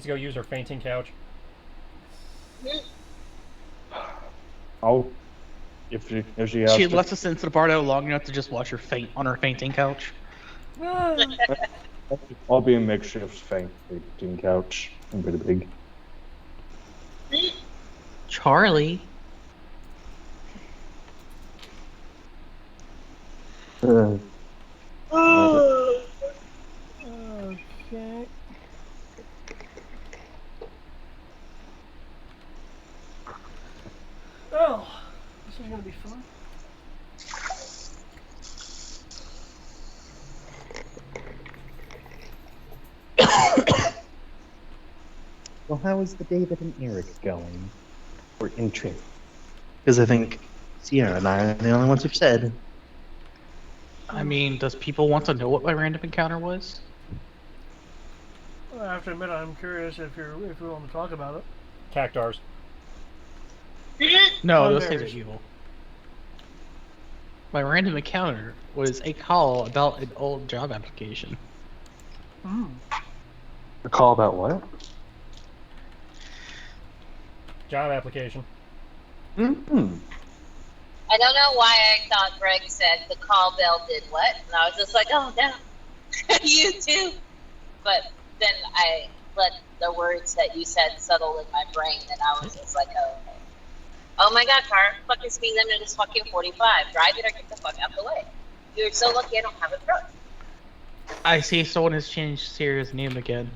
to go use her fainting couch? I'll if she asks. She left us in Bardo long enough to just watch her faint on her fainting couch. I'll be a makeshift fainting couch. I'm pretty big. Charlie. Uh, Okay. Oh, this is gonna be fun. well, how is the David and Eric going? Or in trip? Because I think Sierra and I are the only ones who've said. I mean, does people want to know what my random encounter was? Well, I have to admit, I'm curious if you want to talk about it. Cactars. No, those things are evil. My random encounter was a call about an old job application. A call about what? Job application. Mm-hmm. I don't know why I thought Greg said the call bell did what, and I was just like, oh no, you too. But then I let the words that you said settle in my brain, and I was just like, oh, okay. Oh my god, car, fucking speed limit is fucking 45. Drive it or get the fuck out the way. You're so lucky I don't have a truck. I see someone has changed Sierra's name again.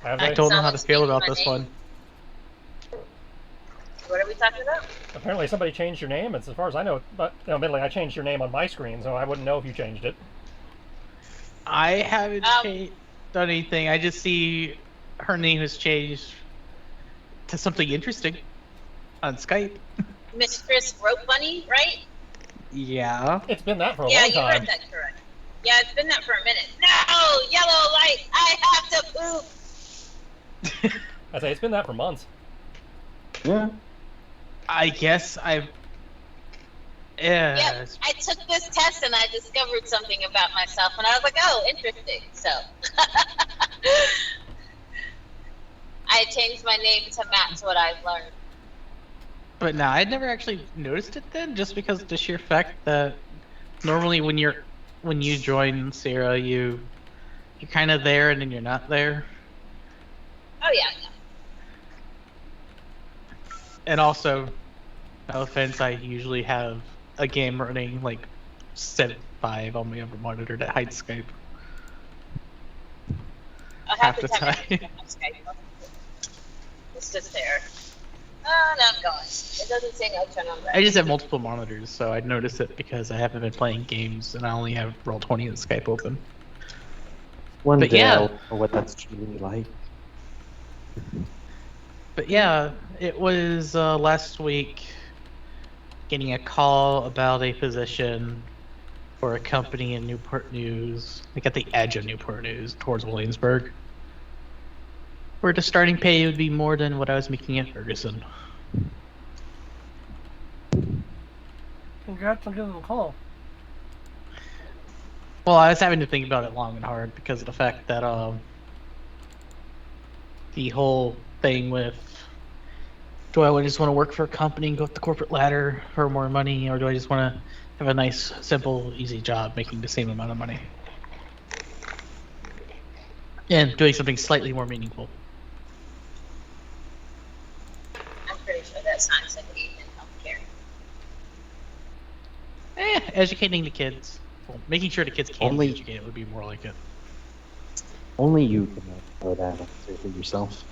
Have I they? don't know how to Someone's feel changed about my this name? one. What are we talking about? Apparently somebody changed your name, and as far as I know, but admittedly I changed your name on my screen, so I wouldn't know if you changed it. I haven't done anything. I just see her name has changed to something interesting on Skype. Mistress Rope Bunny, right? Yeah. It's been that for a Yeah, long you time. heard that correct. Yeah, it's been that for a minute. No! Yellow light! I have to poop! I say it's been that for months. Yeah. I guess I've. Yep, Yeah. I took this test and I discovered something about myself, and I was like, oh, interesting. So, I changed my name to match what I've learned. But no, I'd never actually noticed it then, just because of the sheer fact that normally when you join Sarah, you're kind of there and then you're not there. Oh, yeah. And also, no offense, I usually have a game running like 7.5 on my other monitor that hides Skype. Half the the time. time. It's just there. Oh, no, I'm going. It doesn't say no turn on that. I just have multiple monitors, so I noticed it because I haven't been playing games and I only have Roll20 and Skype open. One But day yeah. I'll know what that's truly like. But yeah, it was last week getting a call about a position for a company in Newport News, like at the edge of Newport News, towards Williamsburg, where the starting pay would be more than what I was making at Ferguson. Congrats on getting the call. Well, I was having to think about it long and hard because of the fact that the whole thing with, do I just want to work for a company and go up the corporate ladder for more money, or do I just want to have a nice, simple, easy job making the same amount of money and doing something slightly more meaningful? I'm pretty sure that sounds like aid in healthcare. Educating the kids. Well, making sure the kids can Only- be educated would be more like it. Only you can know that answer for yourself.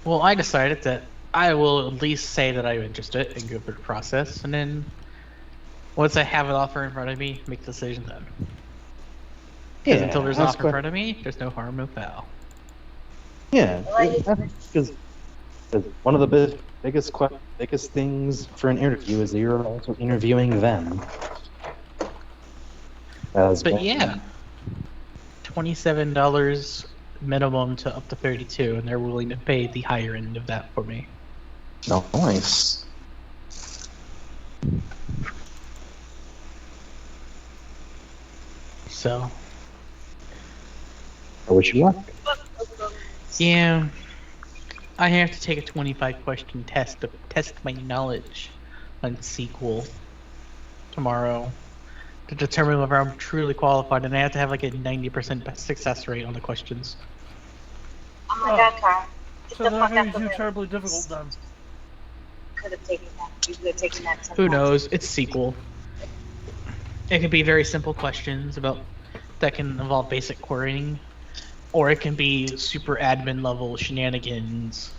Well, I decided that I will at least say that I'm interested and go through the process, and then once I have an offer in front of me, make the decision then. Because until there's an that's offer in front of me, there's no harm, no foul. Yeah, Like- because one of the biggest things for an interview is that you're also interviewing them. But yeah, $27 minimum to up to 32, and they're willing to pay the higher end of that for me. Nice. So, I wish you luck. Yeah, I have to take a 25-question test to test my knowledge on SQL tomorrow to determine whether I'm truly qualified, and I have to have like a 90% success rate on the questions. Oh my Oh. god, Carl. Get So the they're fuck not going out to the be too way. terribly difficult then. Could have taken that. You could have taken that 10 Who times. knows? It's SQL. It can be very simple questions about that can involve basic querying, or it can be super admin level shenanigans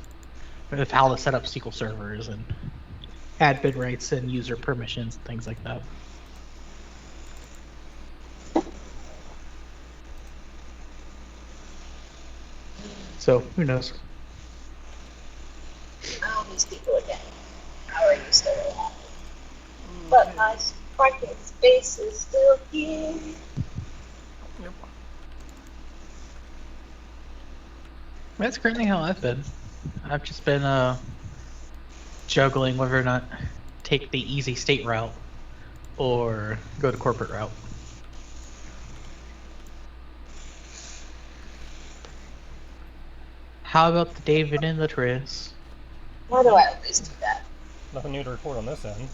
with how to set up SQL servers and admin rights and user permissions, things like that. So who knows? Oh, these people again. How are you still alive? But my parking space is still here. Yep. That's currently how I've been. I've just been juggling whether or not take the easy state route or go the corporate route. How about the David and the Tris? Why do I always do that? Nothing new to report on this end.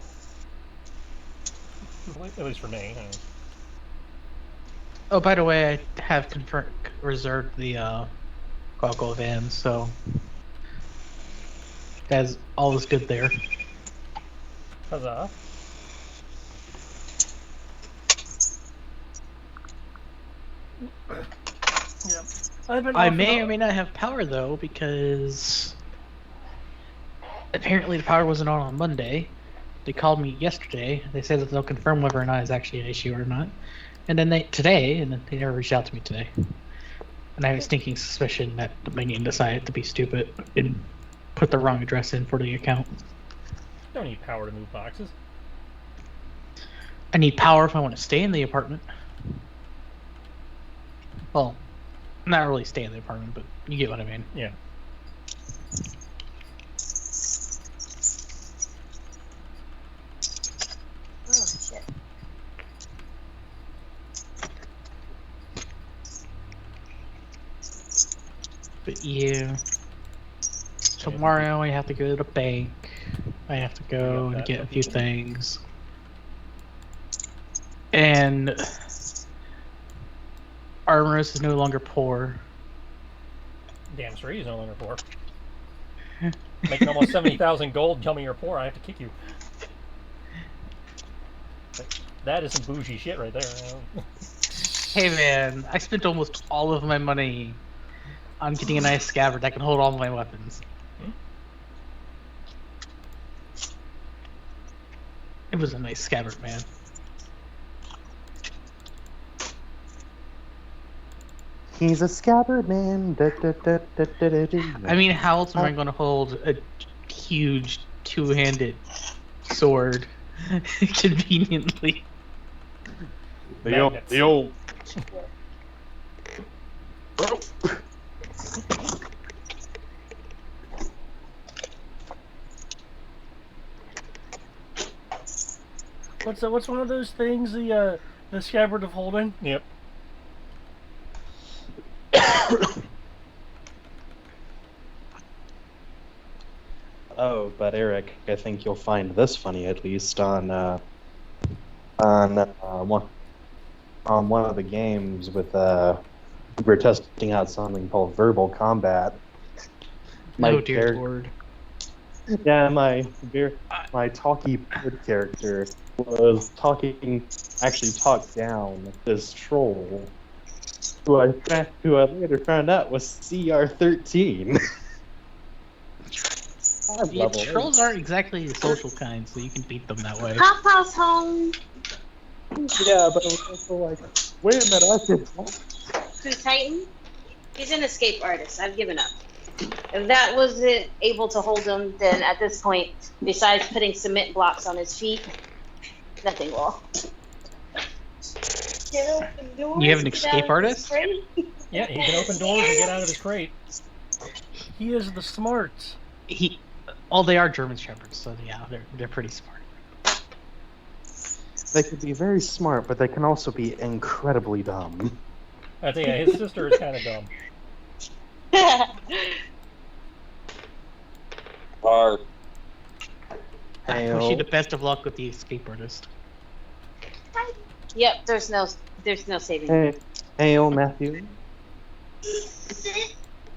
At least for me. Oh, by the way, I have reserved the Qualcomm van, so that's all is good there. Huzzah. Yep. I've been I off and may on- or may not have power though, because apparently the power wasn't on Monday. They called me yesterday. They said that they'll confirm whether or not it's actually an issue or not. And then they never reached out to me today. And I have a stinking suspicion that the minion decided to be stupid and put the wrong address in for the account. Don't need power to move boxes. I need power if I want to stay in the apartment. Well, not really stay in the apartment, but you get what I mean. Yeah. Oh, shit. But yeah. Tomorrow I have to go to the bank. I have to go and get a few things. And Armorous is no longer poor. Damn straight he's no longer poor. Making almost 70,000 gold and tell me you're poor, I have to kick you. That is some bougie shit right there. Hey man, I spent almost all of my money on getting a nice scabbard that can hold all my weapons. It was a nice scabbard, man. He's a scabbard man. I mean, how else am I going to hold a huge two-handed sword conveniently? Magnets. The old. What's one of those things? The scabbard of holding. Yep. Oh, but Eric, I think you'll find this funny at least on one of the games with we're testing out something called verbal combat. Oh dear lord. Yeah, my talky bird character was actually talked down this troll, who I later found out was CR13. Yeah, trolls aren't exactly the social kind, so you can beat them that way. Papa's home. Yeah, but I was also like, wait a minute, I said what? To Titan. He's an escape artist. I've given up. If that wasn't able to hold him, then at this point, besides putting cement blocks on his feet, nothing will. You have an escape artist? Yeah, he can open doors and get out of his crate. He is the smart. They are German shepherds, so yeah, they're pretty smart. They could be very smart, but they can also be incredibly dumb. I think his sister is kind of dumb. Or I wish you the best of luck with the escape artist. Yep, there's no saving. Hey, old Matthew.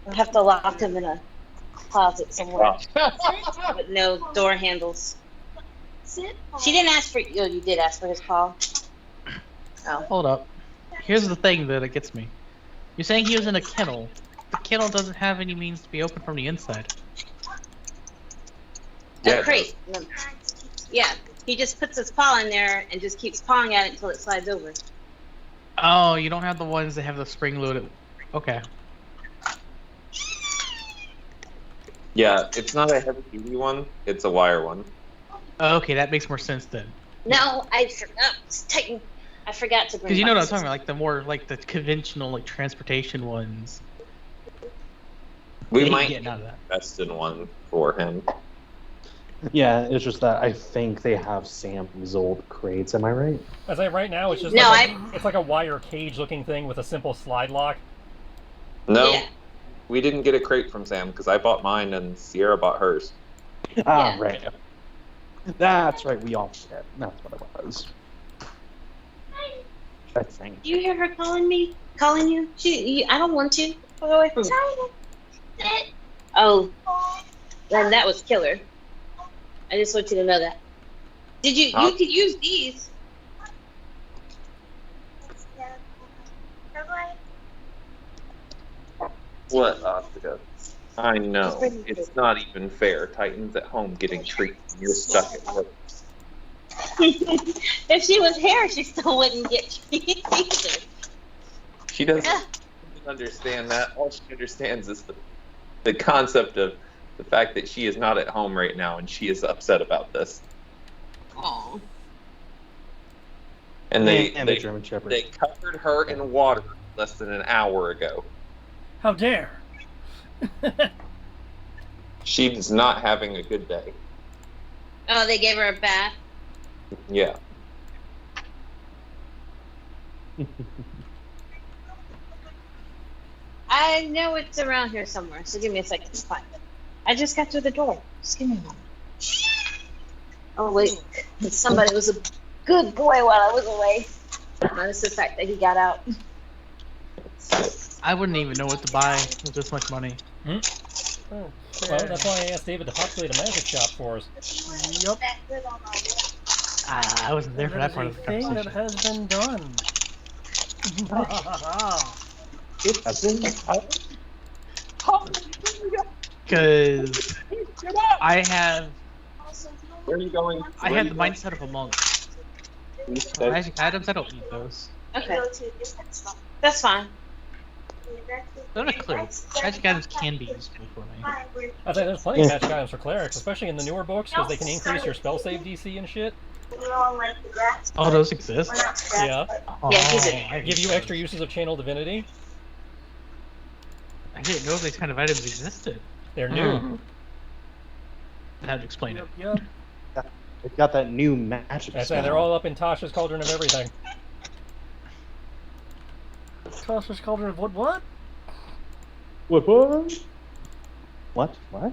I have to lock him in a closet somewhere with no door handles. She didn't ask for. Oh, you did ask for his call. Oh, Hold up. Here's the thing that it gets me. You're saying he was in a kennel. The kennel doesn't have any means to be open from the inside. Yeah, a it crate. Yeah, he just puts his paw in there and just keeps pawing at it until it slides over. Oh, you don't have the ones that have the spring-loaded. Okay. yeah, it's not a heavy duty one, it's a wire one. Okay, that makes more sense then. No, I forgot. Tighten. I forgot to bring. Because you know what I'm boxes. talking about, like the more like the conventional like transportation ones. We They might getting out of that. invest in one for him. Yeah, it's just that I think they have Sam's old crates. Am I right? As I right now, it's just No, it's like a wire cage looking thing with a simple slide lock. No, Yeah. we didn't get a crate from Sam because I bought mine and Sierra bought hers. Ah, Yeah. right. That's right. We all did. That's what it was. I think. Do you hear her calling me? Calling you? I don't want to. Go away from me. Oh, then that was killer. I just want you to know that. Did you? Huh? You could use these. What, Oscar? I know. It's not even fair. Titan's at home getting treats and you're stuck at work. If she was here, she still wouldn't get treated either. She doesn't understand that. All she understands is the concept of the fact that she is not at home right now and she is upset about this. Aw. And And the German Shepherd. they covered her in water less than an hour ago. How dare? She's not having a good day. Oh, they gave her a bath. Yeah. I know it's around here somewhere, so give me a second to find it. I just got through the door. Just give me a moment. Oh, wait. Somebody was a good boy while I was away. Notice the fact that he got out. I wouldn't even know what to buy with this much money. Well, that's why I asked David to populate a magic shop for us. Yup. I wasn't there for that part of the thing that conversation. has been done. Because I have Where are you going? I had the mindset of a monk. Okay. Magic items, I don't need those. Okay. That's fine. They're not clear. Magic items can be useful for me. I think there's plenty of magic items for clerics, especially in the newer books, because they can increase your spell save DC and shit. Oh, those exist? Yeah. Oh, Yeah, he's I Give you extra uses of channel divinity. I didn't know these kind of items existed. They're new. That would explain it. Yep. They've got that new magic That's spell. they're all up in Tasha's Cauldron of Everything. Claustra's Cauldron of what? What? What? What?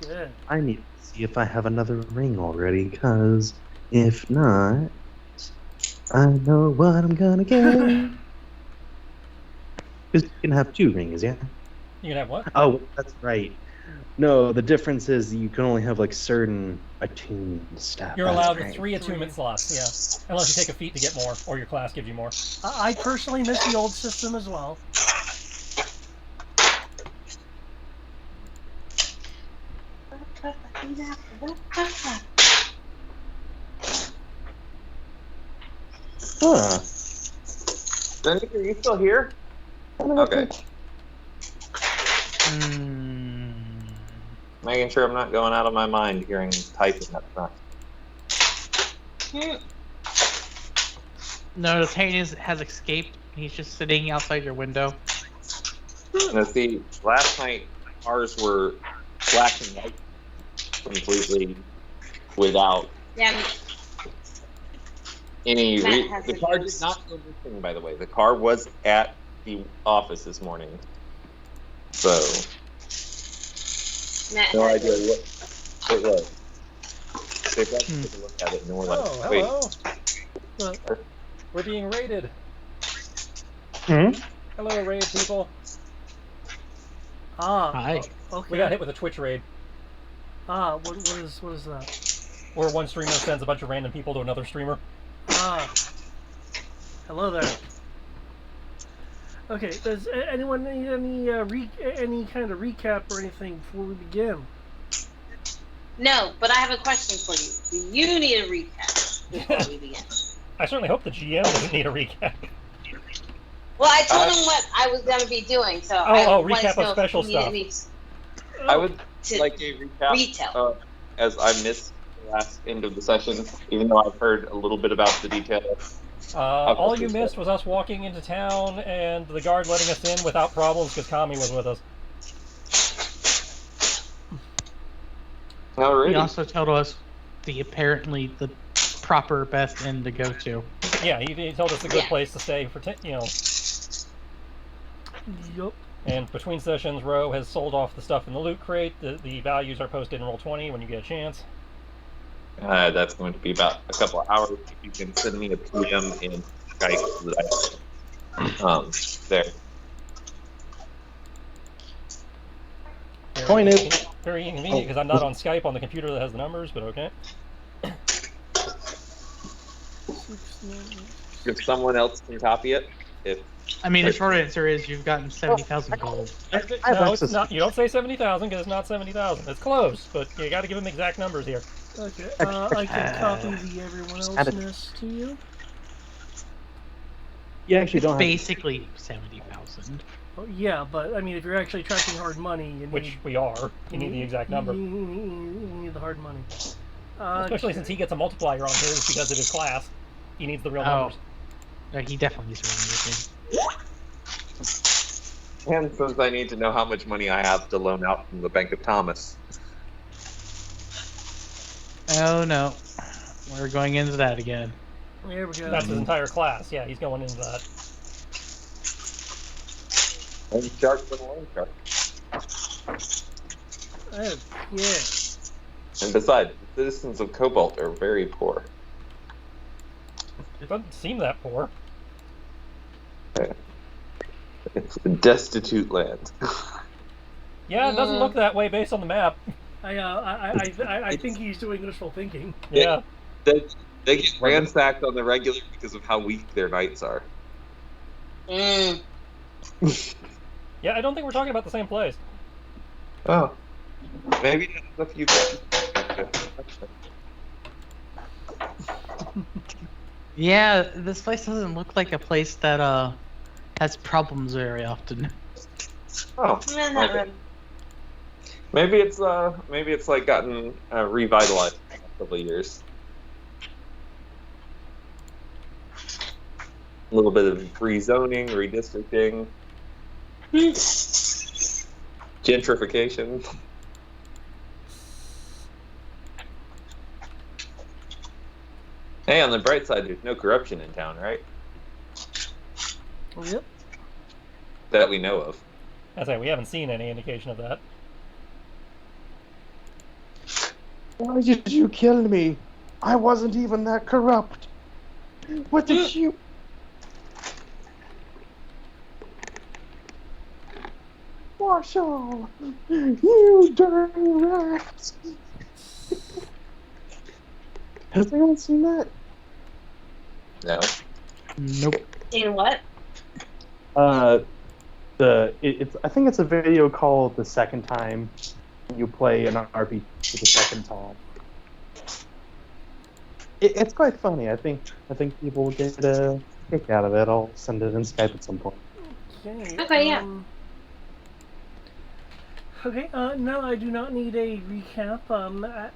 Okay. I need to see if I have another ring already, because if not, I know what I'm gonna get. Because you can have 2 rings, yeah? You can have what? Oh, that's right. No, the difference is you can only have like certain attuned stuff. You're That's allowed right. 3 attunement slots, yeah. Unless you take a feat to get more, or your class gives you more. I personally miss the old system as well. Huh. Cindy, are you still here? Okay. Making sure I'm not going out of my mind hearing typing up front. No, the Titan has escaped. He's just sitting outside your window. Now, see, last night ours were black and white, completely without. Yeah. The car did not go missing, by the way. The car was at the office this morning. So, Matt no has idea a- what it was. They tried to take a look at it, and we're like, Oh, wait. hello. But We're being raided. Hmm? Hello, raid people. Hi. Okay. We got hit with a Twitch raid, What is that? where one streamer sends a bunch of random people to another streamer. Hello there. Okay. Does anyone need any kind of recap or anything before we begin? No, but I have a question for you. Do you need a recap before we begin? I certainly hope the GM doesn't need a recap. Well, I told him what I was going to be doing, so recap of special stuff. I would To like a recap retell. as I missed the last end of the session, even though I've heard a little bit about the details. All you missed was us walking into town and the guard letting us in without problems because Kami was with us. He Alrighty. also told us the proper best inn to go to. Yeah, he told us a good Yeah. place to stay for Yup. And between sessions, Ro has sold off the stuff in the loot crate. The values are posted in Roll20 when you get a chance. That's going to be about a couple of hours. If you can send me a PM in Skype so that I there. Very inconvenient because I'm not on Skype on the computer that has the numbers, but okay. If someone else can copy it, I mean, the short answer is you've gotten 70,000 gold. No, it's not. You don't say 70,000 because it's not 70,000. It's close, but you got to give them exact numbers here. Okay. I can copy the everyone elseness to you. You actually It's don't have basically 70,000. Oh, yeah, but I mean, if you're actually tracking hard money, you Which need, we are. You need the exact number. You need the hard money. Especially since he gets a multiplier on his because of his class. He needs the real numbers. No, he definitely needs to run everything. and since I need to know how much money I have to loan out from the Bank of Thomas. Oh no. We're going into that again. There we go. That's his entire class. Yeah, he's going into that. Loan shark and loan shark. Oh, yeah. And besides, the citizens of Cobalt are very poor. It doesn't seem that poor. It's a destitute land. Yeah, it doesn't look that way based on the map. I think he's doing wishful thinking. Yeah. They get ransacked on the regular because of how weak their knights are. Mm. Yeah, I don't think we're talking about the same place. Oh. Maybe that's a few Yeah, this place doesn't look like a place that has problems very often. Oh. Not Okay. really. Maybe it's like gotten revitalized in the last couple of years. A little bit of rezoning, redistricting, gentrification. Hey, on the bright side, there's no corruption in town, right? Oh, yep. That we know of. I say we haven't seen any indication of that. Why did you kill me? I wasn't even that corrupt. What did you... Marshall! You dirty rats! Has anyone seen that? No. Nope. In what? It's I think it's a video called The Second Time You Play an RPG for the second time. It's quite funny. I think people will get a kick out of it. I'll send it in Skype at some point. Okay, yeah. Okay, no, I do not need a recap.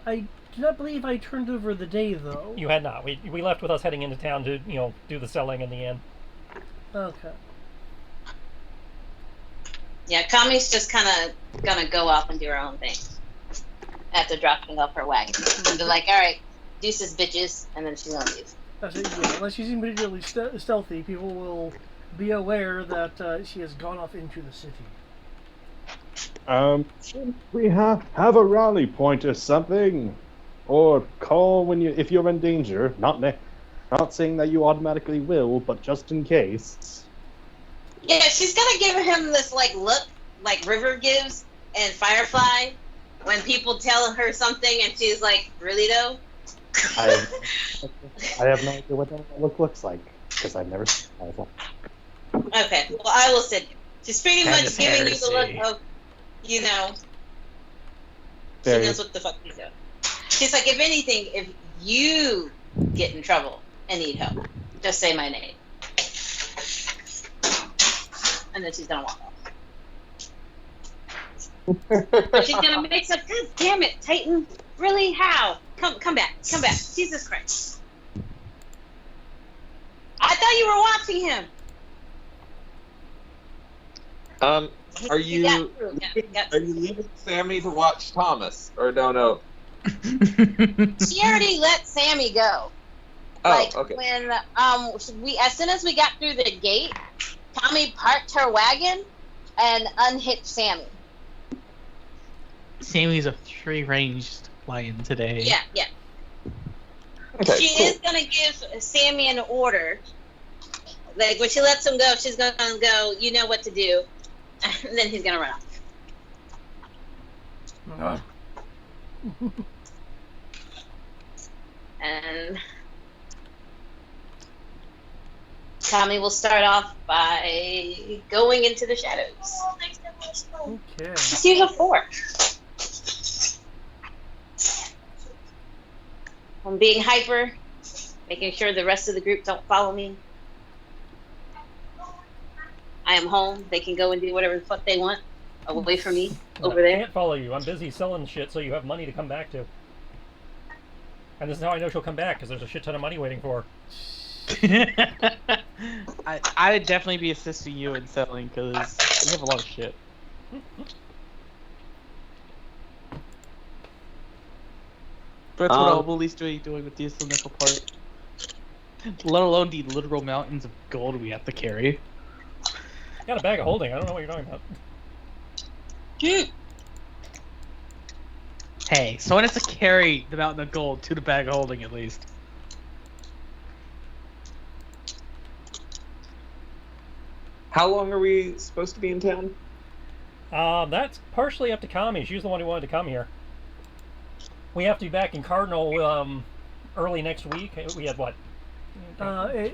I do not believe I turned over the day, though. You had not. We left with us heading into town to, do the selling in the end. Okay. Yeah, Kami's just kind of gonna go off and do her own thing after dropping off her wagon. And be like, all right, deuces, bitches, and then she's gonna leave. I say, yeah, unless she's particularly stealthy, people will be aware that she has gone off into the city. Should we have a rally point or something? Or call if you're in danger. Not saying that you automatically will, but just in case. Yeah, she's gonna give him this look like River gives and Firefly when people tell her something and she's like, really though? I have no idea what that look looks like because I've never seen Firefly. Okay, well I will send you. She's pretty That much is giving you the look heresy. of, she Very- knows what the fuck she's doing. She's like, if anything, if you get in trouble and need help, just say my name. And then she's gonna walk off. But she's gonna make some. God damn it, Titan! Really? How? Come back! Come back! Jesus Christ! I thought you were watching him. Are you leaving Sammy to watch Thomas, or no? She already let Sammy go. Oh, okay. When we as soon as we got through the gate, Tommy parked her wagon and unhitched Sammy. Sammy's a free-ranged lion today. Yeah. Okay, She cool. is gonna give Sammy an order. Like when she lets him go, she's gonna go, you know what to do. And then he's gonna run off. And Tommy will start off by going into the shadows. Okay. Just use a fork. I'm being hyper, making sure the rest of the group don't follow me. I am home. They can go and do whatever the fuck they want away from me over I there. can't follow you. I'm busy selling shit so you have money to come back to. And this is how I know she'll come back, because there's a shit ton of money waiting for her. I'd definitely be assisting you in selling because you have a lot of shit. That's what I'll at least be doing with the nickel part. Let alone the literal mountains of gold we have to carry. Got a bag of holding. I don't know what you're talking about. Hey, someone has to carry the mountain of gold to the bag of holding at least. How long are we supposed to be in town? That's partially up to Kami. She's the one who wanted to come here. We have to be back in Cardinal early next week. We had what? I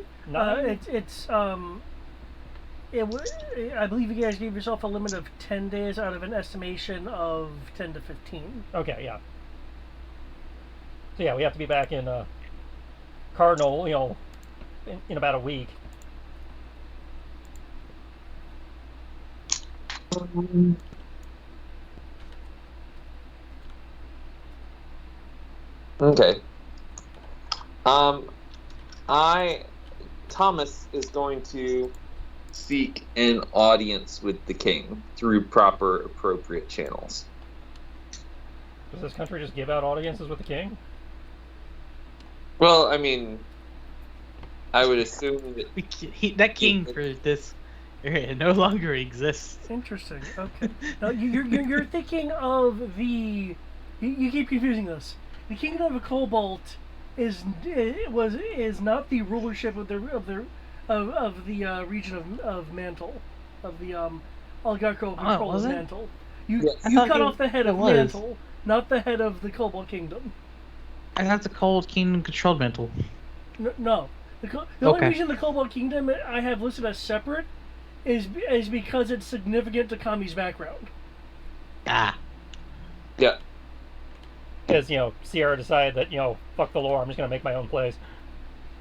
believe you guys gave yourself a limit of 10 days out of an estimation of 10 to 15. Okay, yeah. So yeah, we have to be back in Cardinal, in about a week. Okay. Thomas is going to seek an audience with the king through proper, appropriate channels. Does this country just give out audiences with the king? Well, I mean, I would assume that That king for this area no longer exists. Interesting. Okay. Now you're thinking of the. You keep confusing us. The Kingdom of Cobalt is not the rulership of the region of Mantle, of the oligarchical control of was it? Mantle. You Yes. I you thought cut it- off the head it of was. Mantle, not the head of the Cobalt Kingdom. And that's a cold kingdom controlled mental. No. The only Okay. reason the Cobalt Kingdom I have listed as separate is because it's significant to Kami's background. Ah. yeah. Because, Sierra decided that, fuck the lore, I'm just going to make my own place.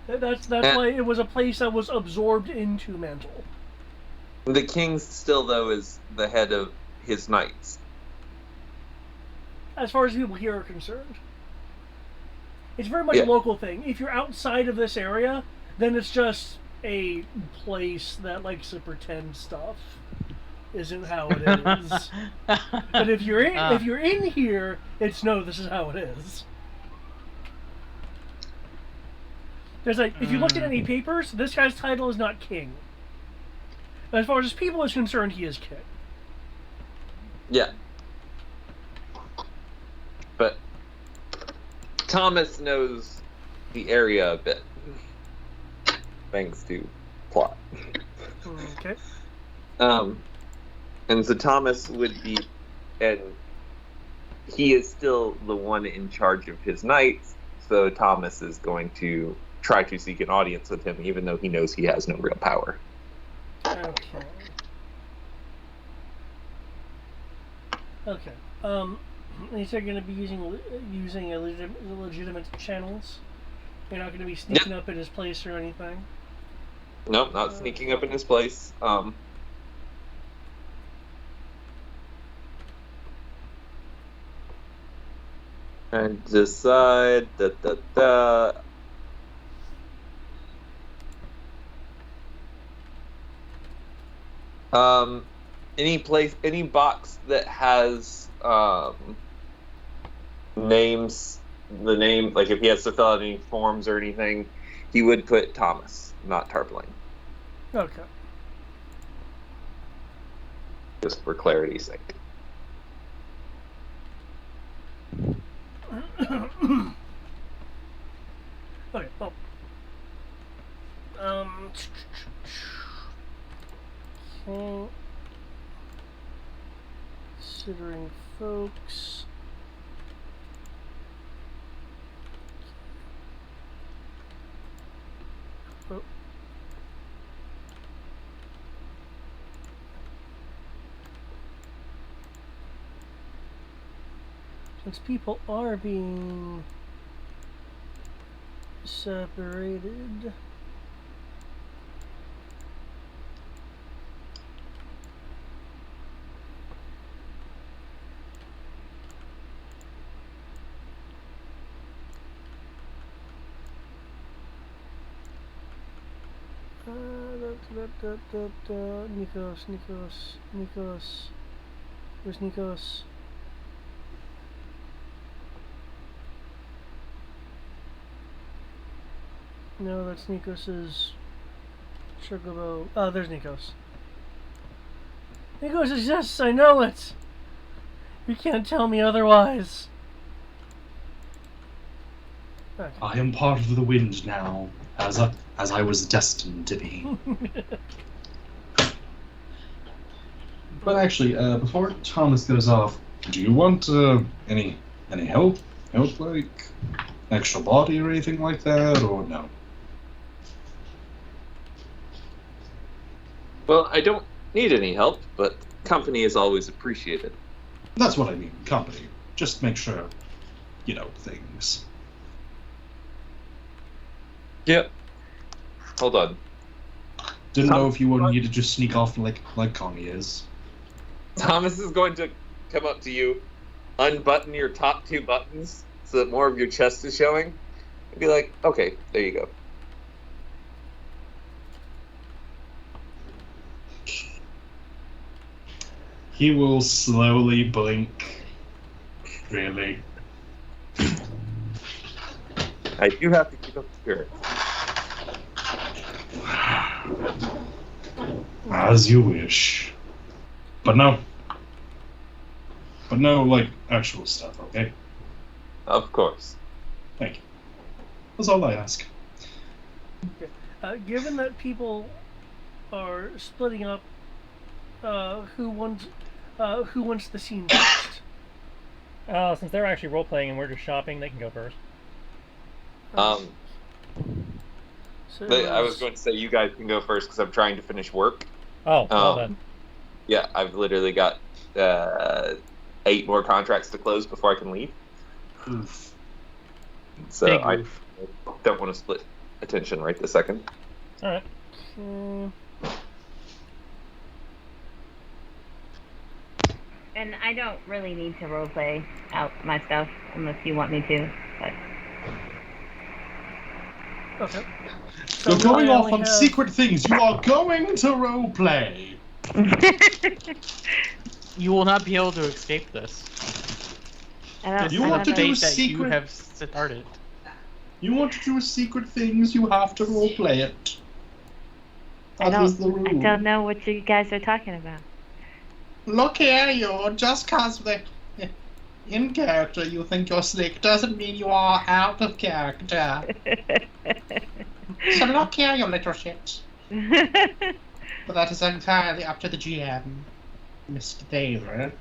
That's why it was a place that was absorbed into Mantle. The king still, though, is the head of his knights. As far as people here are concerned. It's very much Yeah. a local thing. If you're outside of this area, then it's just a place that likes to pretend stuff isn't how it is. But if you're in here, it's no, this is how it is. There's like, if you look at any papers, this guy's title is not king. As far as his people is concerned, he is king. Yeah. But Thomas knows the area a bit, thanks to plot. Okay. And so Thomas would be, and he is still the one in charge of his knights, so Thomas is going to try to seek an audience with him, even though he knows he has no real power. Okay. Okay. These are going to be using legitimate channels. You're not going to be sneaking up in his place or anything. Nope, not sneaking up in his place. And decide any box that has names, the name, like if he has to fill out any forms or anything, he would put Thomas, not Tarpling. Okay. Just for clarity's sake. Okay, well. Okay. Considering folks. Oh. Since people are being separated. Nikos. Where's Nikos? No, that's Nikos's Chocobo. Oh, there's Nikos. Nikos exists, I know it! You can't tell me otherwise. Okay. I am part of the wind now, as I was destined to be. But actually, before Thomas goes off, do you want any help? Help, like extra body or anything like that, or no? Well, I don't need any help, but company is always appreciated. That's what I mean, company. Just make sure, you know, things. Yep. Hold on. Didn't know if you wanted you to just sneak off like Connie is. Thomas is going to come up to you, unbutton your top two buttons so that more of your chest is showing, and be like, okay, there you go. He will slowly blink. Really? I do have to keep up the spirit. As you wish. But no, like, actual stuff, okay? Of course. Thank you. That's all I ask. Okay. Given that people are splitting up, who wants the scene first? Since they're actually role-playing and we're just shopping, they can go first. So I was going to say you guys can go first because I'm trying to finish work. Oh, well then. Yeah, I've literally got 8 more contracts to close before I can leave. Oof. So Big I oof. don't want to split attention right this second. All right. And I don't really need to roleplay out my stuff unless you want me to. But Okay. You're So going I off only on have- secret things. You are going to roleplay. You will not be able to escape this. I don't, You I want don't to know. do Fate that you secret- have started. You want to do secret things, you have to roleplay it. That is the rule. I don't know what you guys are talking about. Look here, you. Just cause they're in character you think you're slick doesn't mean you are out of character. So look here, you little shit. But that is entirely up to the GM, Mr. David.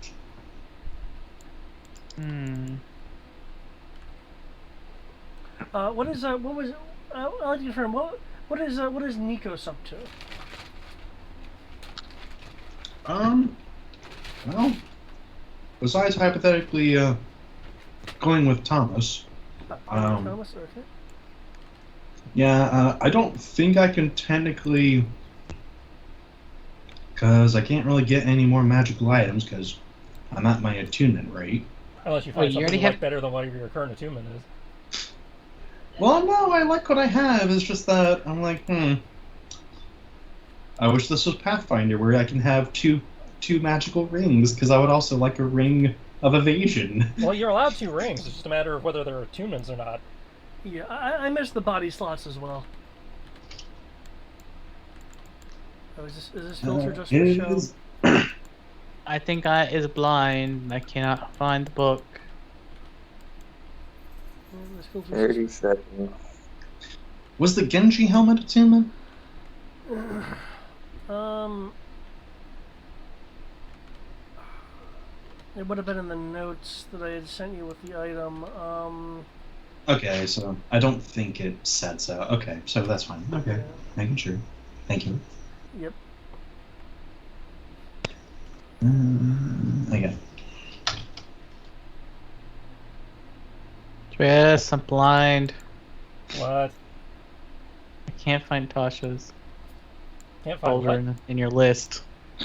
What was I'd like to confirm what is Nikos up to? Well, besides hypothetically going with Thomas, Thomas, okay. yeah, I don't think I can technically, because I can't really get any more magical items because I'm at my attunement rate. Unless you find something you like better than what your current attunement is. Well, no, I like what I have. It's just that I'm like, I wish this was Pathfinder, where I can have two magical rings, because I would also like a ring of evasion. Well, you're allowed 2 rings. It's just a matter of whether they're attunements or not. Yeah, I miss the body slots as well. Oh, is this filter just for show? I think I is blind. I cannot find the book. This filter's 30 seconds. Was the Genji helmet attunement? It would have been in the notes that I had sent you with the item. Okay, so I don't think it said so. Okay, so that's fine. Okay, Yeah. making sure. Thank you. Yep. Okay. Yes, I'm blind. What? I can't find Tasha's Can't find folder what? in your list.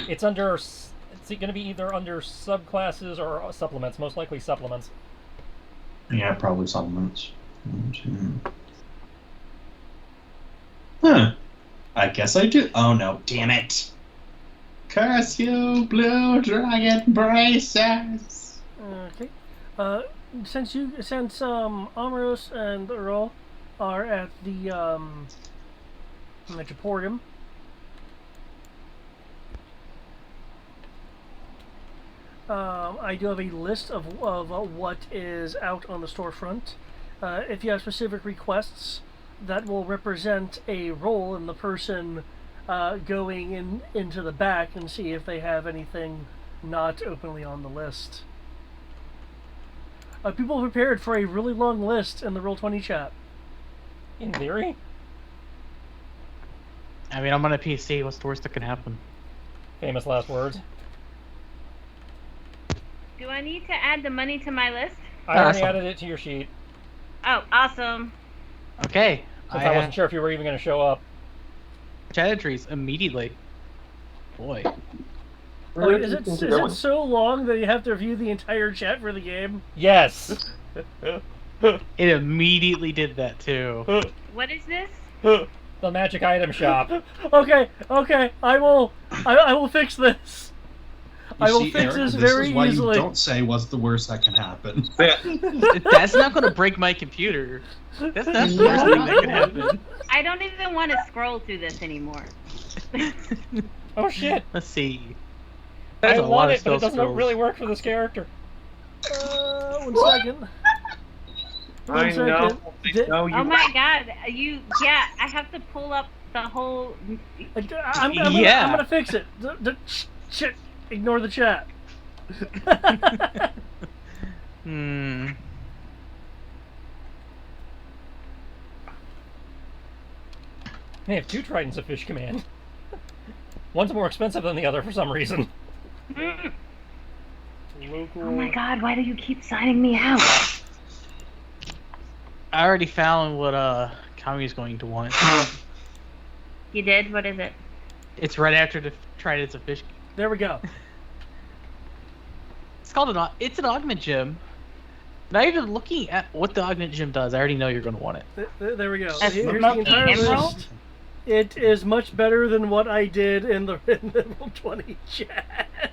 It's under. It's going to be either under subclasses or supplements. Most likely supplements. Yeah, probably supplements. 1, 2. Huh. I guess I do. Oh no, damn it. Curse you, blue dragon braces! Okay. Since Amaros and Earl are at the Metropolitan, I do have a list of what is out on the storefront. If you have specific requests that will represent a role in the person going into the back and see if they have anything not openly on the list. People prepared for a really long list in the Roll20 chat. In theory? I mean, I'm on a PC. What's the worst that can happen? Famous last words. Do I need to add the money to my list? I already Awesome. added it to your sheet. Oh, awesome. Okay. Since I wasn't sure if you were even going to show up. Chat entries immediately. Boy. Oh, is it so long that you have to review the entire chat for the game? Yes! It immediately did that too. What is this? The magic item shop. Okay, I will fix this. I will fix this very is why easily. You don't say what's the worst that can happen. That's not going to break my computer. That's not the worst thing that can happen. I don't even want to scroll through this anymore. Oh shit! Let's see. I There's a lot want of it, but it spell doesn't scrolls. really work for this character. 1 second. I know. Oh my god, I have to pull up the whole... I'm gonna fix it. Shit, ignore the chat. They have 2 Tridents of Fish Command. One's more expensive than the other for some reason. Local. Oh my god, why do you keep signing me out? I already found what Kami's going to want. You did? What is it? It's right after the Tridents of Fish. There we go. It's called it's an augment gem. Not even looking at what the augment gem does, I already know you're going to want it. There we go. That's Here's not the entire the emerald? list. It is much better than what I did in the Roll20 chat.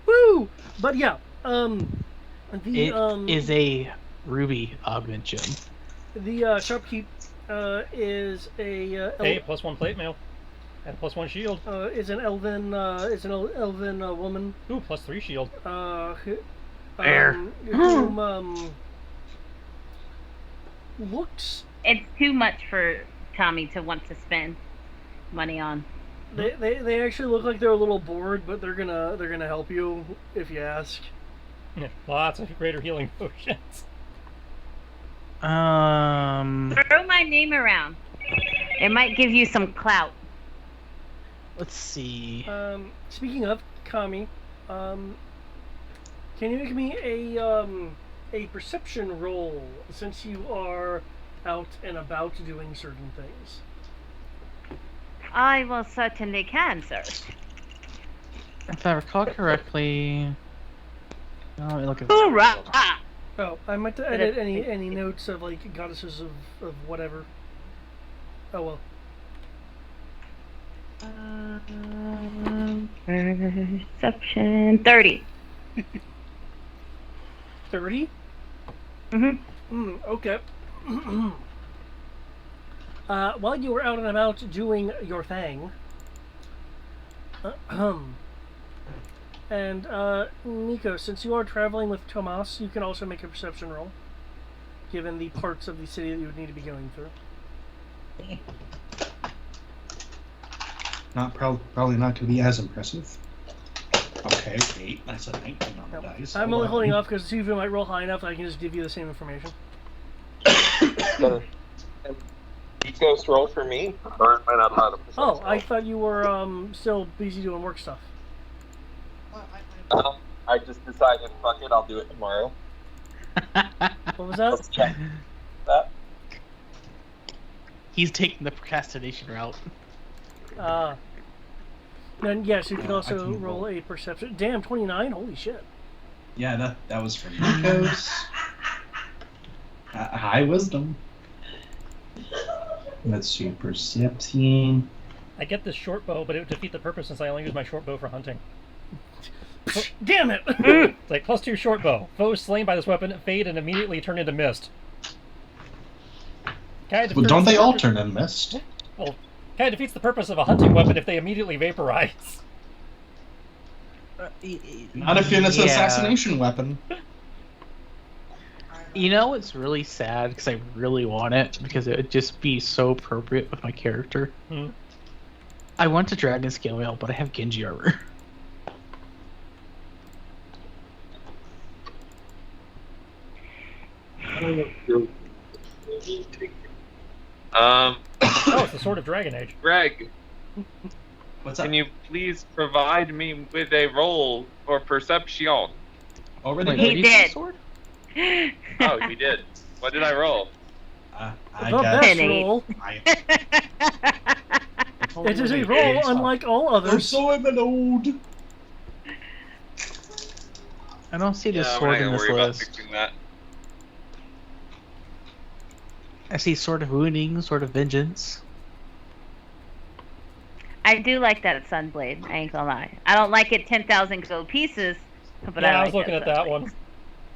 Woo! But yeah, It is a ruby augment gem. The shopkeep is a Hey, +1 plate mail. And +1 shield. is an elven woman. Ooh, +3 shield. There. Whom looks. It's too much for Tommy to want to spend money on. They actually look like they're a little bored, but they're gonna help you if you ask. Yeah, lots of greater healing potions. Throw my name around. It might give you some clout. Let's see. Speaking of Kami, can you make me a perception roll since you are out and about doing certain things? I will certainly can, sir. If I recall correctly. Oh, let me look at Hoorah! Oh, I might edit any notes of like goddesses of whatever. Oh well. Perception 30. 30? Okay. While you were out and about doing your thing, and Nico, since you are traveling with Tomas, you can also make a perception roll, given the parts of the city that you would need to be going through. Probably not going to be as impressive. Okay, 8. That's a 19 on the dice. I'm only holding off because see if you might roll high enough that I can just give you the same information. Ghost roll for me? Or am I not allowed to Oh, I thought you were still busy doing work stuff. I just decided, fuck it, I'll do it tomorrow. What was that? Let's check that. He's taking the procrastination route. Then yes, you can I also can roll roll. a perception. Damn, 29. Holy shit. Yeah, that was from Nikos. High wisdom. Let's see, perception. I get this short bow, but it would defeat the purpose since I only use my short bow for hunting. Damn it! It's like +2 short bow. Foes slain by this weapon fade and immediately turn into mist. Well, don't they all turn in mist? Well, kind of defeats the purpose of a hunting weapon if they immediately vaporize. Not if it's an assassination weapon. You know what's really sad, because I really want it, because it would just be so appropriate with my character. I want to Dragon Scale Mail, but I have Genji armor. Oh, it's the Sword of Dragon Age. Greg, What's up? can you please provide me with a roll for perception? Already Wait, He you did. see sword? Oh, you did. What did I roll? I The got best Penny. roll. I It is a roll unlike all I'm others. so old. I don't see the Yeah, we're sword not in gonna this worry about list. fixing that. I see Sword of Wounding, Sword of Vengeance. I do like that Sunblade. I ain't gonna lie. I don't like it 10,000 gold pieces, but Yeah, I I was like looking at that one.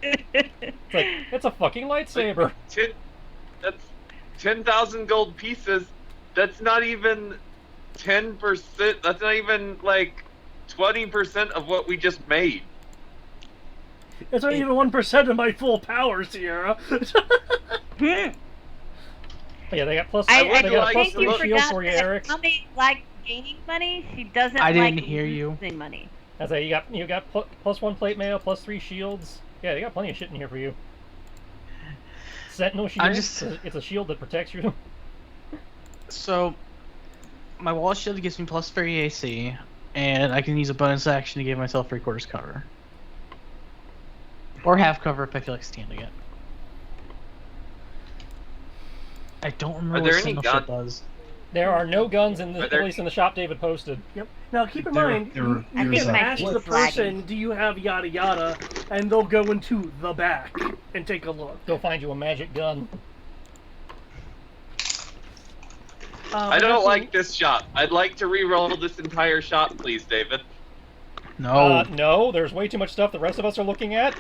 It's like, it's a fucking lightsaber. That's 10,000 gold pieces. That's not even 10%. That's not even like 20% of what we just made. It's not even 1% of my full power, Sierra. Oh, yeah, they got plus. I they got a think +3 you shield forgot for you, that Eric. Tommy likes gaining money. She doesn't I like didn't hear you. losing money. I say you got +1 plate mail, +3 shields. Yeah, they got plenty of shit in here for you. Sentinel shield. It's a shield that protects you. So, my wall shield gives me +3 AC, and I can use a bonus action to give myself 3/4 cover. Or half cover if I feel like standing it. I don't remember there what any Sentinel gun- shit does. There are no guns in the, Are there- at least in the shop David posted. Yep. Now keep in There- mind, there- I you think can my ask flip the person, flagging. do you have yada yada, and they'll go into the back and take a look. Go find you a magic gun. I don't like this shot. I'd like to re-roll this entire shot, please, David. No. No, there's way too much stuff the rest of us are looking at.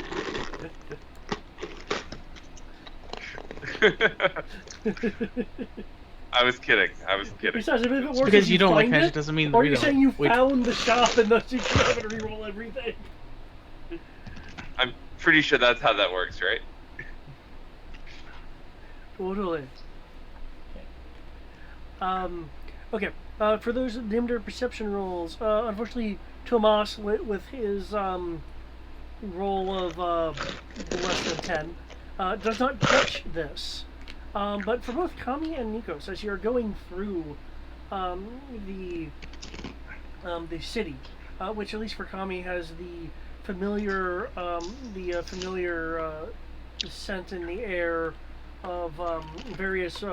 I was kidding. I was kidding. Besides, if it works, Because you don't like find magic it, doesn't mean or we you're don't. saying you We- found the shop and thus you can have it reroll everything. I'm pretty sure that's how that works, right? Totally. Okay. For those named their perception rolls, unfortunately, Tomas with his roll of less than 10 does not catch this. But for both Kami and Nikos, as you're going through the city, which at least for Kami has the familiar scent in the air of various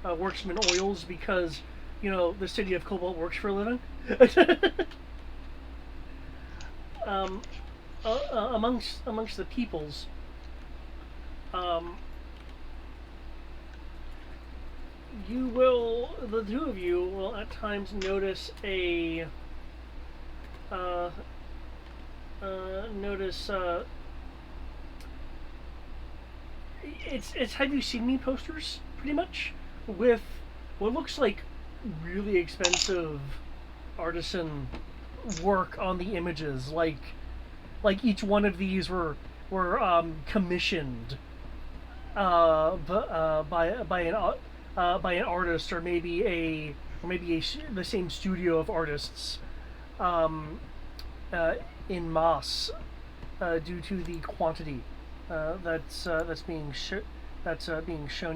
worksman oils, because the city of Cobalt works for a living. Amongst the peoples, the two of you will at times notice it's have you seen me posters, pretty much, with what looks like really expensive artisan work on the images, like each one of these were commissioned by an artist, or maybe the same studio of artists in mass, due to the quantity that's being shown.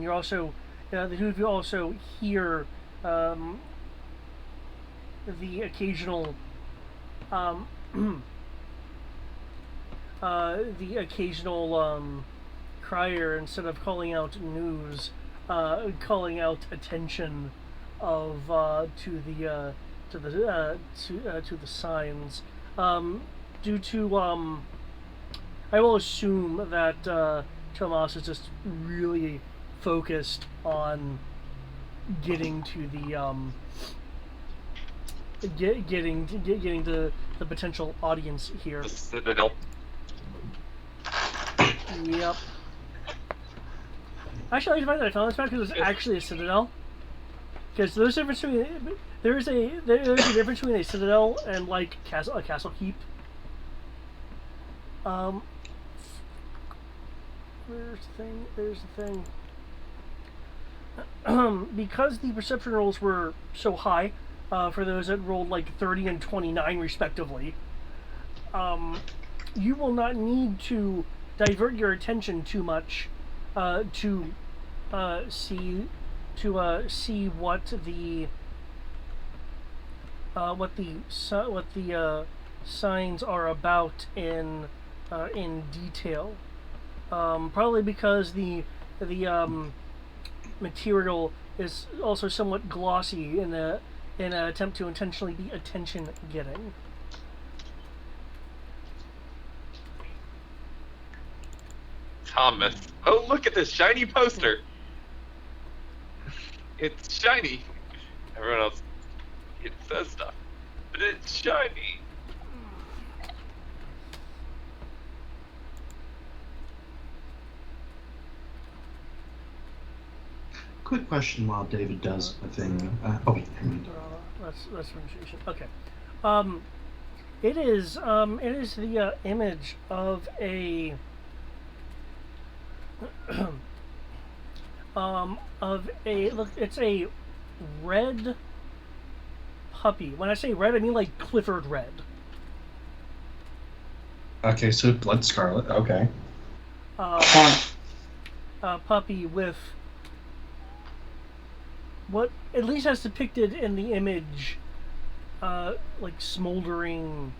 You're also the two of you also hear the occasional crier, instead of calling out news, calling out attention to the signs. Due to I will assume that Tomas is just really focused on getting to the getting to the potential audience here. The Citadel. Yep. Actually, I found this back because it's actually a citadel. Because there's a difference between there's a difference between a citadel and like a castle keep. There's the thing. Because the perception rolls were so high, for those that rolled like 30 and 29 respectively, you will not need to divert your attention too much to see what the signs are about in detail. Probably because the material is also somewhat glossy in an attempt to intentionally be attention getting. Thomas. Oh, look at this shiny poster. It's shiny. Everyone else, it says stuff, but it's shiny. Quick question while David does a thing. That's registration. Okay. It is the image of a look. It's a red puppy. When I say red, I mean like Clifford red. Okay, so blood scarlet. Okay. Puppy with what at least as depicted in the image, like smoldering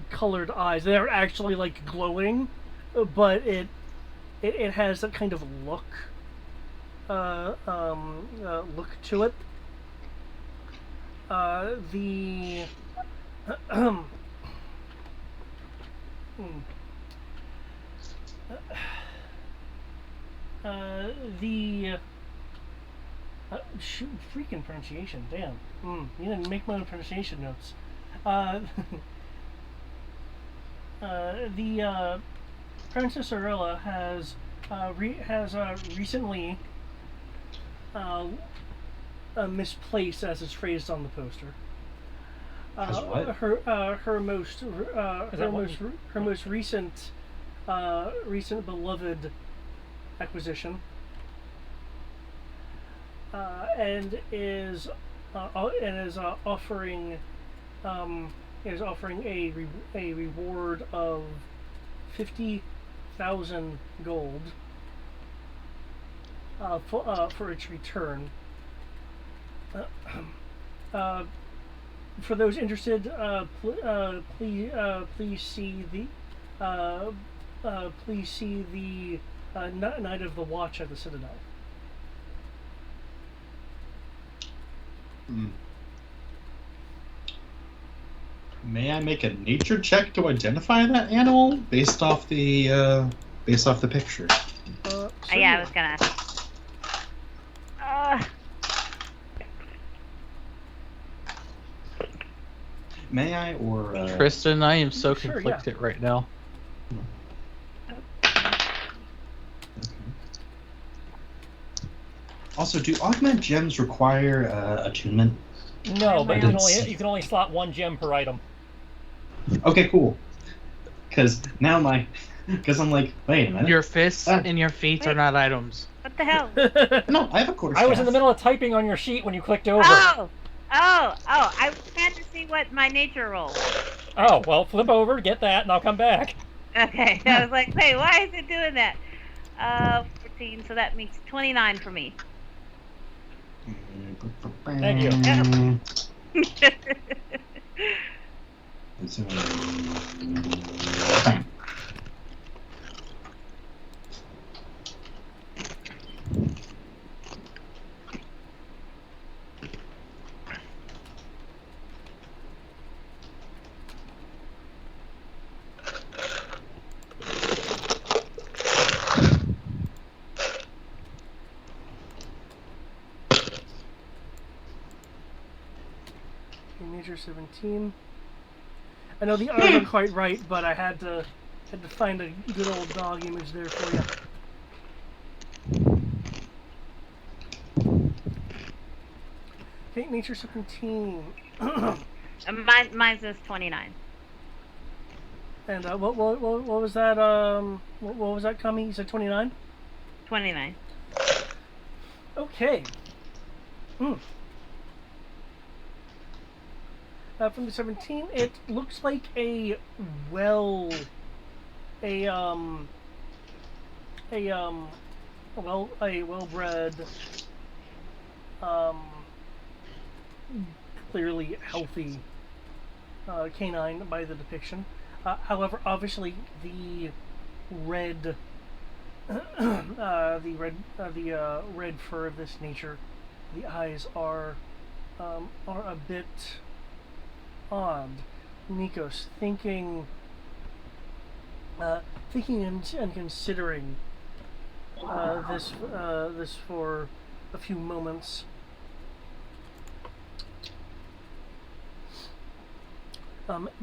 colored eyes. They aren't actually like glowing, but it has that kind of look to it. Shoot, freaking pronunciation, damn. You didn't make my own pronunciation notes. The Princess Aurilla has recently misplaced, as it's phrased on the poster. Has what? Her most recent beloved acquisition, and is offering a reward of 50,000 gold for its return. For those interested, please see the Night of the Watch at the Citadel. May I make a nature check to identify that animal based off the picture? Yeah, I was gonna. May I or Tristan, I am so Sure, conflicted right now. Also, do augment gems require attunement? No, but It's- you can only slot one gem per item. Okay, cool. Because now because I'm like, wait a minute. Your fists and your feet are Wait. not items. What the hell? No, I have a quarter. I was in the middle of typing on your sheet when you clicked over. Oh! I had to see what my nature roll was. Oh, well, flip over, get that, and I'll come back. Okay, I was like, wait, why is it doing that? 14, so that makes 29 for me. Thank you. Nature 17. I know the odds aren't quite right, but I had to find a good old dog image there for you. Okay, Nature 17. Mine's is 29. And what was that? What was that coming? You said 29. 29. Okay. From the 17, it looks like a well-bred, clearly healthy canine by the depiction. However, obviously the red, red fur of this nature, the eyes are a bit odd. Nikos, thinking and considering this for a few moments.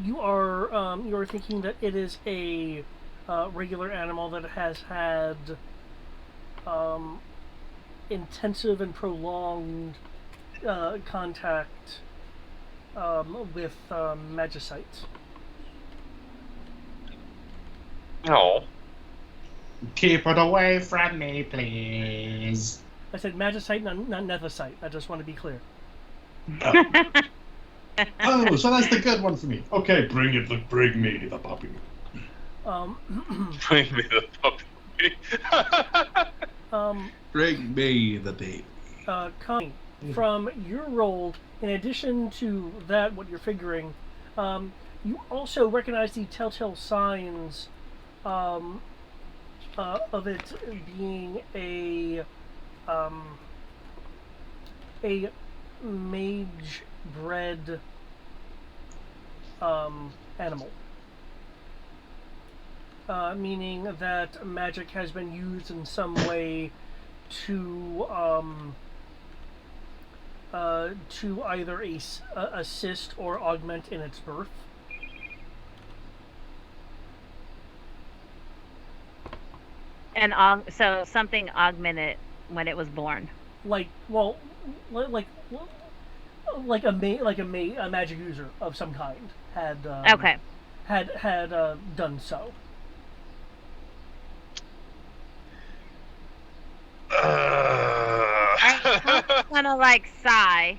You are thinking that it is a regular animal that has had intensive and prolonged contact with magicite. No. Keep it away from me, please. I said magicite, not nephicite. I just want to be clear. Oh, so that's the good one for me. Okay, bring me the puppy. Bring me the puppy. Bring me the baby. Connie, from your role, in addition to that, what you're figuring, you also recognize the telltale signs of it being a mage-bred animal. Meaning that magic has been used in some way to either assist or augment in its birth. And so something augmented when it was born. Like, well, like a magic user of some kind had Okay. had done so. I'm gonna like sigh,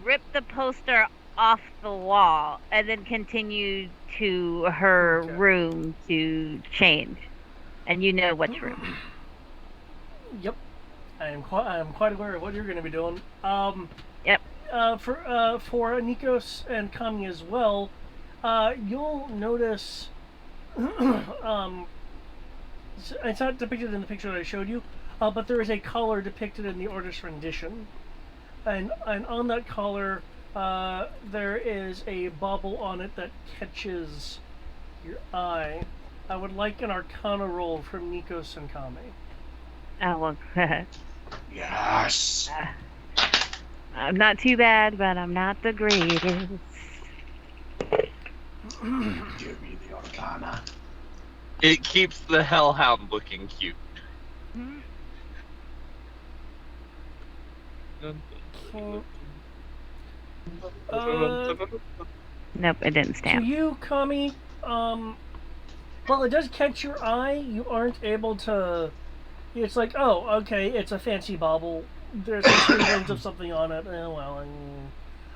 rip the poster off the wall, and then continue to her Okay. room to change. And you know which room. Yep, I am quite aware of what you're going to be doing. Yep. For Nikos and Kami as well, you'll notice. It's not depicted in the picture that I showed you, but there is a collar depicted in the artist's rendition, and on that collar, there is a bauble on it that catches your eye. I would like an Arcana roll from Nikos and Kami. Oh, well. Yes. I'm not too bad, but I'm not the greatest. Give me the Arcana. It keeps the hellhound looking cute. Nope, it didn't To stamp. you, Kami, well, it does catch your eye. You aren't able to. It's like, oh, okay, it's a fancy bauble. There's some scribblings of something on it. Well,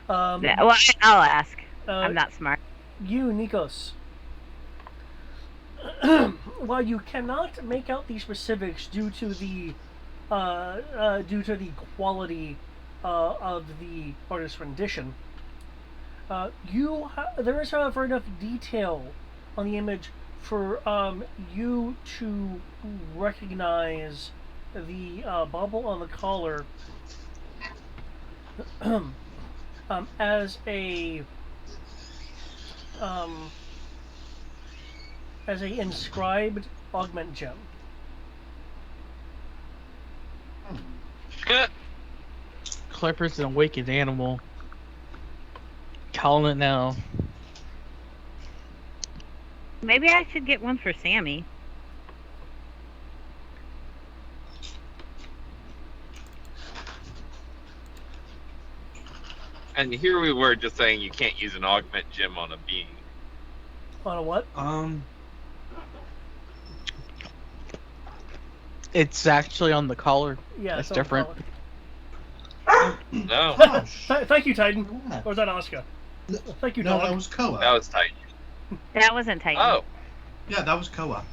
Yeah, well, I'll ask. uh, I'm not smart. you, Nikos. While you cannot make out the specifics due to the quality of the artist's rendition, there is, however, enough detail on the image for you to recognize the bauble on the collar as a inscribed augment gem. Clipper's an awakened animal. Calling it now. Maybe I should get one for Sammy. And here we were just saying you can't use an augment gem on a being. On a what? It's actually on the collar. Yeah, That's it's on the different. collar. No, Thank you, Titan. Or was that Oscar? Thank you, No, dog. that was Koa. that was tight. That wasn't tight. Oh, Yeah, that was Koa.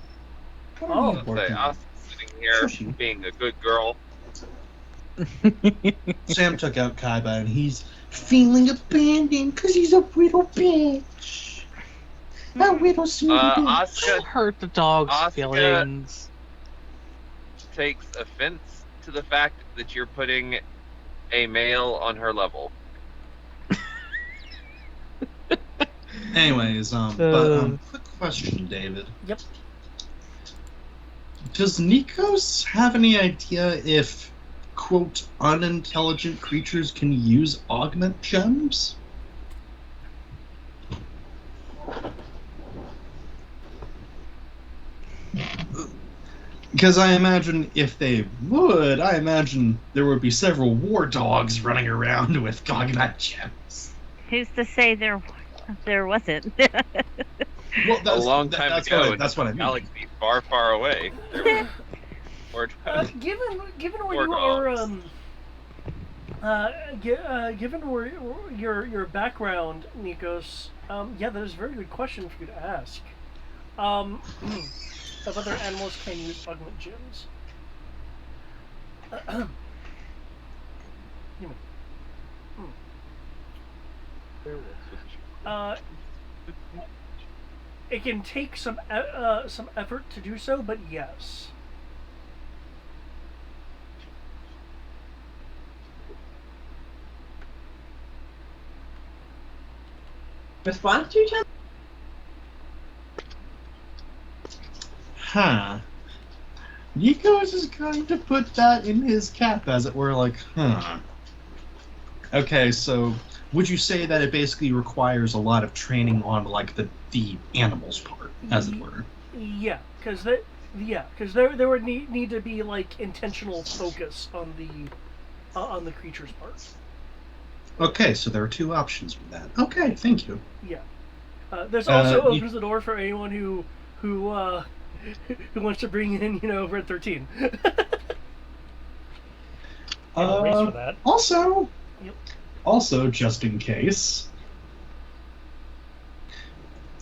What Oh. are you let's say working us sitting here Shushi. being a good girl. Sam took out Kaiba and he's feeling abandoned because he's a little bitch. A little sweetie bitch. Asuka Hurt the dog's Asuka- feelings. takes offense to the fact that you're putting a male on her level. Anyways, quick question, David. Yep. Does Nikos have any idea if, quote, unintelligent creatures can use augment gems? Because I imagine if they would, I imagine there would be several war dogs running around with augment gems. Who's to say there wasn't? Well, A long time that's ago, that's what I mean. galaxy far, far away. There were Given where Or you are, dogs. given where your background, Nikos, yeah, that is a very good question for you to ask. If other animals can use augment gems. Human. It can take some effort to do so, but yes. Response to each other? Huh. Nikos is going to put that in his cap, as it were, like, huh. Okay, so would you say that it basically requires a lot of training on, like, the animal's part, as it were? Yeah, because Yeah, because there would need to be like intentional focus on the creature's part. Okay, so there are two options with that. Okay, thank you. Yeah. This also you- opens the door for anyone who who wants to bring in Red 13. I'll race for that. Also, Yep. also just in case,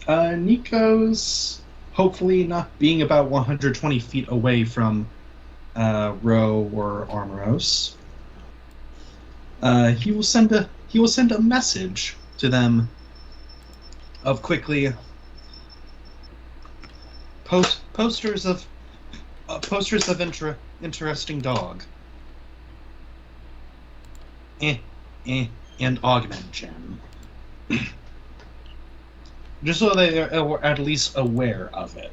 Nico's hopefully not being about 120 feet away from Ro or Armoros. He will send a message to them of quickly posters of interesting dog and augment gem. Just so they are at least aware of it,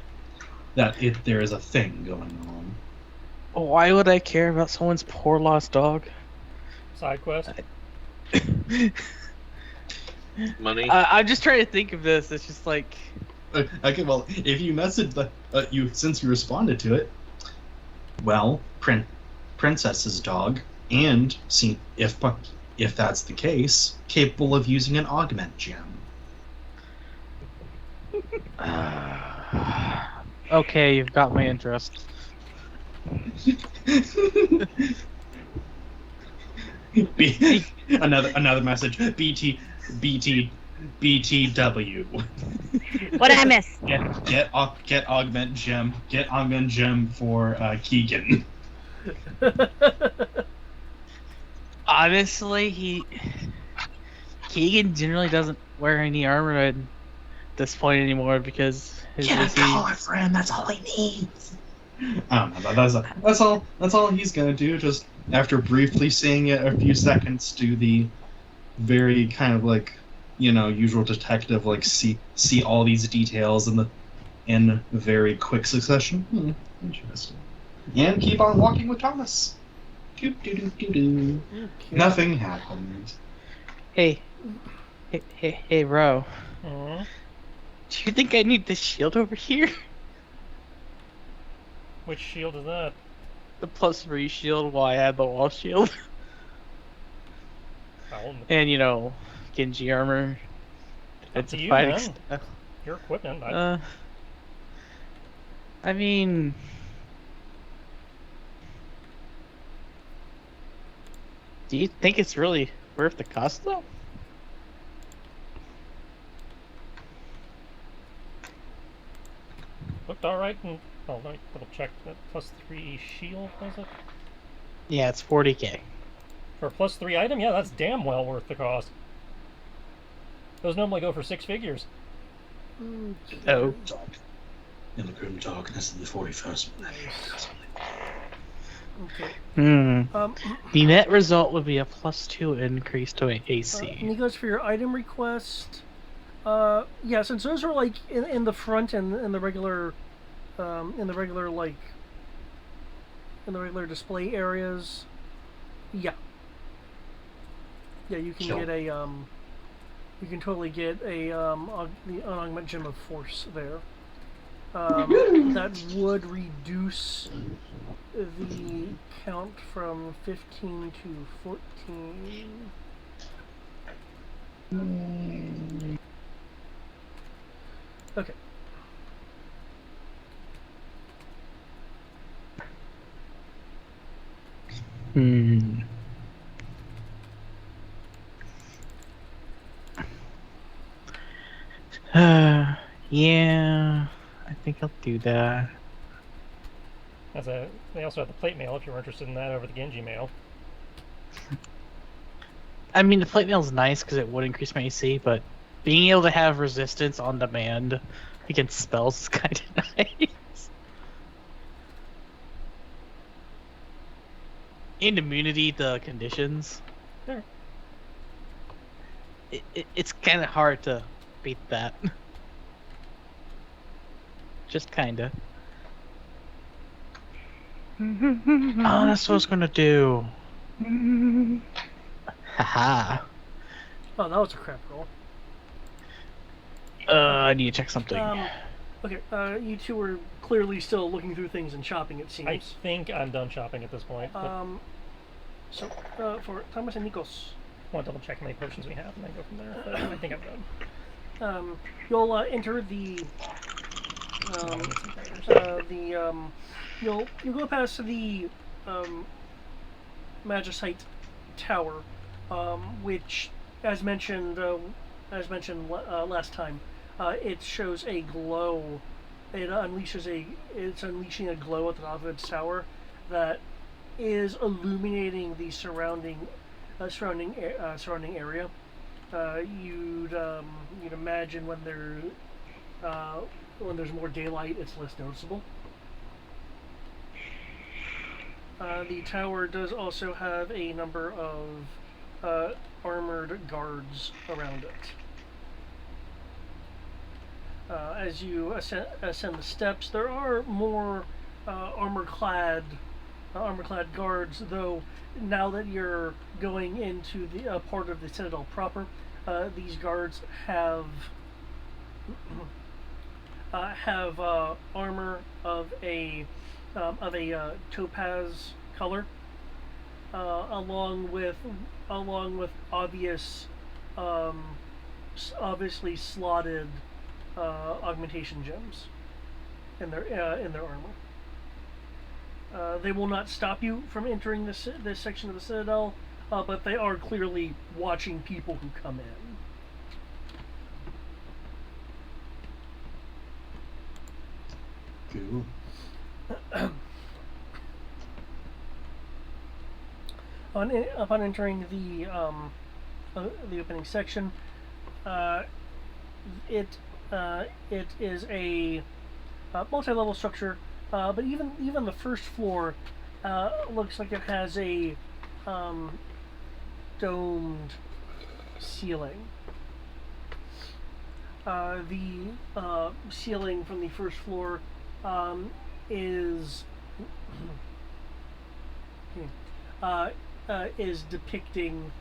that there is a thing going on. Why would I care about someone's poor lost dog? Side quest. Money. I'm just trying to think of this. It's just like, Okay, well, if you messaged since you responded to it, well, princess's dog, and see if that's the case, capable of using an augment gem. okay, you've got my interest. Another message. BTW. What I miss? Get augment gem. Get augment gem for Keegan. Honestly, Keegan generally doesn't wear any armor at this point anymore because his Call a friend. That's all he needs. I don't know. That's all he's gonna do. Just after briefly seeing it a few seconds, do the very kind of like usual detective see all these details in very quick succession. Interesting. And keep on walking with Thomas. Do. Nothing happened. Hey, Ro. Mhm. Do you think I need this shield over here? Which shield is that? The +3 shield while I had the wall shield. And Genji armor. Up to you, fighting man. stuff. Your equipment. I mean, do you think it's really worth the cost though? Looked alright. Oh, let me double check. That +3 shield, was it? Yeah, it's 40k. For a +3 item? Yeah, that's damn well worth the cost. Those normally go for 6 figures. Oh. In the grim darkness of the 41st. Okay. The net result would be a +2 increase to AC. Nikos, for your item request, yeah, since those are like in the front and in the regular display areas, yeah, you can Sure. get a you can totally get a the augment gem of force there. That would reduce the count from 15 to 14. Okay. Yeah, I think I'll do that. They also have the plate mail if you're interested in that over the Genji mail. I mean, the plate mail is nice because it would increase my AC, but being able to have resistance on demand against spells is kind of nice. And immunity to conditions. Sure. It's kind of hard to beat that. Just kinda. Oh, that's what I was gonna do. Haha. Oh, that was a crap roll. I need to check something. Okay, you two are clearly still looking through things and shopping, it seems. I think I'm done shopping at this point. But So, for Thomas and Nikos, I want to double check how many potions we have and then go from there. But I think I'm done. you'll enter you'll go past the Magicite Tower, which, as mentioned last time, it shows a glow. It's unleashing a glow at the top of its tower that is illuminating the surrounding area. You'd imagine when there's more daylight, it's less noticeable. The tower does also have a number of armored guards around it. As you ascend the steps, there are more armor-clad guards. Though now that you're going into the part of the citadel proper, these guards have armor of a topaz color, along with obviously slotted augmentation gems in their armor. They will not stop you from entering this section of the citadel, but they are clearly watching people who come in. Cool. Upon entering the opening section, it is a multi-level structure, but even the first floor looks like it has a domed ceiling. The ceiling from the first floor is depicting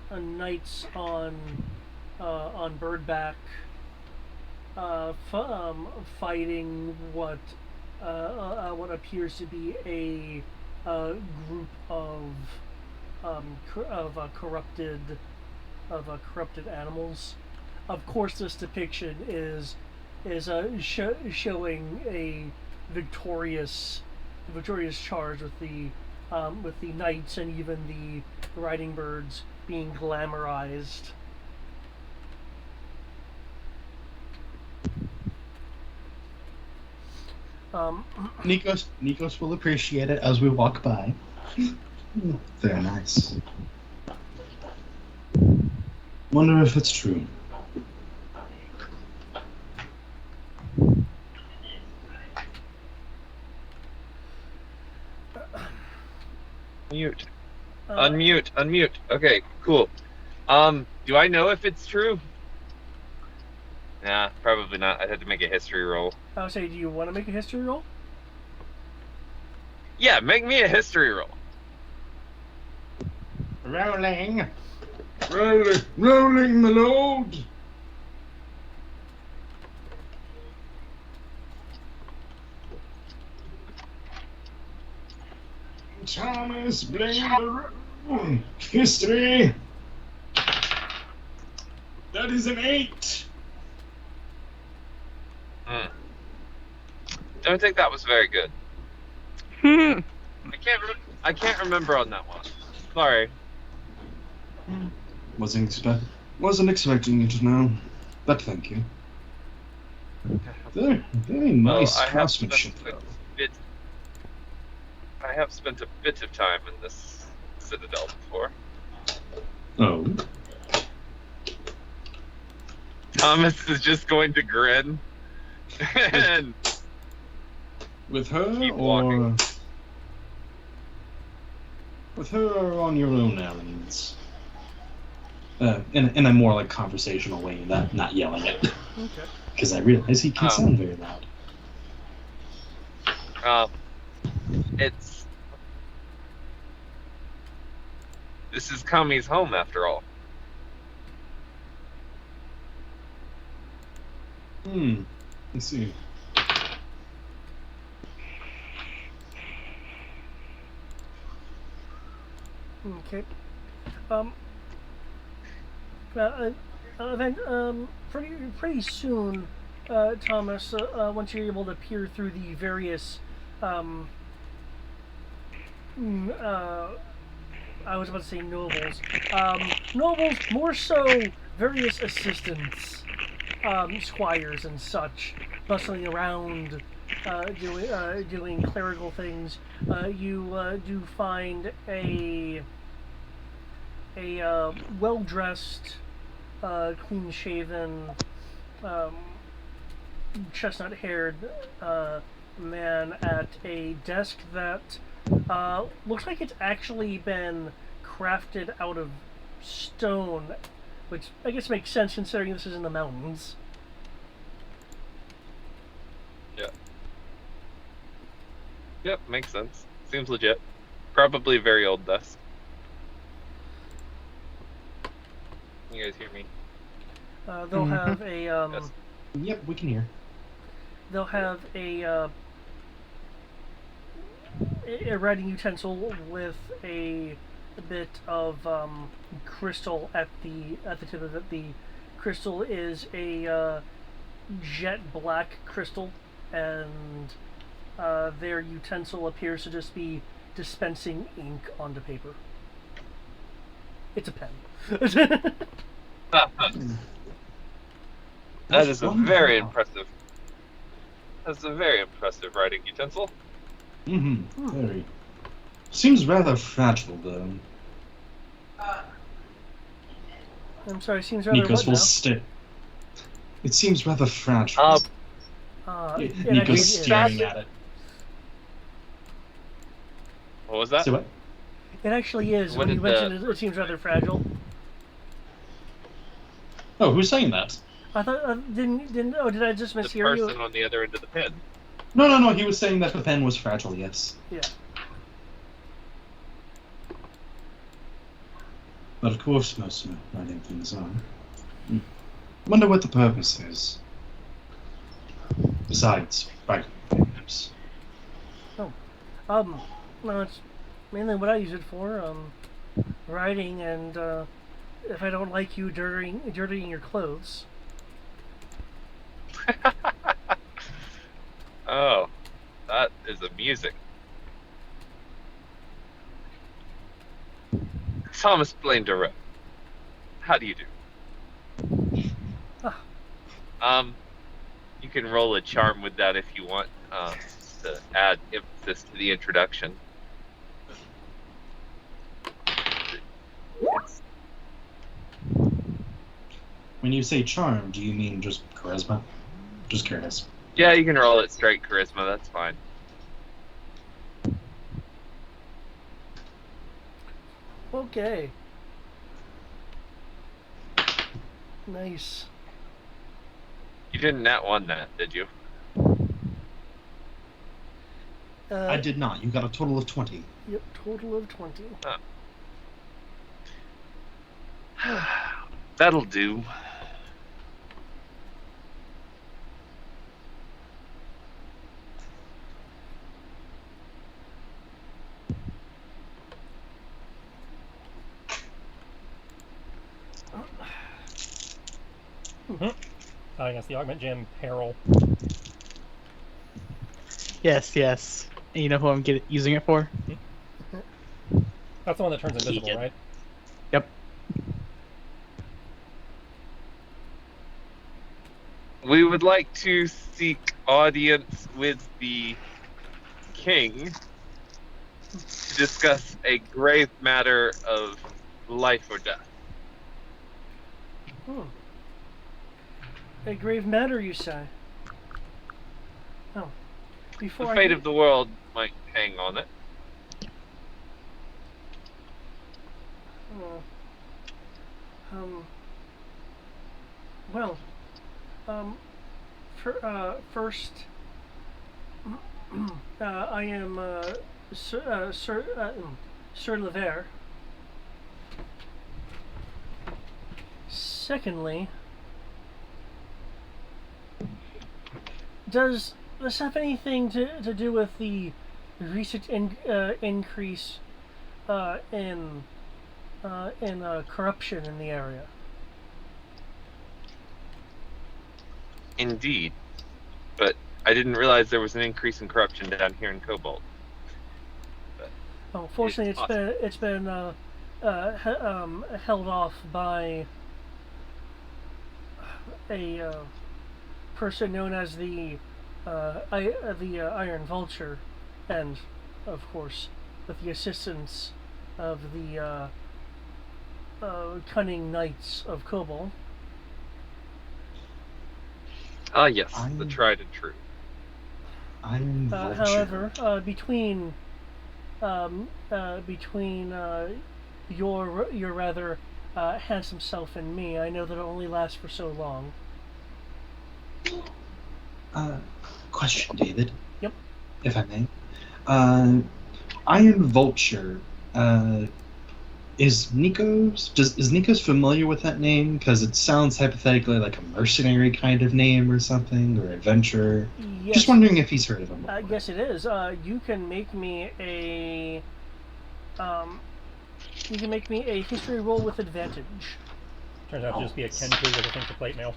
knights on birdback, fighting what appears to be a group of corrupted animals. Of course, this depiction is showing a victorious charge with the knights and even the riding birds being glamorized. Nikos will appreciate it as we walk by. Very nice. Wonder if it's true. Mute. Unmute. Okay, cool. Do I know if it's true? Nah, probably not. I'd have to make a history roll. I would say, do you want to make a history roll? Yeah, make me a history roll. Rolling. Rolling, my lord. Thomas, bring the history. That is an 8. Don't think that was very good. I can't remember on that one. Sorry. Wasn't expecting you to know, but thank you. Very nice craftsmanship, though. I have spent a bit of time in this citadel before. Oh. Thomas is just going to grin and with her keep or walking. with her or on your own errands? In a more like conversational way, not yelling it. Okay. Because I realize he can sound very loud. This is Kami's home, after all. Let's see. Okay. Then, pretty soon, Thomas, once you're able to peer through the various, I was about to say nobles. Nobles, more so various assistants, squires and such, bustling around, doing clerical things. You do find a well-dressed, clean-shaven, chestnut-haired man at a desk that looks like it's actually been crafted out of stone, which I guess makes sense considering this is in the mountains. Yeah. Yep, makes sense. Seems legit. Probably a very old desk. You guys hear me? They'll have a Yes. Yep, we can hear. they'll have a writing utensil with a bit of crystal at the tip of it. The crystal is a jet black crystal, and their utensil appears to just be dispensing ink onto paper. It's a pen. That is a very impressive. That's a very impressive writing utensil. Very. Seems rather fragile, though. I'm sorry, seems rather Nikos what will now? stay. It seems rather fragile. It actually Nikos is. staring at it. What was that? Say what? It actually is. What When you did mentioned it seems rather fragile. Oh, who's saying that? I thought didn't. Oh, did I just The mishear you? person on the other end of the pen. No. He was saying that the pen was fragile. Yes. Yeah. But of course, most writing things are. Wonder what the purpose is. Besides writing things. No, it's mainly what I use it for. Writing and if I don't like you dirtying your clothes. Oh, that is amusing. Thomas Blandero. How do you do? You can roll a charm with that if you want, to add emphasis to the introduction. When you say charm, do you mean just charisma? Just curious. Yeah, you can roll it straight charisma, that's fine. Okay. Nice. You didn't nat one that, did you? I did not. You got a total of 20. Yep, total of 20. That'll do. Against the Augment Gem Peril. Yes. And you know who I'm using it for? That's the one that turns invisible, Keegan. right? Yep. We would like to seek audience with the king to discuss a grave matter of life or death. A grave matter, you say? Oh. Before The I fate get- of the world might hang on it. Well, first, I am Sir Lever. Secondly, does this have anything to do with the recent increase in corruption in the area? Indeed. But I didn't realize there was an increase in corruption down here in Cobalt. Oh, fortunately, it's been held off by a person known as the Iron Vulture, and of course, with the assistance of the cunning knights of Cobalt. Ah, yes, the tried and true. Iron Vulture. However, between your rather handsome self and me, I know that it only lasts for so long. Question, David. Yep. If I may. Iron Vulture. Is Nikos familiar with that name? Because it sounds hypothetically like a mercenary kind of name or something, or adventurer. Yes. Just wondering if he's heard of him. Yes, it is. You can make me a history roll with advantage. Turns out to just be a Ken-2 with a thing for plate mail.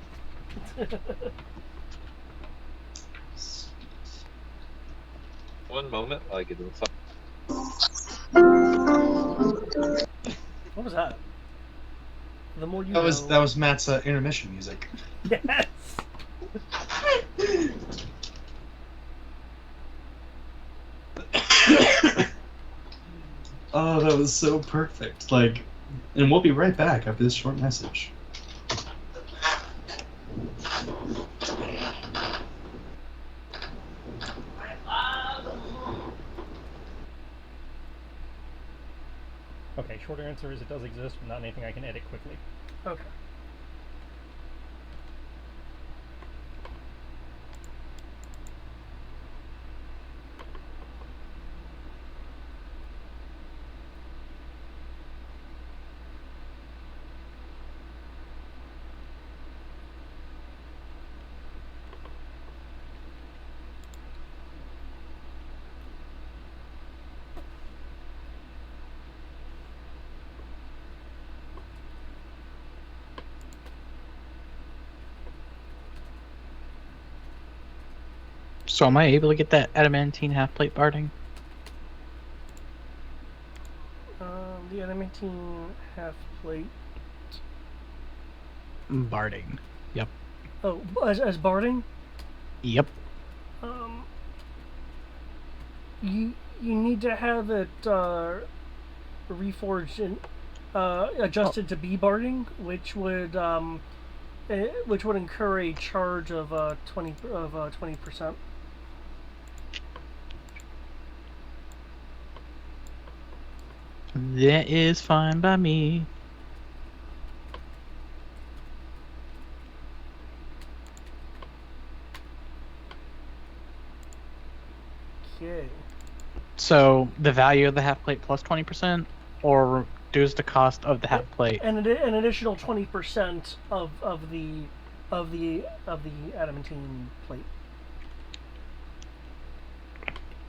One moment while I get to the phone. What was that? The more you That know. was Matt's intermission music. Yes. Oh, that was so perfect. Like, and we'll be right back after this short message. Okay, short answer is it does exist, but not anything I can edit quickly. Okay. So am I able to get that adamantine half-plate barding? The adamantine half plate. Barding. Yep. Oh, as barding. Yep. You need to have it reforged and adjusted to be barding, which would incur a charge of 20%. That is fine by me. Okay. So the value of the half plate plus 20%, or reduce the cost of the half plate? And an additional 20% of the adamantine plate.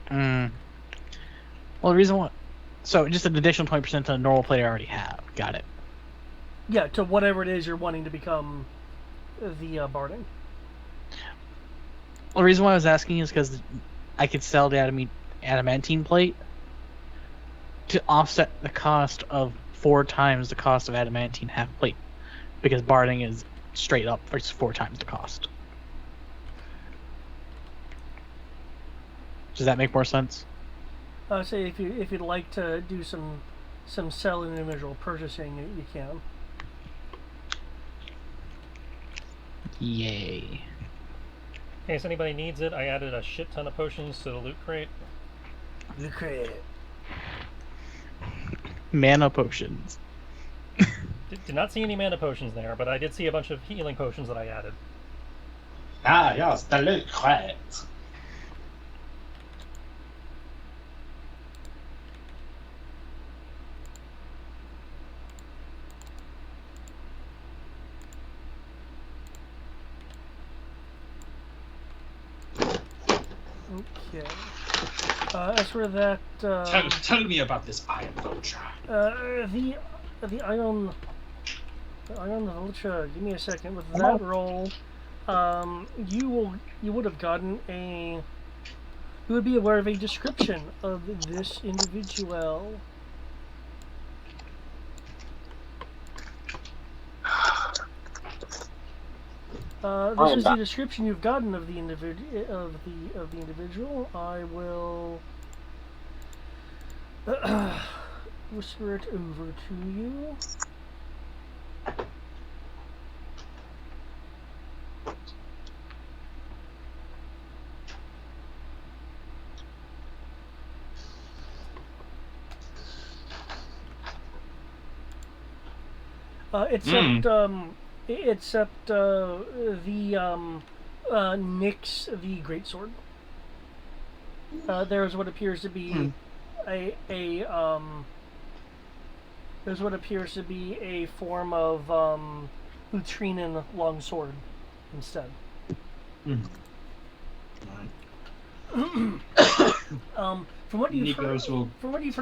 Well, the reason why. So just an additional 20% to the normal plate I already have. Got it. Yeah, to whatever it is you're wanting to become the barding. Well, the reason why I was asking is because I could sell the adamantine plate to offset the cost of 4 times the cost of adamantine half plate, because barding is straight up for 4 times the cost. Does that make more sense? Say if you'd like to do some sell and individual purchasing, you can. Yay. In case anybody needs it, I added a shit ton of potions to the loot crate. Loot crate. Mana potions. Did not see any mana potions there, but I did see a bunch of healing potions that I added. Ah, yes, the loot crate. Okay. As for that, Tell me about this Iron Vulture. the Iron Vulture. Give me a second. With that roll, you would have gotten a. You would be aware of a description of this individual. This is the description you've gotten of the individual. I will whisper it over to you. Except Nyx the Greatsword. There's what appears to be there's what appears to be a form of Utrinen longsword instead. From what you've heard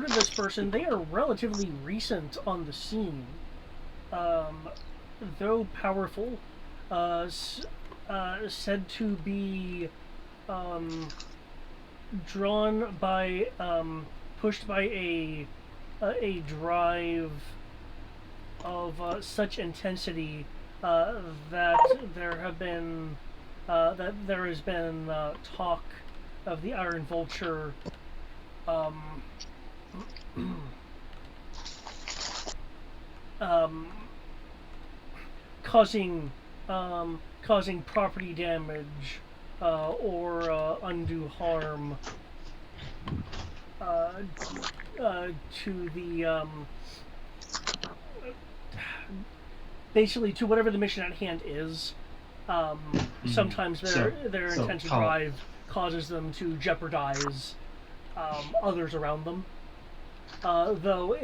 of this person, they are relatively recent on the scene. Though powerful, said to be drawn by, pushed by a drive of such intensity that there has been talk of the Iron Vulture causing property damage or undue harm to the basically to whatever the mission at hand is. Sometimes their intense drive causes them to jeopardize others around them. Though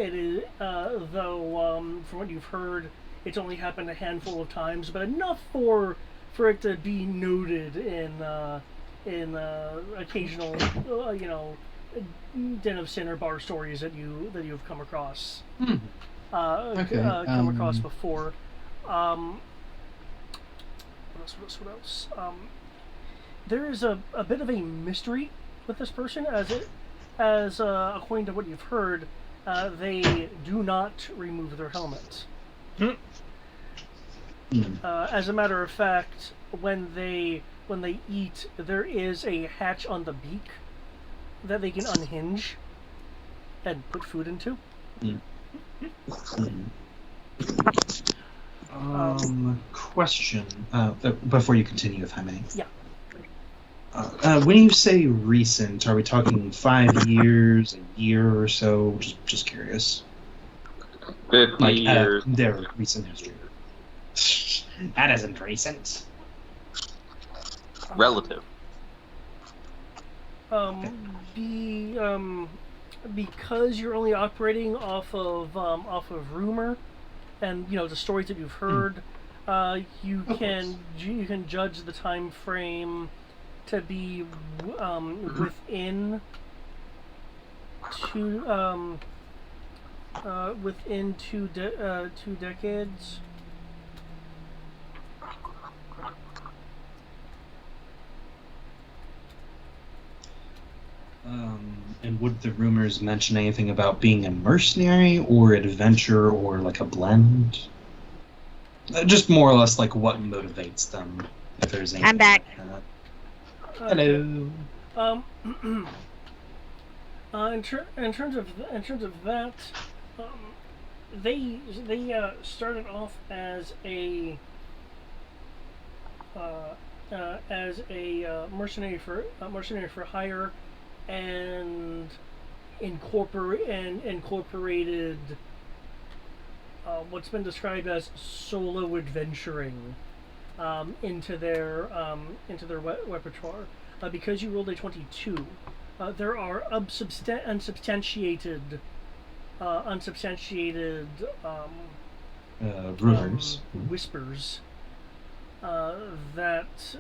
from what you've heard, it's only happened a handful of times, but enough for it to be noted in occasional Den of Sin or bar stories that you've come across. Come across before. What else? There is a bit of a mystery with this person, as according to what you've heard, they do not remove their helmets. As a matter of fact, when they eat, there is a hatch on the beak that they can unhinge and put food into. Question before you continue, if I may. Yeah. When you say recent, are we talking 5 years, a year or so? Just curious. 50 years. Their recent history. That isn't recent. Relative. Because you're only operating off of rumor, and the stories that you've heard, you can judge the time frame to be within two decades. And would the rumors mention anything about being a mercenary or adventure or like a blend? Just more or less like what motivates them, if there's anything. I'm back. Like that. Hello. In terms of that, they started off as a mercenary for hire, and incorporated what's been described as solo adventuring into their repertoire. Because you rolled a 22, there are unsubstantiated rumors, whispers that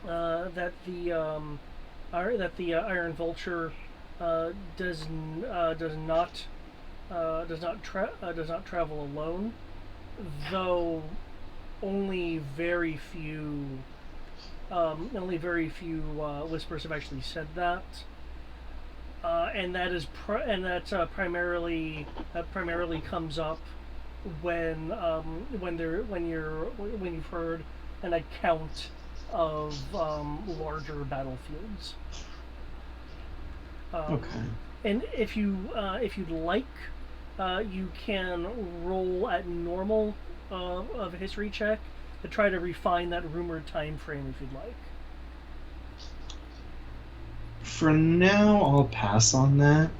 Iron Vulture does not travel alone, though only very few whispers have actually said that. And primarily comes up when you've heard an account of larger battlefields. Okay. And if you'd like, you can roll at normal of a history check to try to refine that rumored time frame if you'd like. For now, I'll pass on that.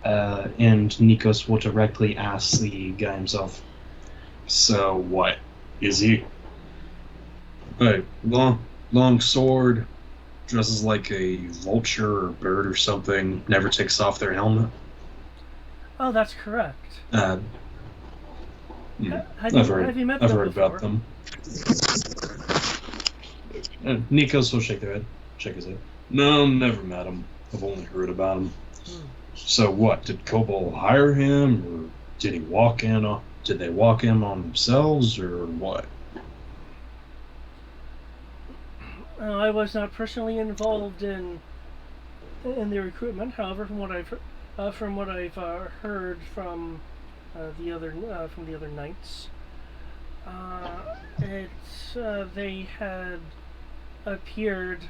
And Nikos will directly ask the guy himself. So what is he? Hey, long sword, dresses like a vulture or bird or something. Never takes off their helmet. Oh, that's correct. Have you met I've them heard before? about them. Nikos will shake his head. No, never met him. I've only heard about him. So what? Did Kobold hire him, or did he walk in? Did they walk in on themselves, or what? I was not personally involved in the recruitment. However, from what I've heard from the other knights, they had appeared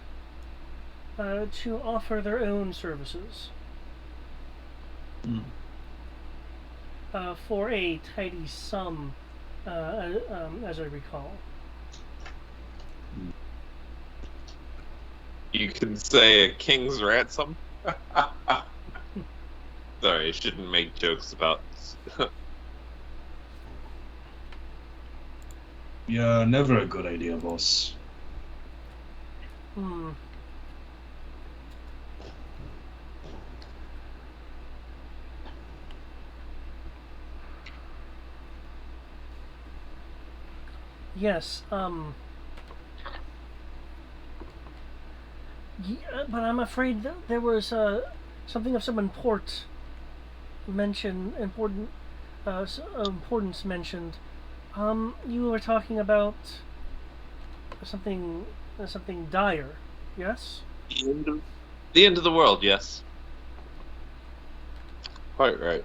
to offer their own services for a tidy sum, as I recall. You can say a king's ransom. Sorry, I shouldn't make jokes about. Yeah, never a good idea, boss. Yes, but I'm afraid that there was something of some importance mentioned. You were talking about something dire, yes? The end of the world, yes. Quite right.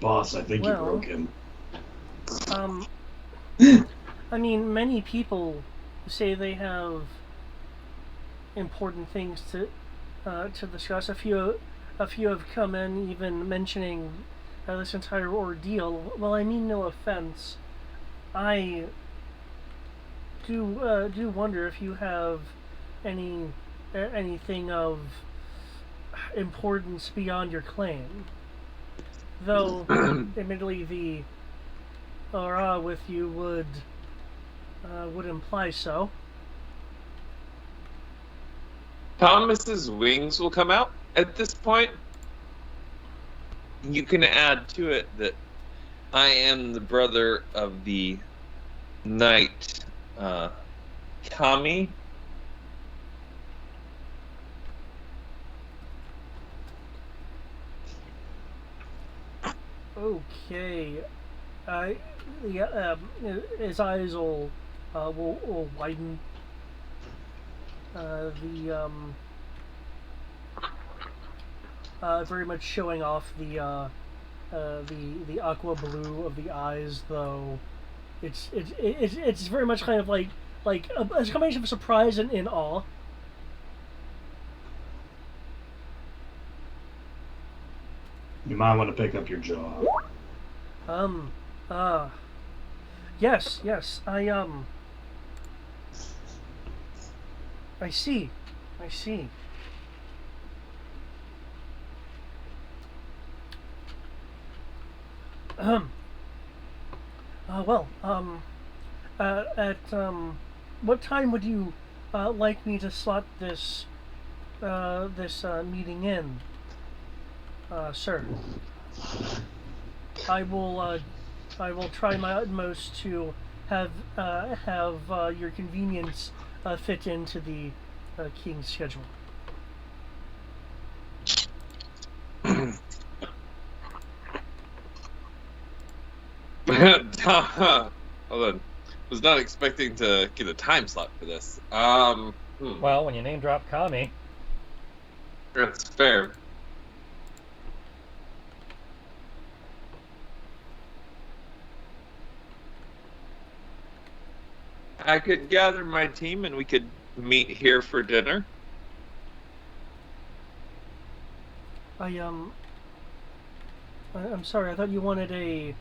Boss, I think you broke him. I mean, many people say they have important things to discuss. A few have come in even mentioning this entire ordeal. Well, I mean no offense. I do wonder if you have anything of importance beyond your claim. Though, admittedly, the aura with you would imply so. Thomas's wings will come out at this point. You can add to it that I am the brother of the knight Kami. Okay, his eyes will widen. Very much showing off the aqua blue of the eyes, though it's very much kind of like a combination of surprise and in awe. You might want to pick up your job. Yes, I see. At what time would you like me to slot this meeting in, sir? I will try my utmost to have your convenience fit into the king's schedule. Hold on. Was not expecting to get a time slot for this. Well, when you name drop Kami, That's fair. I could gather my team and we could meet here for dinner. I'm sorry. I thought you wanted a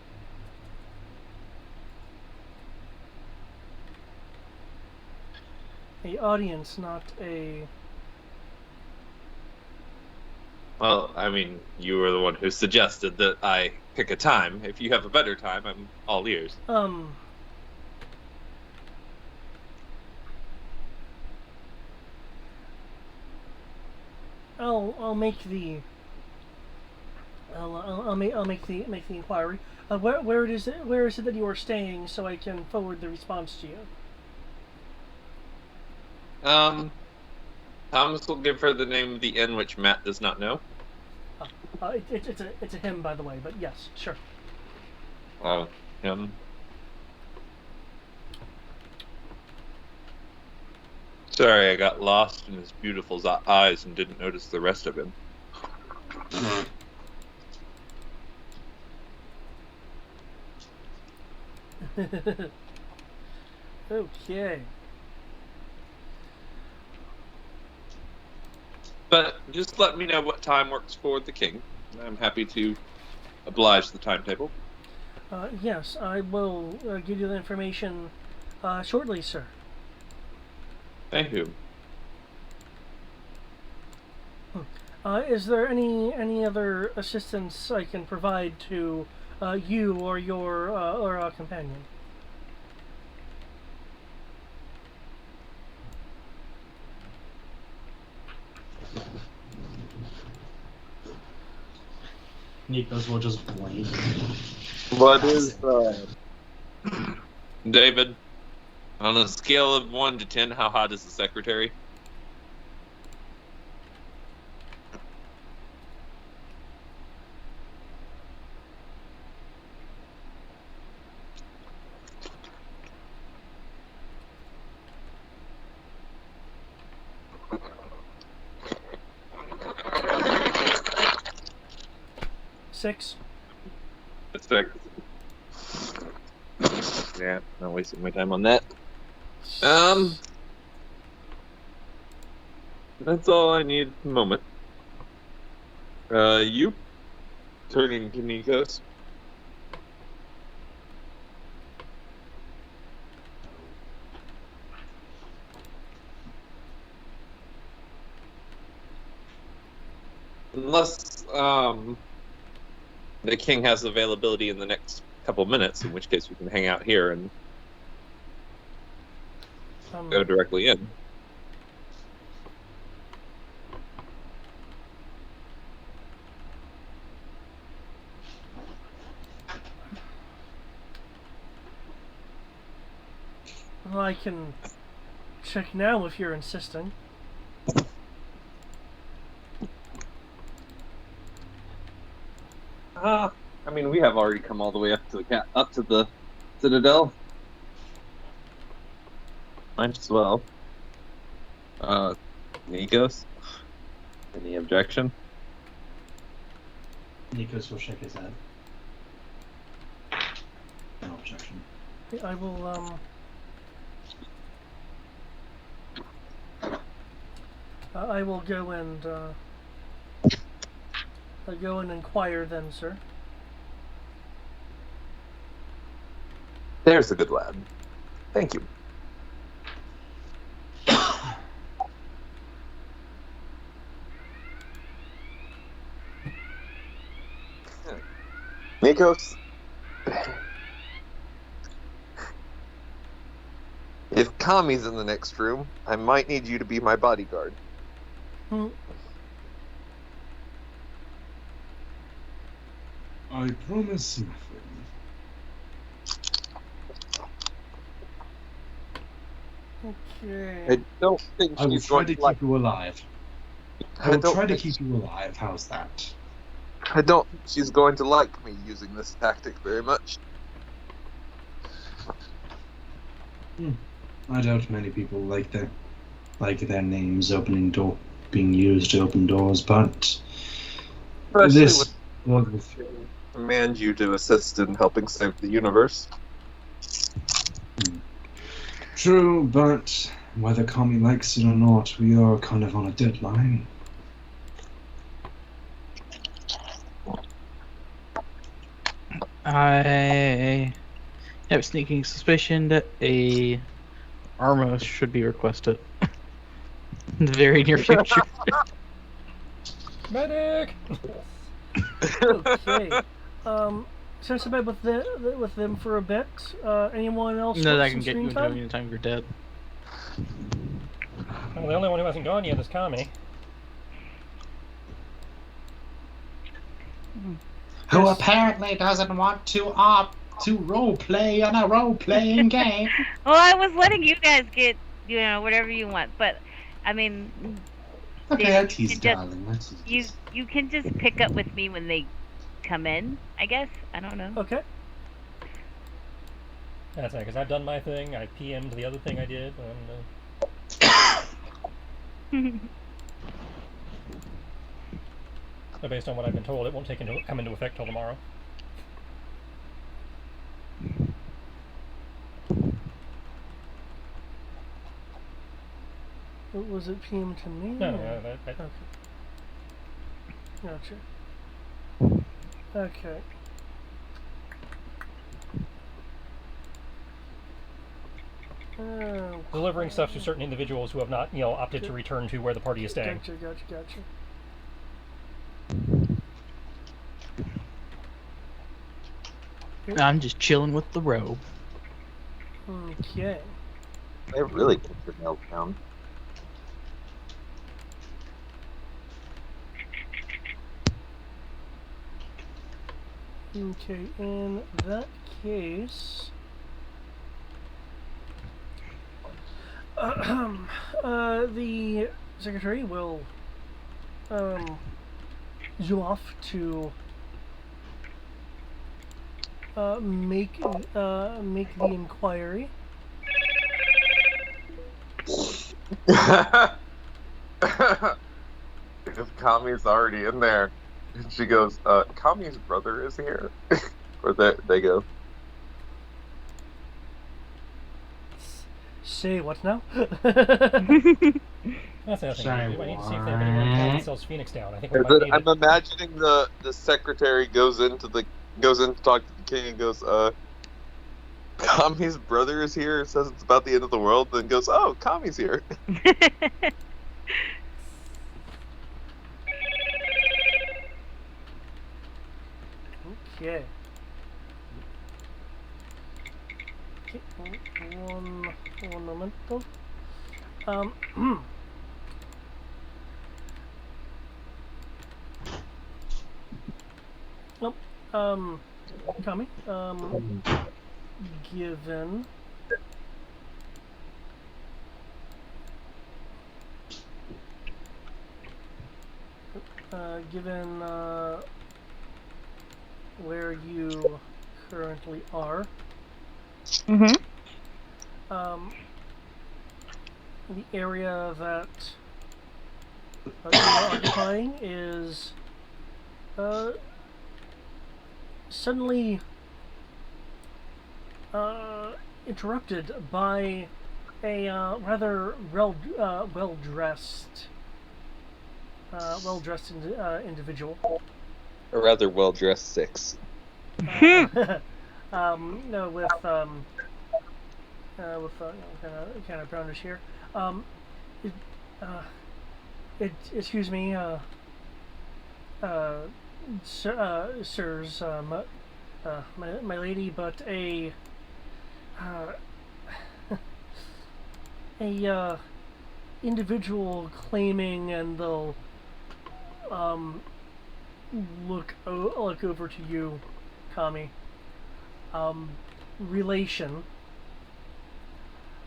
audience, not a. Well, I mean, you were the one who suggested that I pick a time. If you have a better time, I'm all ears. I'll make the. I'll make the inquiry. Where is it that you are staying, so I can forward the response to you? Thomas will give her the name of the inn, which Matt does not know. It's a him, by the way, but yes, sure. Him. Sorry, I got lost in his beautiful eyes and didn't notice the rest of him. Okay. But just let me know what time works for the king. I'm happy to oblige the timetable. Yes, I will give you the information shortly, sir. Thank you. Is there any other assistance I can provide to you or your companion? Nikos will just blink. What is David? On a scale of 1 to 10, how hot is the secretary? Six. 6. Yeah, not wasting my time on that. That's all I need at the moment. You? Turning to Nikos. Unless, the king has availability in the next couple minutes, in which case we can hang out here and go directly in. Well, I can check now if you're insisting. I mean, we have already come all the way up to the Citadel. Might as well. Nikos? Any objection? Nikos will shake his head. No objection. I will I will go and I'll go and inquire then, sir. There's a good lad. Thank you. Nikos, Kami's in the next room. I might need you to be my bodyguard. Hmm. I promise nothing. Okay. I don't think I will she's try going to to like. keep you alive. I I will don't try to think keep you alive. How's that? I don't think she's going to like me using this tactic very much. I doubt many people like their names being used to open doors, but Especially this when I command you to assist in helping save the universe. True, but whether Kami likes it or not, we are kind of on a deadline. I have a sneaking suspicion that a Armos should be requested in the very near future. Medic! Okay. Since I've been with them for a bit, anyone else No, want that some can get screen you into time? any time you're dead. Well, the only one who hasn't gone yet is Kami. Who Yes. apparently doesn't want to opt to roleplay on a role-playing game. Well, I was letting you guys get, whatever you want, but I mean, Okay, I you tease, can just- darling. I tease. you can just pick up with me when they come in. I guess I don't know. Okay. That's it, because I've done my thing. I PM'd the other thing I did, and so based on what I've been told, it won't come into effect till tomorrow. Was it PM to me? No, or- that Okay. Gotcha. Okay. delivering stuff to certain individuals who have not, opted to return to where the party is staying. Gotcha. I'm just chilling with the robe. Okay. I really get your nails down. Okay, in that case, the secretary will zoom off to make the inquiry. If Kami's already in there, and she goes, Kami's brother is here. Or they go, Say what now? That's the other thing. Sorry, I need to see if they have anyone in town that sells Phoenix down. I think we might need I'm it. imagining the secretary goes in to talk to the king and goes, Kami's brother is here, says it's about the end of the world, then goes, oh, Kami's here. Okay. Okay, one momento. Nope. Kami. Given. Given where you currently are, Mm-hmm. the area that you are occupying is suddenly interrupted by a rather well-dressed individual. A rather well-dressed 6. No, with kind of brownish hair. Excuse me, sirs, my lady, but a individual claiming, and they'll look over to you, Kami. Relation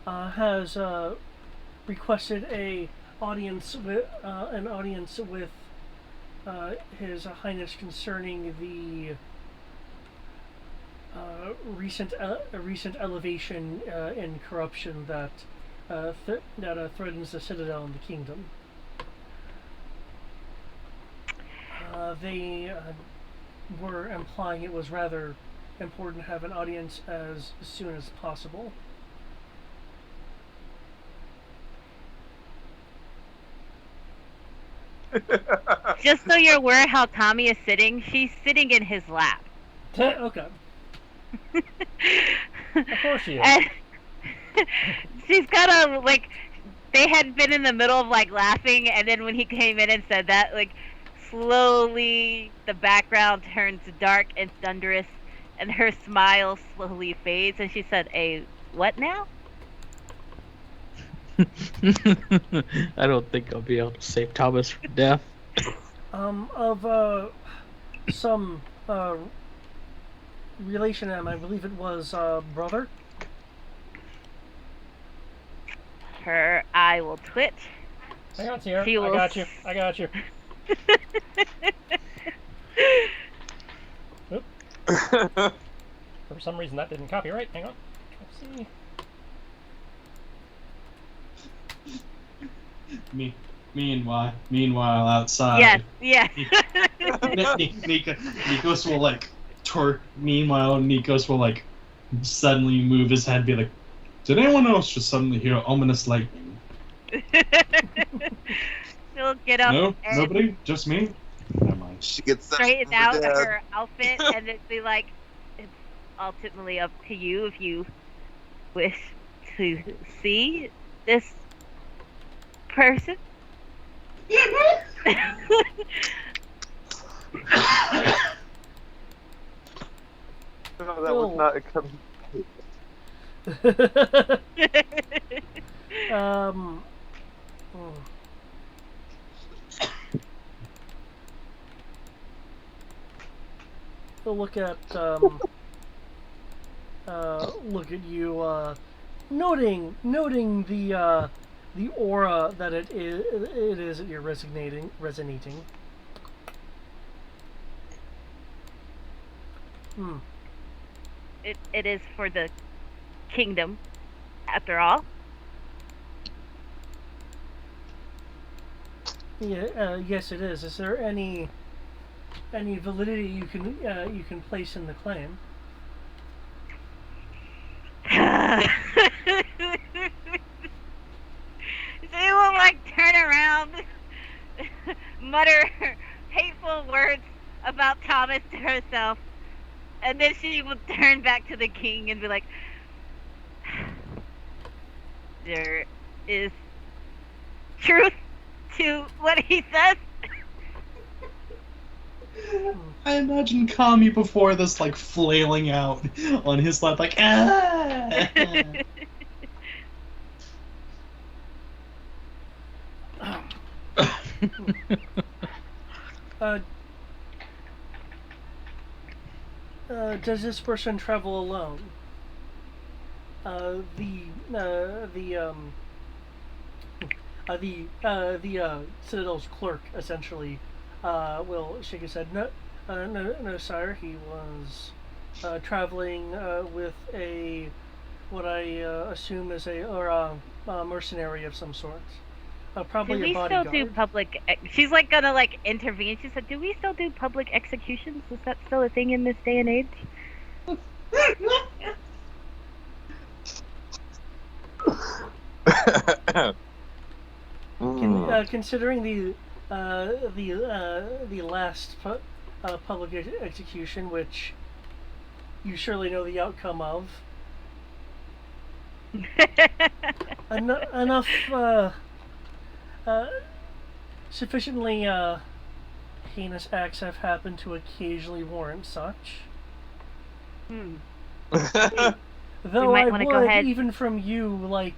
has requested an audience with His Highness concerning the recent elevation in corruption that threatens the Citadel and the Kingdom. They were implying it was rather important to have an audience as soon as possible. Just so you're aware how Tommy is sitting, she's sitting in his lap. Okay. Of course she is. And she's kind of like, they had been in the middle of like laughing, and then when he came in and said that, like, slowly the background turns dark and thunderous, and her smile slowly fades, and she said, "A what now?" I don't think I'll be able to save Thomas from death. Of some relation, I believe it was brother. Her eye will twitch. Hang on, Sierra. She I will got you. I got you. Oop. For some reason that didn't copyright. Hang on. Let's see. Meanwhile, outside. Yes. Nikos will like Meanwhile, Nikos will like suddenly move his head, and be like, "Did anyone else just suddenly hear ominous lightning?" She'll get up. No, and nobody, just me. Never mind. She gets straighten out her outfit, and then be like, "It's ultimately up to you if you wish to see this person." No, that was not a We'll look at you, noting the aura that it is that you're resonating. It is for the kingdom, after all. Yeah, yes, it is. Is there any validity you can place in the claim? She will like turn around, mutter hateful words about Thomas to herself, and then she will turn back to the king and be like, "There is truth to what he says." I imagine Kami before this, like, flailing out on his lap, like, ah! Does this person travel alone? The Citadel's clerk essentially will shake his head. No, sire. He was traveling with what I assume is a mercenary of some sort. Probably do a we bodyguard. still do public? She's like gonna like intervene. She said, "Do we still do public executions? Is that still a thing in this day and age?" Considering the last public execution, which you surely know the outcome of, enough sufficiently heinous acts have happened to occasionally warrant such. Hmm. Though might I wanna would, go ahead. even from you, like,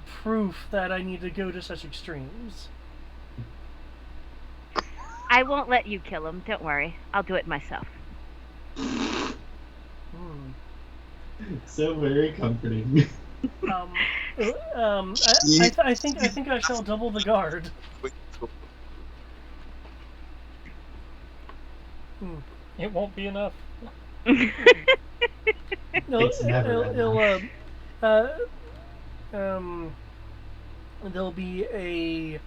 proof that I need to go to such extremes. I won't let you kill him. Don't worry. I'll do it myself. Hmm. So very comforting. I think I shall double the guard. It won't be enough. No, It's never enough. There'll be a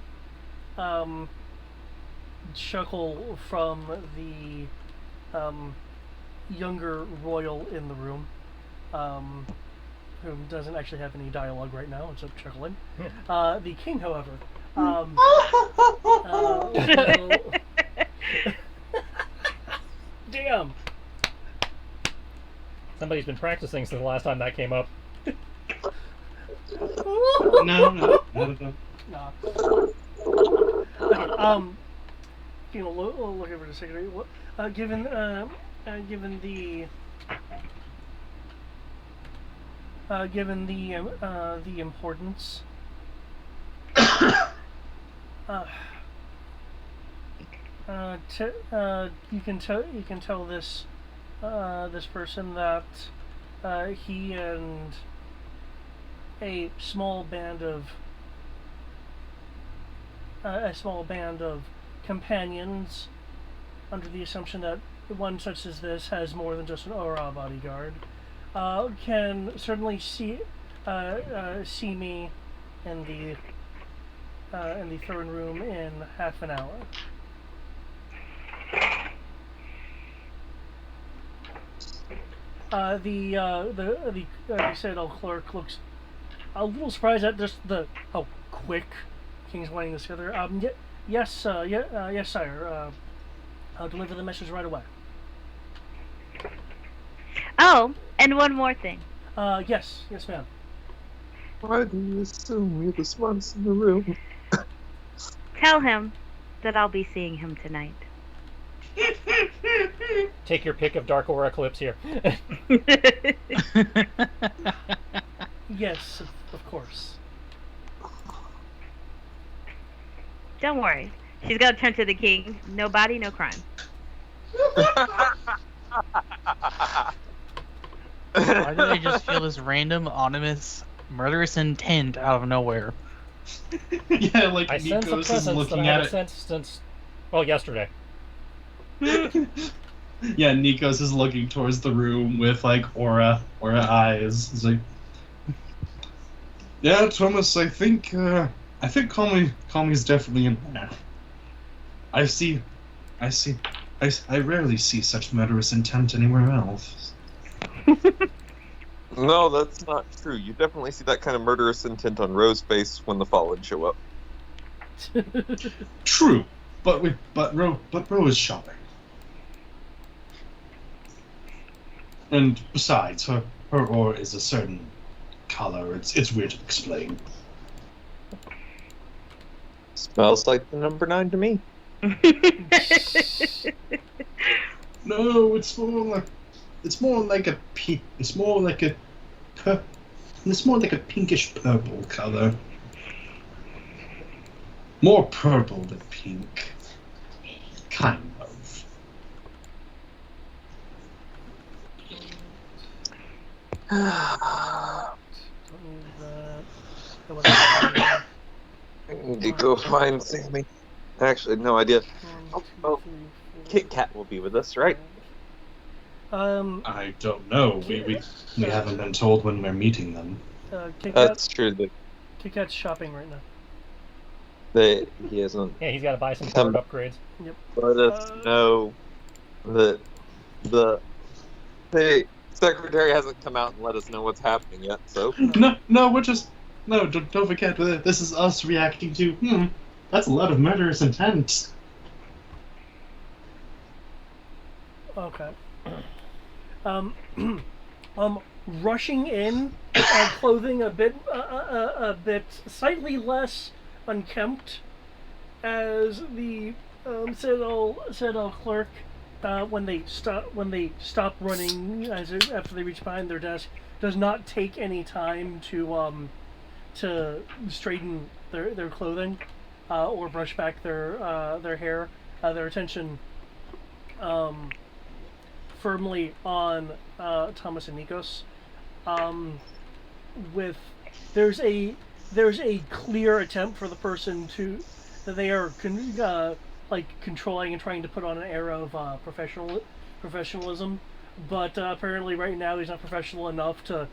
chuckle from the younger royal in the room, who doesn't actually have any dialogue right now except chuckling. The king, however, will... Damn. Somebody's been practicing since the last time that came up. No, not at all. Nah. Okay, look over the secretary. What? Given the importance. You can tell this this person that he and a small band of companions, under the assumption that one such as this has more than just an aura bodyguard, can certainly see me in the throne room in half an hour. The Citadel clerk looks a little surprised at just how quick King's wanting this together. Yes, sire. I'll deliver the message right away. Oh, and one more thing. Yes, ma'am. Why do you assume you're the smartest in the room? Tell him that I'll be seeing him tonight. Take your pick of Dark Aura Eclipse here. Yes, of course. Don't worry. She's gonna turn to the king. No body, no crime. Why did I just feel this random, ominous, murderous intent out of nowhere? Yeah, like I sense a Nikos is presence that I looking at haven't it. sensed since, well, yesterday. Yeah, Nikos is looking towards the room with like aura eyes. He's like, yeah, Thomas, I think Kami's definitely in there. I rarely see such murderous intent anywhere else. No, that's not true. You definitely see that kind of murderous intent on Ro's face when the Fallen show up. True, but Ro is shopping. And besides, her aura is a certain color. It's weird to explain. Smells like the number 9 to me. No, it's more like a pinkish purple color. More purple than pink. Kind of. I need to go find Sammy. Actually, no idea. Oh, Kit Kat will be with us, right? I don't know. We haven't been told when we're meeting them. That's true. Kit Kat's shopping right now. He hasn't Yeah, he's got to buy some card upgrades. Yep. let us know that the secretary hasn't come out and let us know what's happening yet. So No, we're just don't forget that this is us reacting to. That's a lot of murderous intent. Okay. Rushing in, clothing a bit slightly less unkempt, as the Citadel clerk, when they stop running after they reach behind their desk, does not take any time to to straighten their clothing or brush back their hair, their attention firmly on Thomas and Nikos. With there's a clear attempt for the person that they are controlling and trying to put on an air of professionalism, but apparently right now he's not professional enough to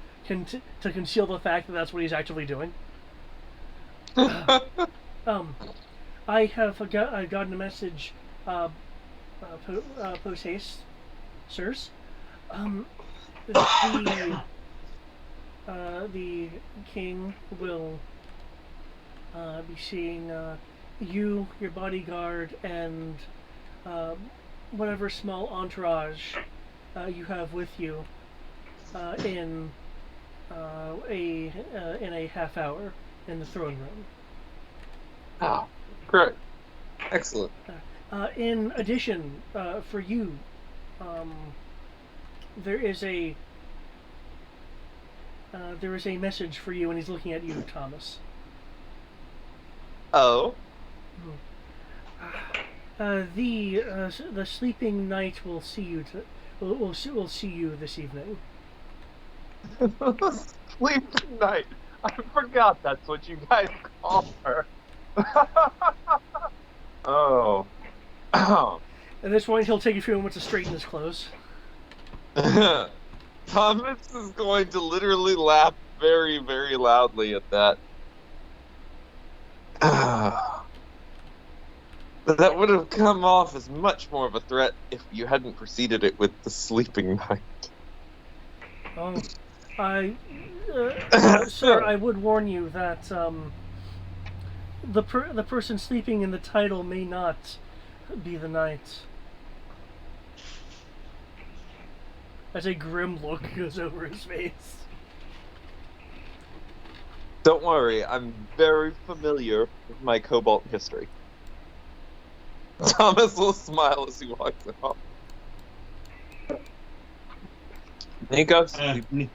conceal the fact that that's what he's actively doing. I gotten a message post haste, sirs. The king will be seeing you, your bodyguard, and whatever small entourage you have with you in a half hour in the throne room. Oh, great. Excellent. In addition, for you, there is a message for you, and he's looking at you, Thomas. Oh? The sleeping knight will see you. Will see you this evening. Sleeping night. I forgot that's what you guys call her. Oh. At this point, he'll take a few moments to straighten his clothes. Thomas is going to literally laugh very, very loudly at that. But that would have come off as much more of a threat if you hadn't preceded it with the sleeping night. Oh, sir, I would warn you that the person sleeping in the title may not be the knight. As a grim look goes over his face. Don't worry, I'm very familiar with my Cobalt history. Thomas will smile as he walks off. Nikos, we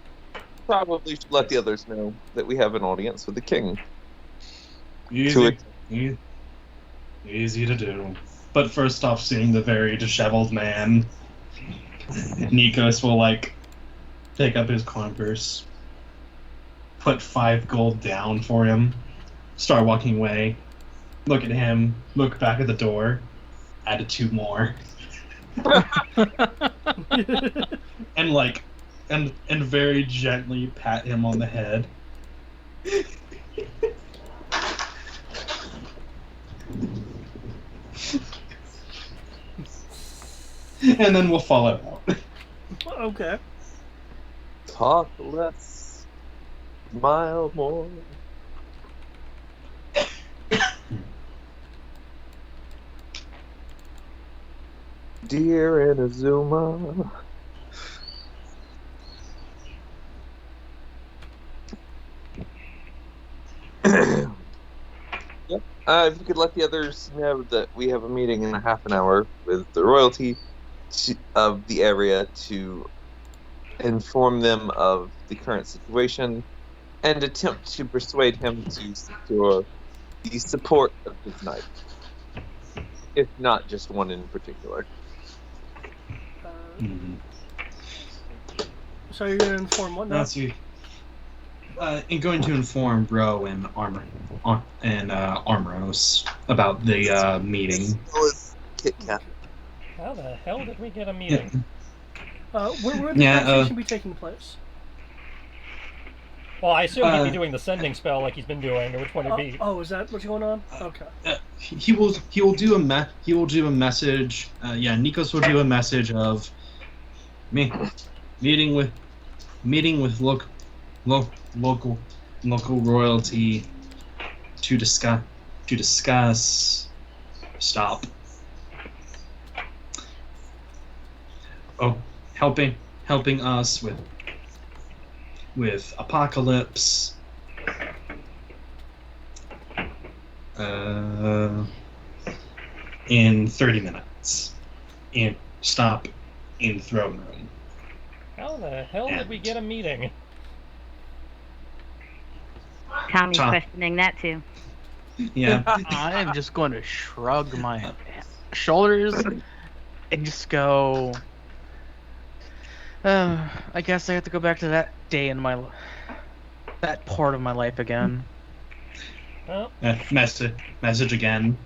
probably should let the others know that we have an audience with the king. Easy to do. But first off, seeing the very disheveled man, Nikos will, take up his coin purse, put 5 gold down for him, start walking away, look at him, look back at the door, add 2 more. and very gently pat him on the head. And then we'll follow out. Okay. Talk less, smile more. Dear Inazuma. Yep. If you could let the others know that we have a meeting in a half an hour with the royalty of the area to inform them of the current situation and attempt to persuade him to secure the support of his knight, if not just one in particular. So you're going to inform what now? That's you. I'm going to inform Bro and Armoros about the meeting. Kit Kat. How the hell did we get a meeting? Where would the conversation be taking place? Well, I assume he'd be doing the sending spell like he's been doing, or which one it'd be. Oh, is that what's going on? Okay. He will do a message. Nikos will do a message of meeting with local royalty to discuss. Stop. Oh, helping us with Apocalypse. In 30 minutes. And stop in throne room. How the hell did we get a meeting? Tommy's Tom. questioning that too. Yeah. I am just going to shrug my shoulders and just go. I guess I have to go back to that day in that part of my life again. Well, Message again.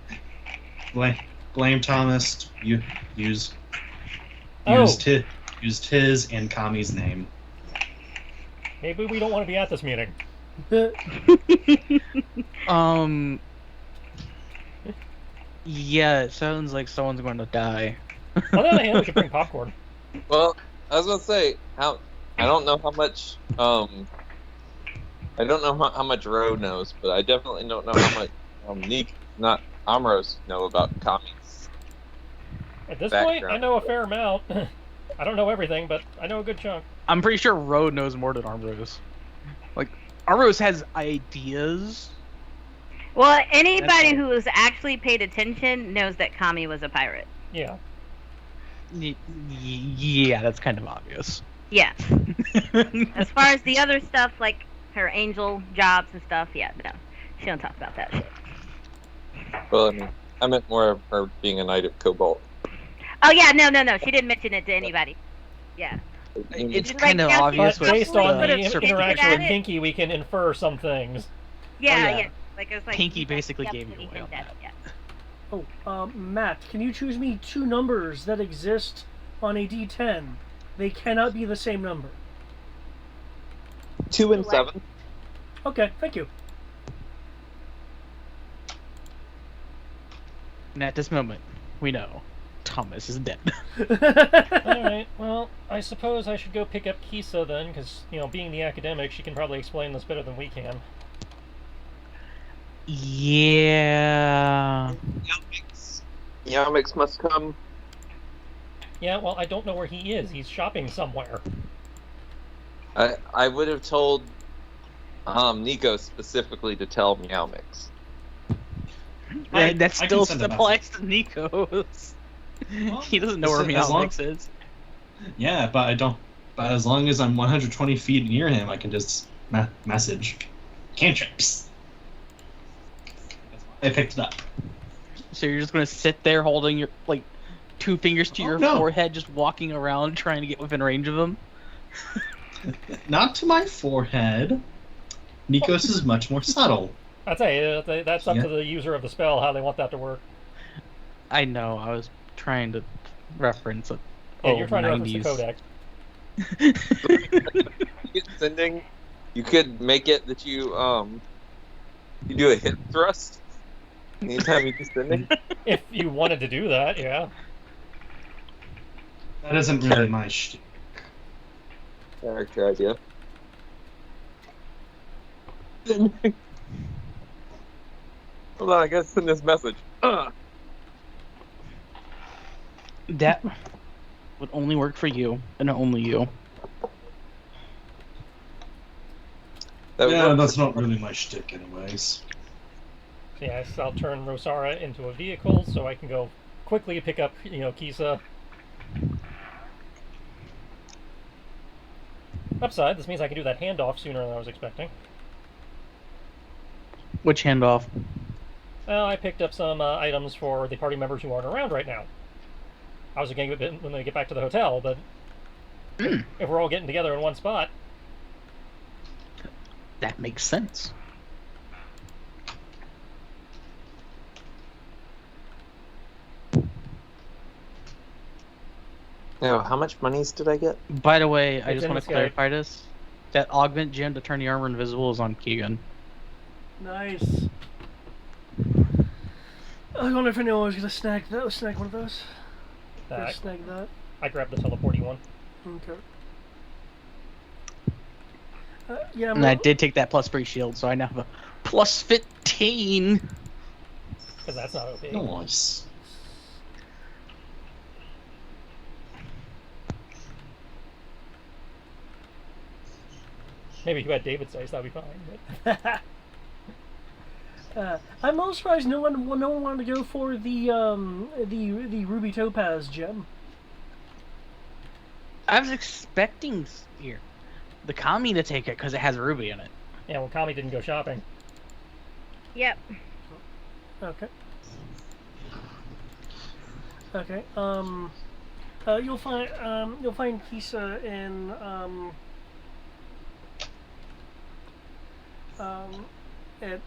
Blame Thomas. Used his and Kami's name. maybe we don't want to be at this meeting. Yeah, it sounds like someone's going to die. On the other hand, we could bring popcorn. Well, I was gonna say I don't know how much I don't know how much Ro knows, but I definitely don't know how much Neek, not Amros, know about Kami's. At this point, I Background. know a fair amount. I don't know everything, but I know a good chunk. I'm pretty sure Ro knows more than Armrose. Like, Armrose has ideas. Well, anybody who has actually paid attention knows that Kami was a pirate. Yeah. Yeah, that's kind of obvious. Yeah. As far as the other stuff, like her angel jobs and stuff, yeah, no. She don't talk about that shit. Well, I mean, I meant more of her being a knight of Cobalt. Oh, yeah, no. She didn't mention it to anybody. Yeah. It's Like, kind of that's obvious But with based on But the if- interaction with at it- Pinky, we can infer some things. Yeah, yeah. yeah. Like, it was like Pinky you basically gave definitely you away on hint that. at it, yeah. Oh, Matt, can you choose me 2 numbers that exist on a D10? They cannot be the same number. 2 and 7. Okay, thank you. And at this moment, we know Thomas is dead. Alright, well, I suppose I should go pick up Kisa then, because, being the academic, she can probably explain this better than we can. Yeah. Yamix must come. Yeah, well, I don't know where he is. He's shopping somewhere. I would have told Nico specifically to tell Meowmix. That I still can send a applies to Nikos. He doesn't know where as long- Meowmix is. Yeah, but I don't. But as long as I'm 120 feet near him, I can just message cantrips. I picked it up. So you're just gonna sit there holding your 2 fingers to your no. forehead, just walking around trying to get within range of him. Not to my forehead. Nikos is much more subtle. I'd say that's up Yeah. to the user of the spell how they want that to work. I know. I was trying to reference it. Yeah, you're trying to reference the codex. Sending, you could make it that you do a hit thrust anytime you do sending. If you wanted to do that, yeah. That isn't really my shtick. Character idea. Hold on, I gotta send this message. That would only work for you, and only you. That Yeah, works. that's not really my shtick, anyways. So yes, I'll turn Rosara into a vehicle so I can go quickly pick up, Kisa. Upside, this means I can do that handoff sooner than I was expecting. Which handoff? Well, I picked up some items for the party members who aren't around right now. I was getting a bit when they get back to the hotel, but if we're all getting together in one spot, That makes sense. Now, how much monies did I get? By the way, I It's just in want the to sky. clarify this. That augment gem to turn the armor invisible is on Keegan. Nice. I wonder if anyone was gonna snag one of those. Or I snag that. grabbed the teleporting one. Okay. Yeah, And I did take that plus 3 shield, so I now have a plus 15. Because that's not OP. Nice. Maybe if you had David's dice, that'd be fine. But I'm most surprised no one wanted to go for the ruby topaz gem. I was expecting here the Kami to take it because it has a ruby in it. yeah, well, Kami didn't go shopping. Yep. Okay. Okay. You'll find Kisa in at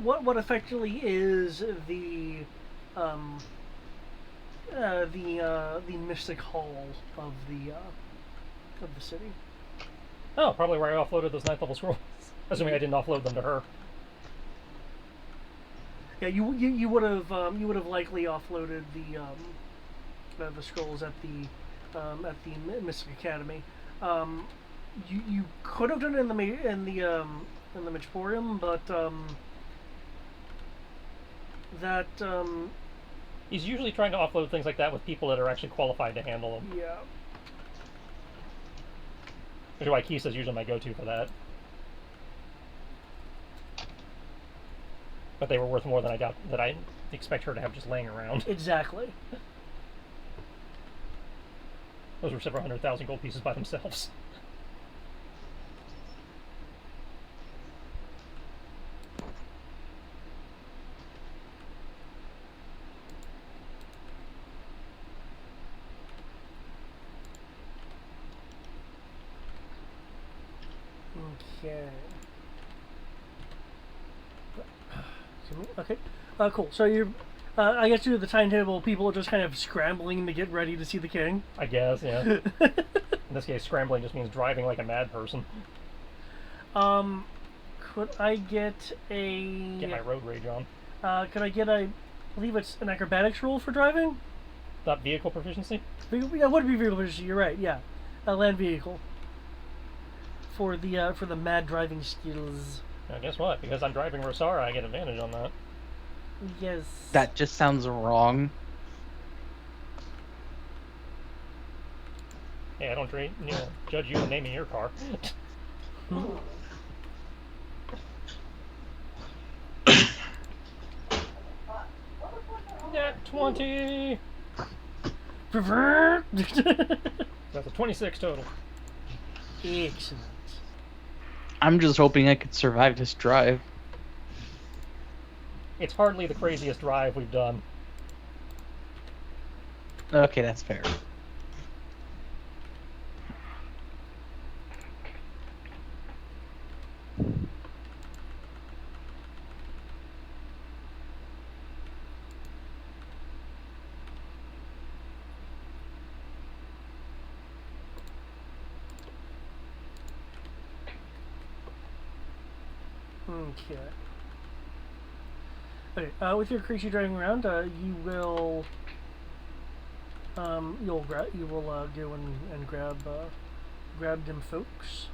what effectively is the mystic hall of the city. Oh, probably where I offloaded those 9th level scrolls. Assuming I didn't offload them to her. Yeah, you would have likely offloaded the scrolls at the Mystic Academy. You could have done it in the Mitchporium, but that He's usually trying to offload things like that with people that are actually qualified to handle them. yeah. Which is why Kisa's usually my go-to for that. But they were worth more than I expect her to have just laying around. Exactly. Those were several 100,000 gold pieces by themselves. Okay. Okay. Cool. So you're, I guess due to the timetable, people are just kind of scrambling to get ready to see the king. I guess, yeah. In this case, scrambling just means driving like a mad person. Could I get a... Get my road rage on. Could I get I believe it's an acrobatics roll for driving? Not vehicle proficiency? Yeah, it would be vehicle proficiency, you're right, yeah. A land vehicle. For the mad driving skills. Now, guess what? Because I'm driving Rosara, I get advantage on that. Yes. That just sounds wrong. Hey, I don't judge you for naming your car. Nat 20! That's a 26 total. Excellent. I'm just hoping I could survive this drive. It's hardly the craziest drive we've done. Okay, that's fair. Okay. Okay. With your creature driving around, you will go and grab them folks.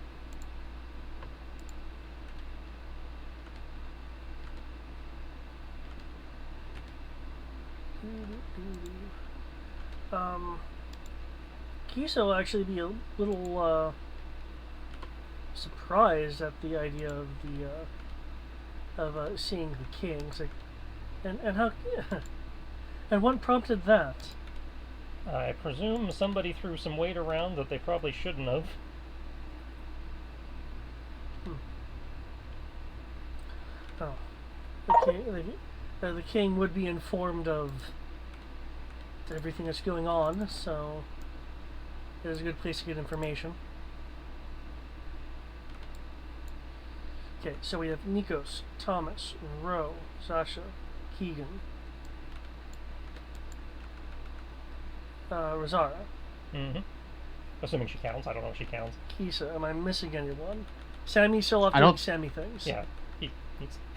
Kisa will actually be a little surprised at the idea of seeing the king. It's like, and how and what prompted that? I presume somebody threw some weight around that they probably shouldn't have. Oh, the king would be informed of everything that's going on, so it is a good place to get information. Okay, so we have Nikos, Thomas, Ro, Sasha, Keegan, Rosara. Mm-hmm. Assuming she counts. I don't know if she counts. Kisa. Am I missing anyone? Sammy still off doing Sammy things. Yeah, he's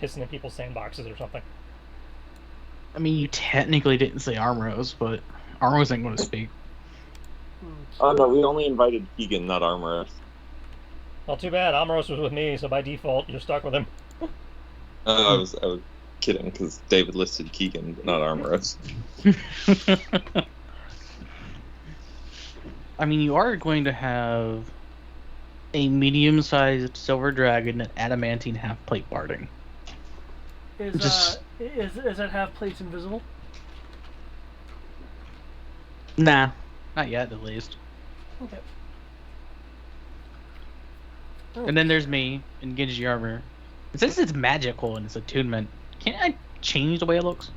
pissing in people's sandboxes or something. I mean, you technically didn't say Armoros, but Armoros ain't going to speak. Oh no, we only invited Keegan, not Armoros. Well, too bad. Amros was with me, so by default, you're stuck with him. I was kidding, because David listed Keegan, but not Armoros. I mean, you are going to have a medium-sized silver dragon and adamantine half-plate barding. Is that half plates invisible? Nah, not yet, at least. Okay. And then there's me in Genji armor, Since it's magical and it's attunement, can't I change the way it looks?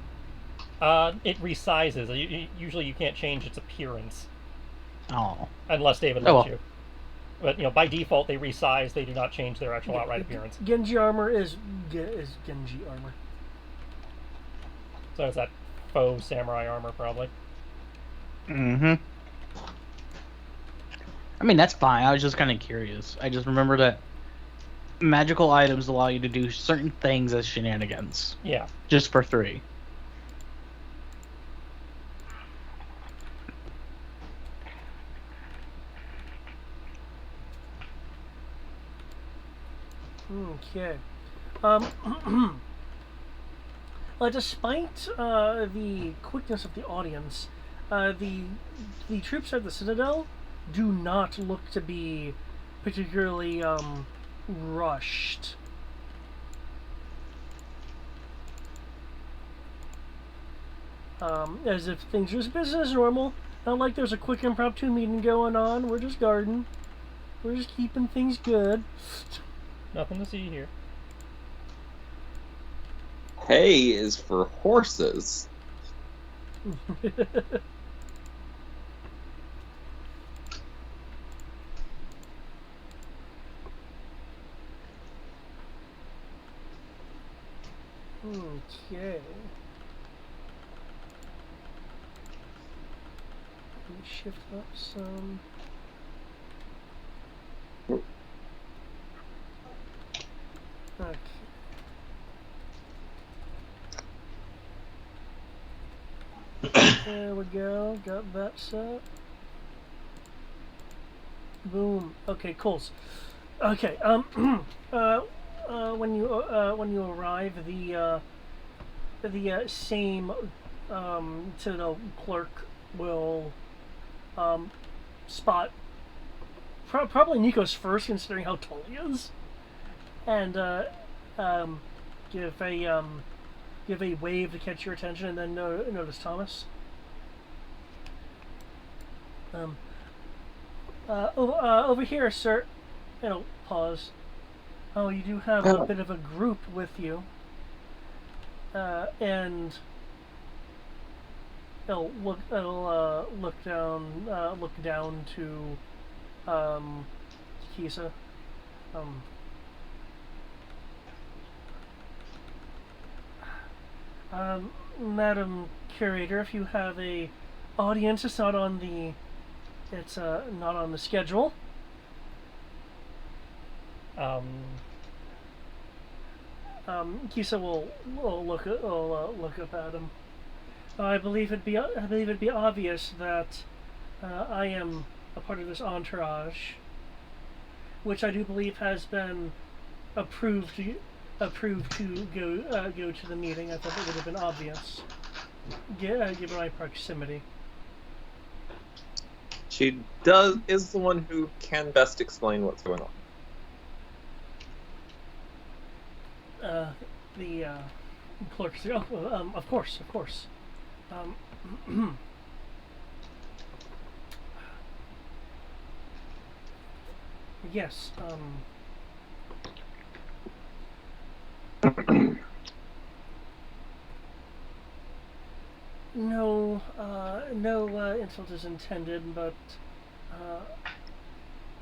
It resizes. Usually you can't change its appearance. Oh. Unless David Oh, lets well. you. But, by default, they resize. They do not change their actual outright appearance. Genji armor is Genji armor. So it's that faux samurai armor, probably. Mm-hmm. I mean, that's fine. I was just kind of curious. I just remember that magical items allow you to do certain things as shenanigans. Yeah. Just for 3. Okay. Despite the quickness of the audience, the troops at the Citadel do not look to be particularly rushed. As if things are just business as normal. Not like there's a quick impromptu meeting going on. We're just guarding. We're just keeping things good. Nothing to see here. Hay is for horses. Okay. Let me shift up some. Okay. There we go. Got that set. Boom. Okay, cool. Okay. When you arrive, the same Citadel clerk will spot probably Nico's first, considering how tall he is, and give a wave to catch your attention, and then notice Thomas. Over here, sir. It'll pause. Oh, you do have a bit of a group with you, and it'll look down to Kisa. Madam Curator, if you have a audience, it's not on the schedule. Kisa will look up at him. I believe it'd be obvious that I am a part of this entourage, which I do believe has been approved to go to the meeting. I thought it would have been obvious, given my proximity. She is the one who can best explain what's going on. The clerk said, "Oh, well, of course. Yes. No insult is intended, but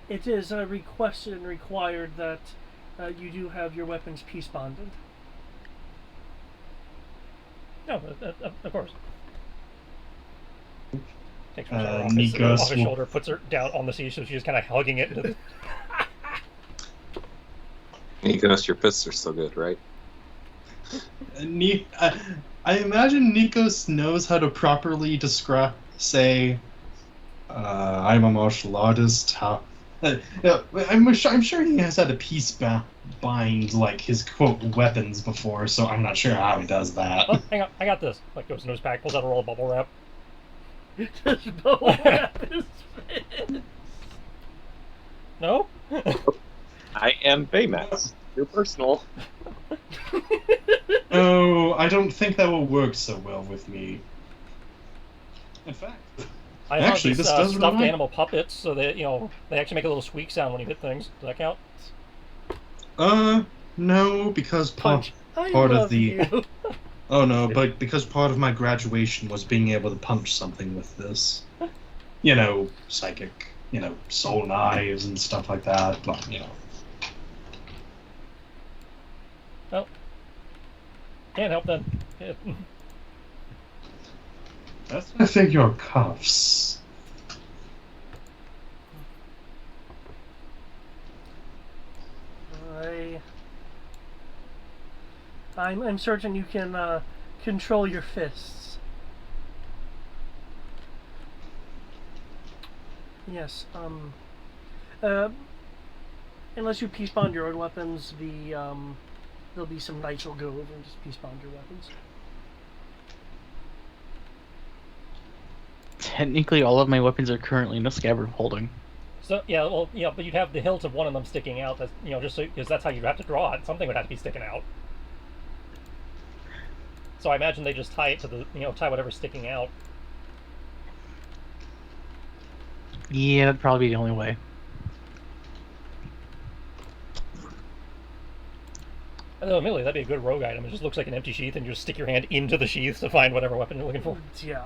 it is requested and required that you do have your weapons peace bonded. No, of course. Takes her off his shoulder, puts her down on the seat, so she's kind of hugging it. Nikos, your fists are so good, right? I imagine Nikos knows how to properly say, I'm a martial artist. I'm sure he has had a peace bind like his quote weapons before, so I'm not sure how he does that. Oh, hang on, I got this. Like goes into his pack, pulls out a roll of bubble wrap. Just bubble wrap his fist. No? I am Baymax. You're personal. Oh, I don't think that will work so well with me. In fact, I actually, have these, this does stuffed remind... animal puppets, so that they actually make a little squeak sound when you hit things. Does that count? No, because Punch. I part of love the you. oh no, but because part of my graduation was being able to punch something with this. You know, psychic, soul knives and stuff like that. But, Well, can't help then. Yeah. That's my figure cuffs. I'm certain you can control your fists. Yes. Unless you peace bond your own weapons, there'll be some knights will go over and just peace bond your weapons. Technically, all of my weapons are currently in a scabbard holding. So yeah, well, but you'd have the hilt of one of them sticking out. That's just because that's how you have to draw it. Something would have to be sticking out. So I imagine they just tie it to the tie whatever's sticking out. Yeah, that'd probably be the only way. Although, admittedly, that'd be a good rogue item. It just looks like an empty sheath, and you just stick your hand into the sheath to find whatever weapon you're looking for. Yeah.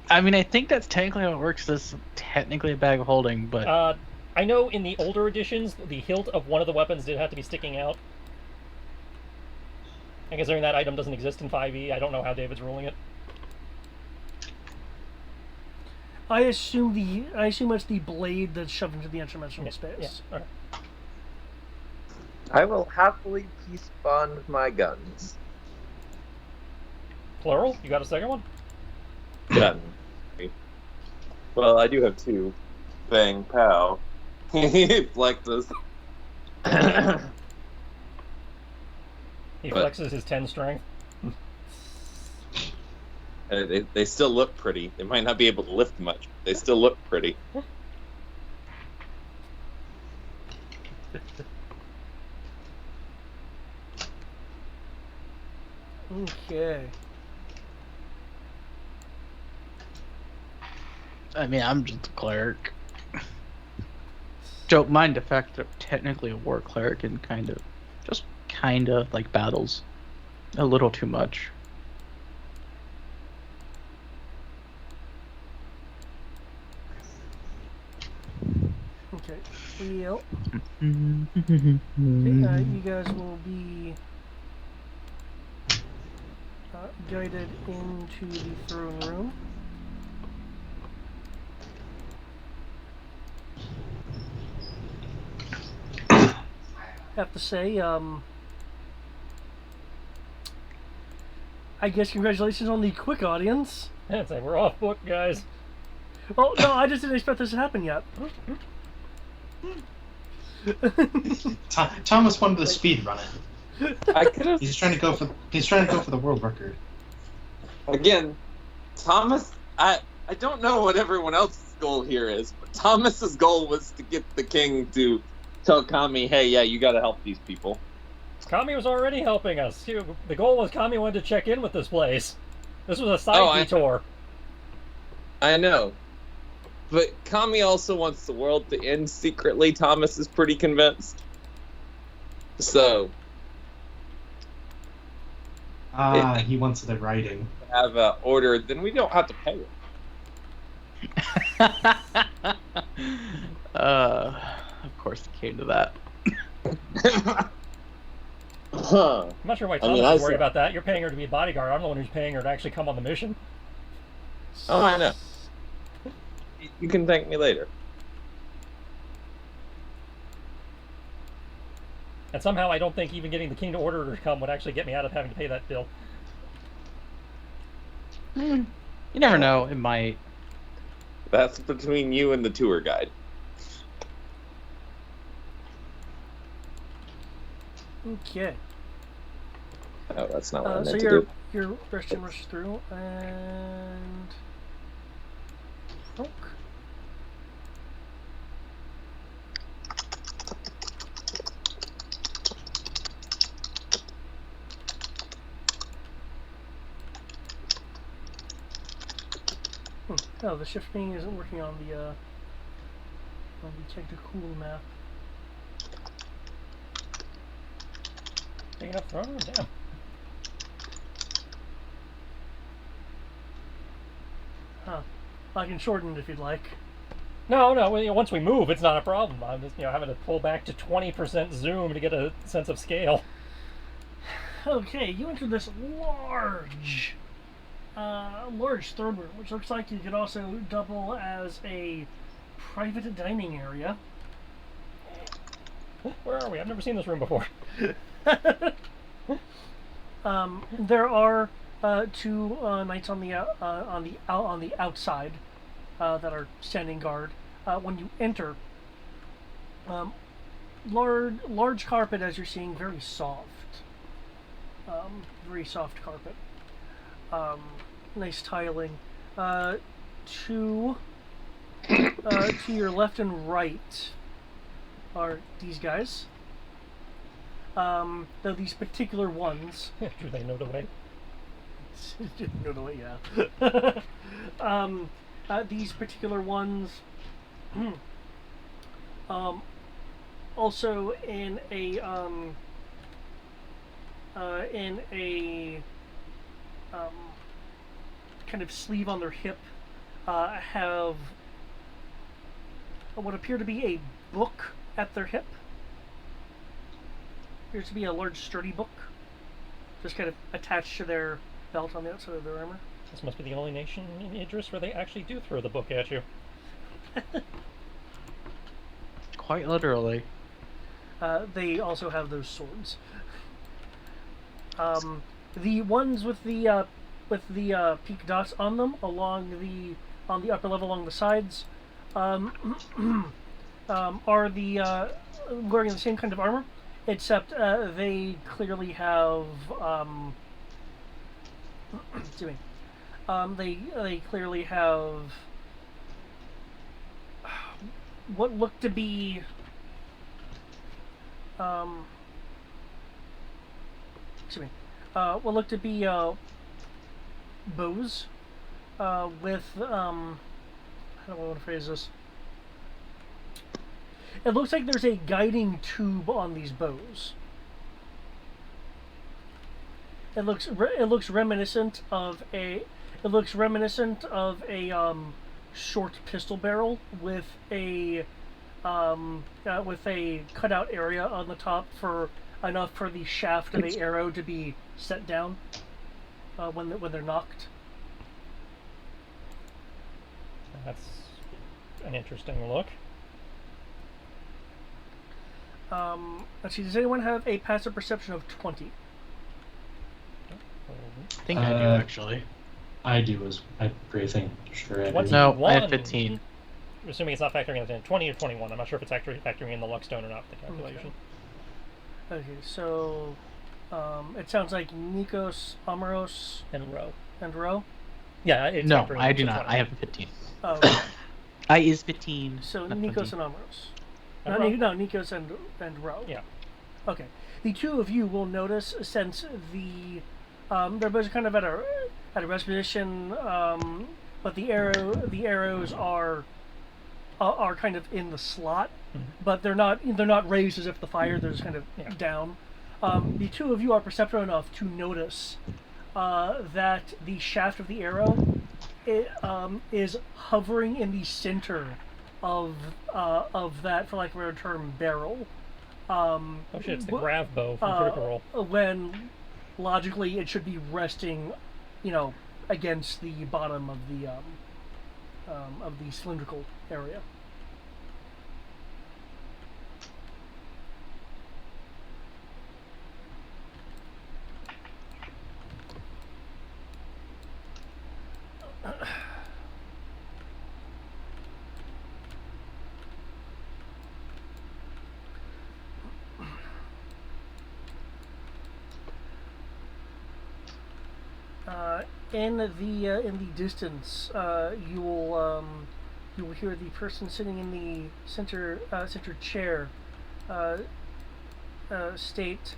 I mean, I think that's technically how it works. This is technically a bag of holding, but... I know in the older editions, the hilt of one of the weapons did have to be sticking out. And considering that item doesn't exist in 5e, I don't know how David's ruling it. I assume it's the blade that's shoved into the interdimensional space. Yeah. All right. I will happily peace bond my guns. Plural? You got a second one? Gun. Well, I do have two. Bang, pow. He flexes. He flexes his 10 strength. They still look pretty. They might not be able to lift much, but they still look pretty. Okay. I mean, I'm just a cleric. Don't mind the fact that I'm technically a war cleric and kind of like battles a little too much. Okay. Yep. You guys will be guided into the throne room. Have to say, I guess congratulations on the quick audience. Yeah, it's like, we're off book, guys. Oh, no, I just didn't expect this to happen yet. Thomas wanted to speed run it. I could have. He's trying to go for the world record. Again, Thomas. I don't know what everyone else's goal here is, but Thomas's goal was to get the king to tell Kami, "Hey, yeah, you got to help these people." Kami was already helping us. The goal was Kami wanted to check in with this place. This was a side detour. I know. But Kami also wants the world to end secretly. Thomas is pretty convinced. So. He wants it in writing. Have an order, then we don't have to pay it. Of course it came to that. I'm not sure why Thomas is worried about that. You're paying her to be a bodyguard. I'm the one who's paying her to actually come on the mission. Oh, I know. You can thank me later. And somehow I don't think even getting the king to order her to come would actually get me out of having to pay that bill. You never know. It might. That's between you and the tour guide. Okay. Oh, that's not what I meant so to do. you're rush through and poke. No, the shifting isn't working on the technical map. Big enough throne room? Damn. Huh. I can shorten it if you'd like. No, once we move, it's not a problem. I'm just, having to pull back to 20% zoom to get a sense of scale. Okay, you enter this large throne room, which looks like you could also double as a private dining area. Where are we? I've never seen this room before. There are two knights on the outside that are standing guard. When you enter, large carpet, as you're seeing, very soft. Very soft carpet. Nice tiling. To your left and right are these guys. Though these particular ones. Do they know the way? Know the way, yeah. These particular ones. Also in a kind of sleeve on their hip, have what appear to be a book at their hip. Appears to be a large sturdy book, just kind of attached to their belt on the outside of their armor. This must be the only nation in Idris where they actually do throw the book at you. Quite literally. They also have those swords. The ones with the peak dots on them on the upper level along the sides are the wearing the same kind of armor, except they clearly have excuse me. They clearly have what look to be excuse me. What look to be bows with how do I want to phrase this? It looks like there's a guiding tube on these bows. It looks reminiscent of a short pistol barrel with a cutout area on the top for enough for the shaft of the arrow to be set down when they're knocked. That's an interesting look. Let's see. Does anyone have a passive perception of 20? I think I do, actually. I do, I'm pretty think. Sure I do. No, I have 15. I'm assuming it's not factoring in 20 or 21. I'm not sure if it's actually factoring in the luck stone or not, the calculation. Okay, so it sounds like Nikos, Amaros, And row. and Ro. Yeah, it's No, factoring I in do the not. 20. I have 15. Oh, okay. I is 15. So not Nikos 20. and Amaros. And No, Ro. Nikos and Ro. Yeah. Okay. The two of you will notice, since the they're both kind of at a rest position, but the arrows are kind of in the slot, but they're not raised as if the fire. They're just kind of down. The two of you are perceptive enough to notice that the shaft of the arrow is hovering in the center of that, for lack of a better term, barrel. Oh shit, it's the grav bow from Critical Role. When logically it should be resting, against the bottom of the cylindrical area. In the distance, you will hear the person sitting in the center chair state.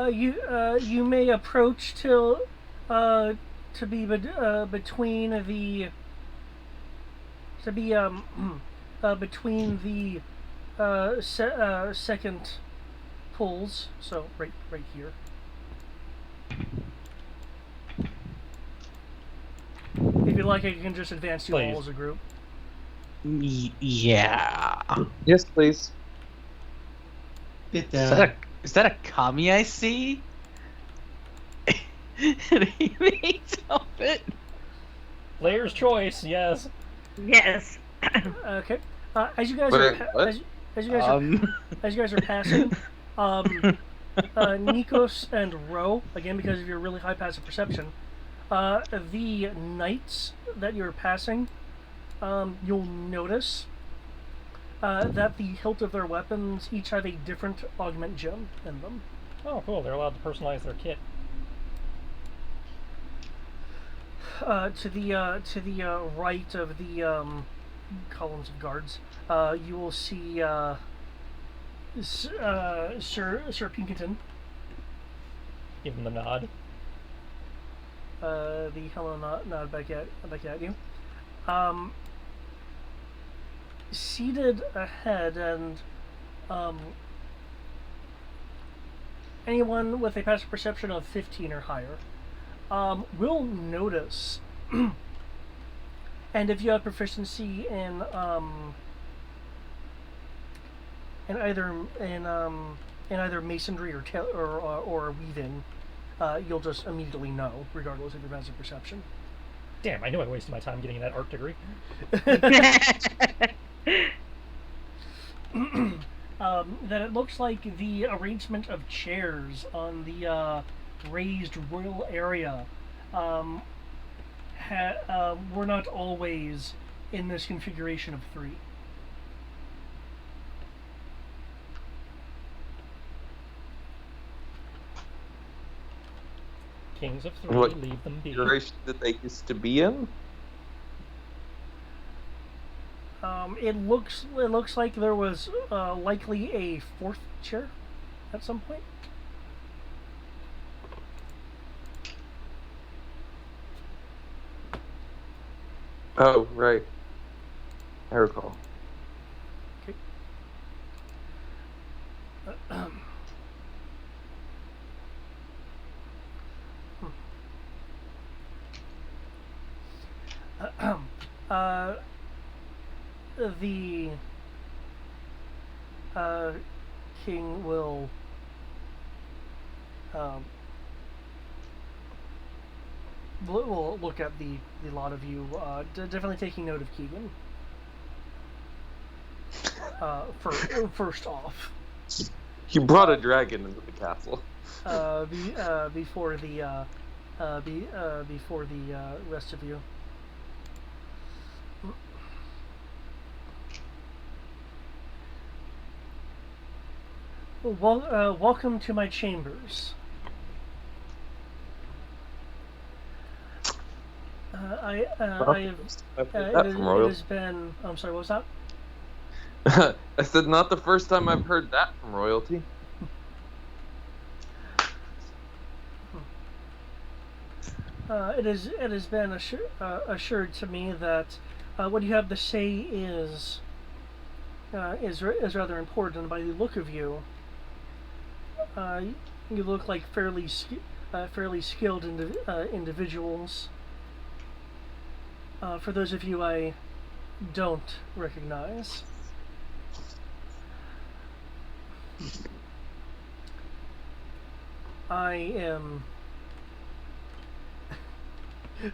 You may approach till to be between the between the second pulls. So right here. If you like, I can just advance you Please. all as a group. Yeah. Yes, please. Bit, Is that a kami I see? Stop it. Player's choice, yes. Yes. Okay. As you guys Wait, are what? as you guys are passing, Nikos and Ro, again because of your really high passive perception, the knights that you're passing, you'll notice that the hilt of their weapons each have a different augment gem in them. Oh, cool. They're allowed to personalize their kit. To the right of the columns of guards, you will see Sir Pinkerton. Give them the nod. The hello nod back at you. Seated ahead, and anyone with a passive perception of 15 or higher will notice, and if you have proficiency in either masonry or weaving, you'll just immediately know, regardless of your passive perception. Damn, I knew I wasted my time getting that art degree. That it looks like the arrangement of chairs on the raised royal area were not always in this configuration of 3. Kings of 3, What leave them be. duration that they used to be in? It looks like there was likely a 4th chair at some point. Oh, right. I recall. Okay. The king will we'll look at the lot of you, definitely taking note of Keegan. First off, He brought a dragon into the castle. before the rest of you. Well, welcome to my chambers. It has been. I'm sorry. What was that? I said, not the first time I've heard that from royalty. It has been assured to me that what you have to say is rather important. By the look of you, you look like fairly skilled individuals. For those of you I don't recognize. I am.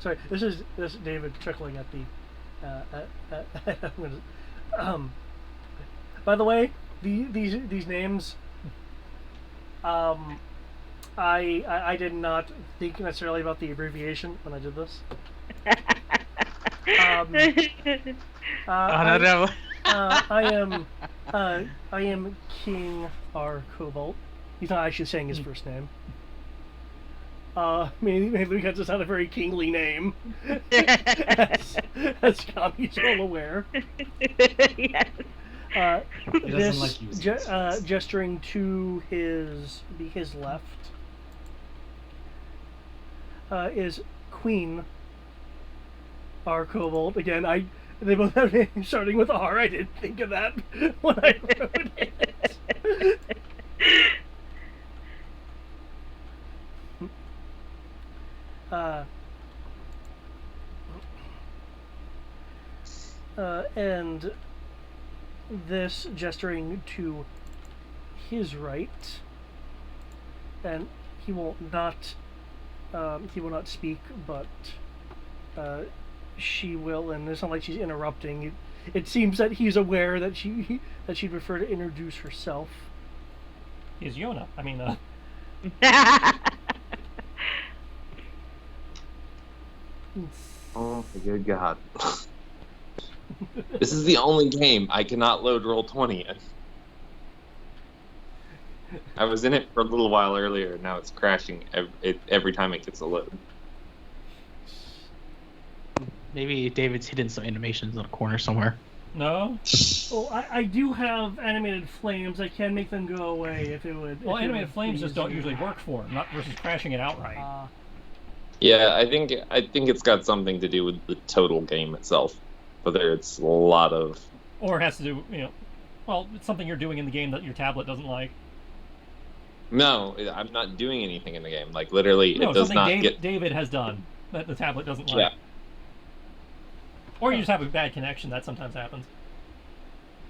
Sorry, this is David chuckling at the. By the way, these names. I did not think necessarily about the abbreviation when I did this. I am King R. Cobalt. He's not actually saying his first name. Maybe because it's not a very kingly name, as Kami's well aware. Yes. He doesn't like using gesturing to his left. is Queen R. Kobold. Again, they both have names starting with R. I didn't think of that when I wrote it. And this gesturing to his right, and he will not speak, but she will, and it's not like she's interrupting. It seems that he's aware that she'd prefer to introduce herself. Is Yona? I mean, Oh my good God. This is the only game I cannot load Roll20 in. I was in it for a little while earlier, and now it's crashing every time it gets a load. Maybe David's hidden some animations in a corner somewhere. no. Oh, I do have animated flames. I can make them go away if it would. Well, if it animated would flames just please don't you. usually work for him, not versus crashing it outright. Yeah, I think it's got something to do with the total game itself. Whether it's a lot of... Or it has to do, well, it's something you're doing in the game that your tablet doesn't like. No, I'm not doing anything in the game. Like, literally, No, it does something not David, get... David has done that the tablet doesn't like. Yeah. Or you just have a bad connection. That sometimes happens.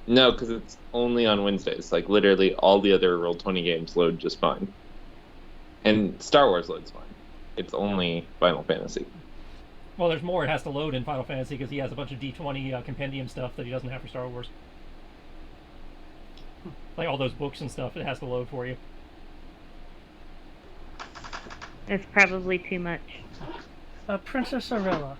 No, because it's only on Wednesdays. Like, literally, all the other Roll20 games load just fine. And Star Wars loads fine. It's only Final Fantasy. Well, there's more it has to load in Final Fantasy because he has a bunch of D20 compendium stuff that he doesn't have for Star Wars. Like all those books and stuff, it has to load for you. That's probably too much. Princess Arella.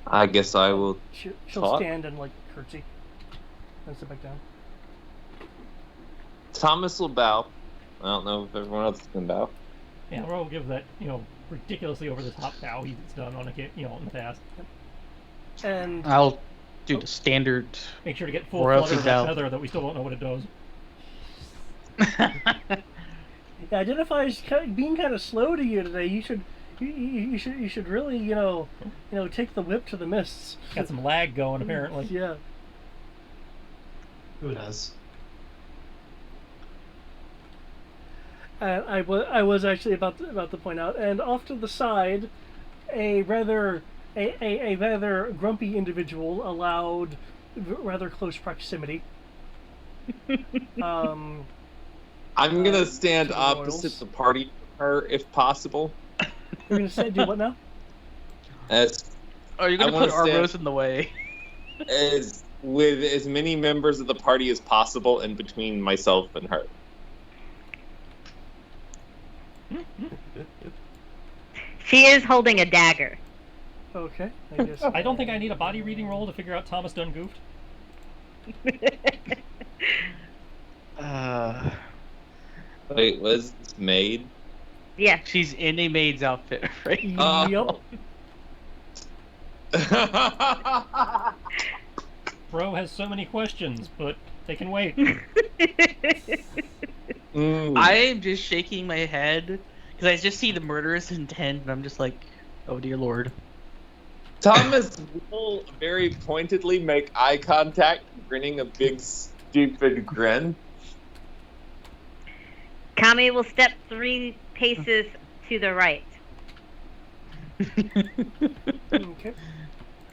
I guess I will She'll talk. stand and like curtsy and sit back down. Thomas will bow. I don't know if everyone else can bow. Yeah, Ro will give that, ridiculously over the top bow he's done on in the past. And I'll do the standard. Make sure to get full Royalty flutter of that bow. feather that we still don't know what it does. it identifies being kind of slow to you today. You should really take the whip to the mists. Got some lag going apparently. Yeah. Who does? I was actually about to point out, and off to the side, a rather grumpy individual allowed rather close proximity. I'm gonna stand to the opposite royals. the party from her if possible. You're gonna do what now? As Oh, you're I gonna wanna put Arbros in the way. with as many members of the party as possible in between myself and her. She is holding a dagger. Okay, I guess. I don't think I need a body reading roll to figure out Thomas done goofed. Wait, was this maid? Yeah. She's in a maid's outfit, right? Yup. Bro has so many questions, but they can wait. I am just shaking my head because I just see the murderous intent, and I'm just like, oh dear lord. Thomas will very pointedly make eye contact, grinning a big stupid grin. Kami will step 3 paces to the right. Okay.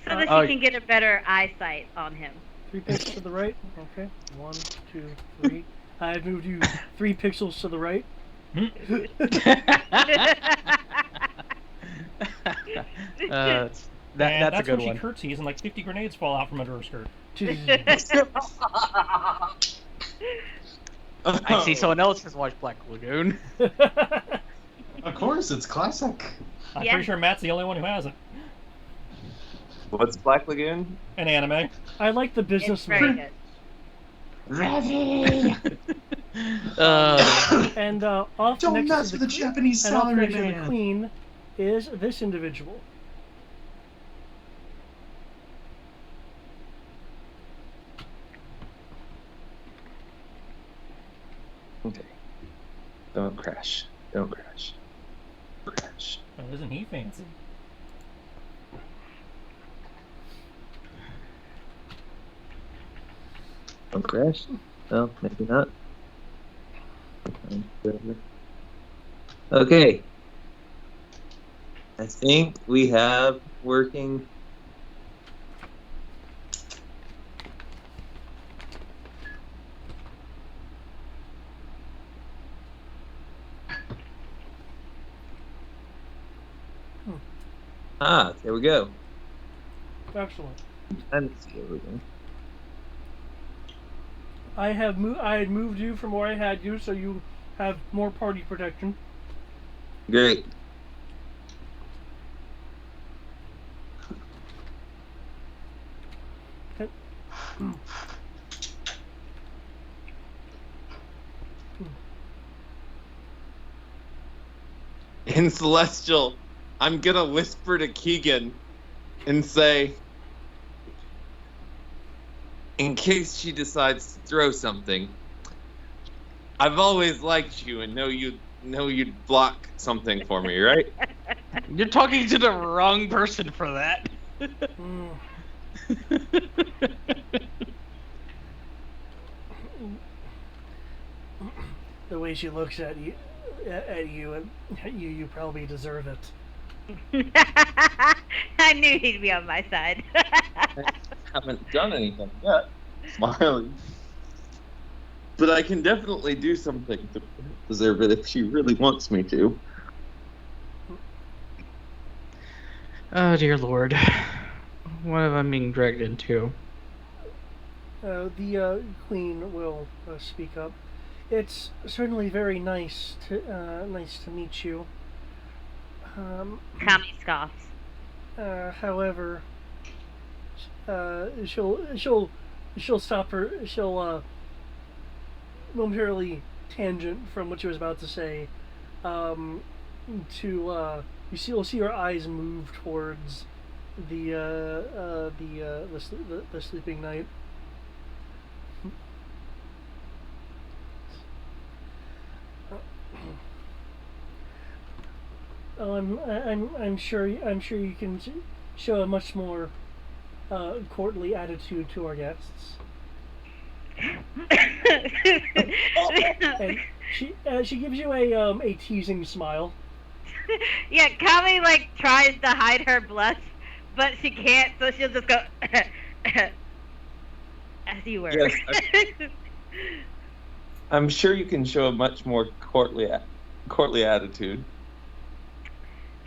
So that she can get a better eyesight on him. 3 pixels to the right. Okay. 1, 2, 3. I've moved you 3 pixels to the right. That's a good when one. she curtsies and like 50 grenades fall out from under her skirt. I see someone else has watched Black Lagoon. Of course, it's classic. I'm Yeah. pretty sure Matt's the only one who hasn't. What's Black Lagoon? An anime. I like the It's businessman. very good. Ready? And off Don't next mess to with the Japanese and off salary next to the man. queen is this individual. Don't crash. Don't crash. Crash. Oh, isn't he fancy? Don't crash? No, maybe not. Okay. I think we have working. Ah, there we go. Excellent. And see everything. I had moved you from where I had you, so you have more party protection. Great. In Celestial, I'm gonna whisper to Keegan and say, in case she decides to throw something, I've always liked you and know you'd block something for me, right? You're talking to the wrong person for that. The way she looks at you, you probably deserve it. I knew he'd be on my side. I haven't done anything yet. Smiling. But I can definitely do something to deserve it if she really wants me to. Oh dear lord. What have I been dragged into? The Queen will speak up. It's certainly very nice to meet you. Kami scoffs. However, she'll momentarily tangent from what she was about to say. You'll see her eyes move towards the sleeping knight. Oh, I'm sure you can show a much more courtly attitude to our guests. And she gives you a teasing smile. Yeah, Kami tries to hide her blush, but she can't, so she'll just go as you were. Yes, I'm sure you can show a much more courtly attitude.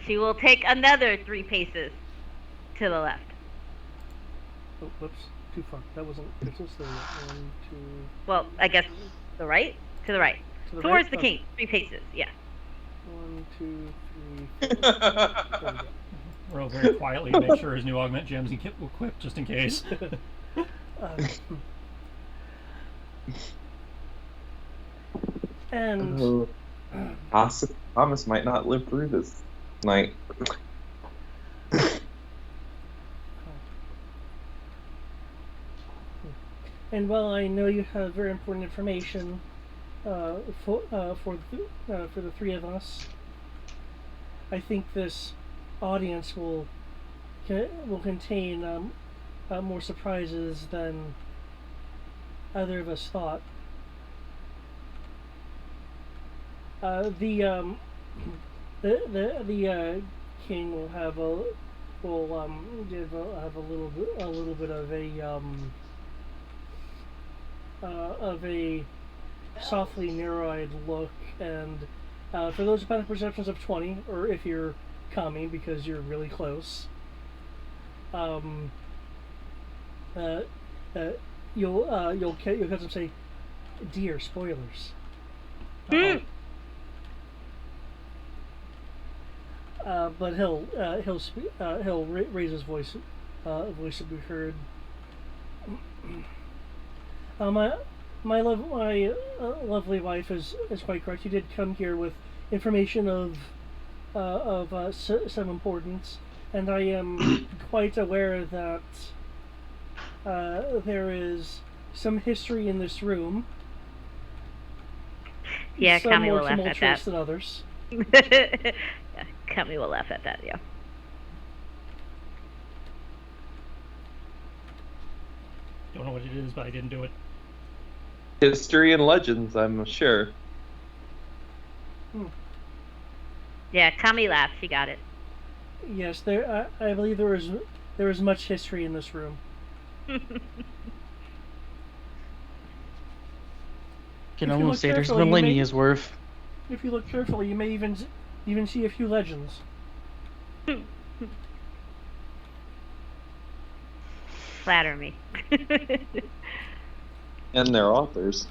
She will take another 3 paces to the left. Oh, whoops, too far. That wasn't. This was the 1, 2. Well, I guess the right. To the right. To the Towards right? the king. 3 paces. Yeah. 1, 2, 3, 4. There we go. Roll very quietly to make sure his new augment gems he will equip just in case. And Thomas might not live through this night. and while I know you have very important information for the 3 of us, I think this audience will contain more surprises than either of us thought. The king will have a little bit of a softly narrow-eyed look, and for those who have perceptions of 20, or if you're Kami because you're really close, you'll catch him say, "Dear, spoilers." But he'll raise his voice, voice to be heard. My lovely wife is quite correct. You did come here with information of some importance, and I am quite aware that there is some history in this room. Yeah, some Kami more will laugh at tumultuous that. than others. Yeah, Kami will laugh at that, yeah. Don't know what it is, but I didn't do it. History and legends, I'm sure. Yeah, Kami laughed. She got it. Yes, I believe there was much history in this room. Can If you almost look say there's carefully, you may- millennia's worth. If you look carefully, you may even see a few legends. Flatter me. And their authors.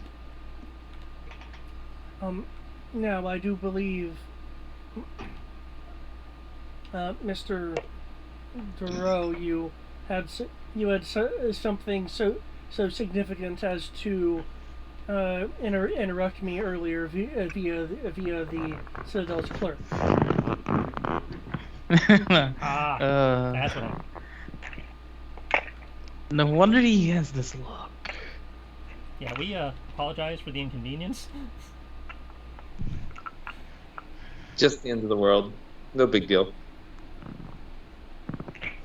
Now I do believe, Mr. Duro, you had something so significant as to interrupt me earlier via the Citadel's clerk. That's what I... No wonder he has this look. Yeah, we apologize for the inconvenience. Just the end of the world. No big deal.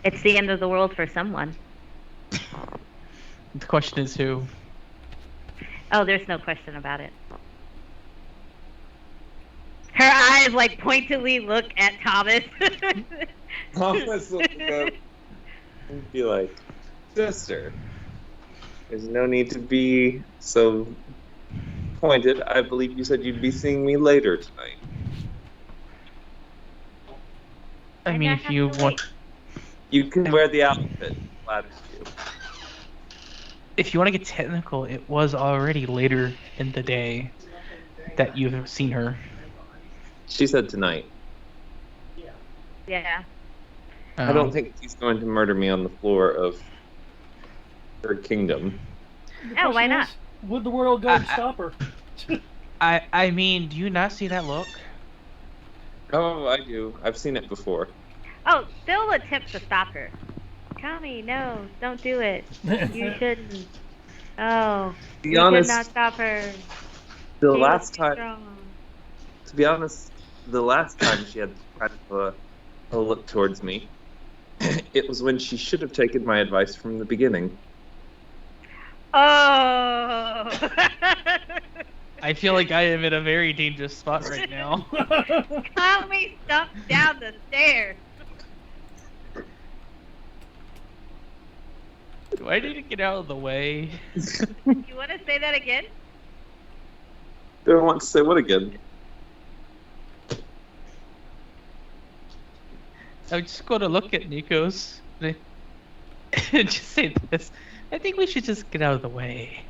It's the end of the world for someone. The question is who? Oh, there's no question about it. Her eyes like pointedly look at Thomas. Thomas will go and be like, sister, there's no need to be so pointed. I believe you said you'd be seeing me later tonight. I mean, if you want, You can wear the outfit. Flatters you. if you want to get technical, it was already later in the day that you've seen her. She said tonight. Yeah. I don't think she's going to murder me on the floor of her kingdom. Oh, why not? Would the royal guard stop her? I mean, do you not see that look? Oh, I do. I've seen it before. Oh, still attempt to stop her. Kami, no, don't do it. You shouldn't. Oh, To be you should honest, not stop her. the She last was time, strong. to be honest, the last time she had kind of a look towards me, it was when she should have taken my advice from the beginning. Oh. I feel like I am in a very dangerous spot right now. Kami stumped down the stairs. Do I need to get out of the way? You want to say that again? Don't want to say what again? I'm just going to look at Nikos and just say this. I think we should just get out of the way.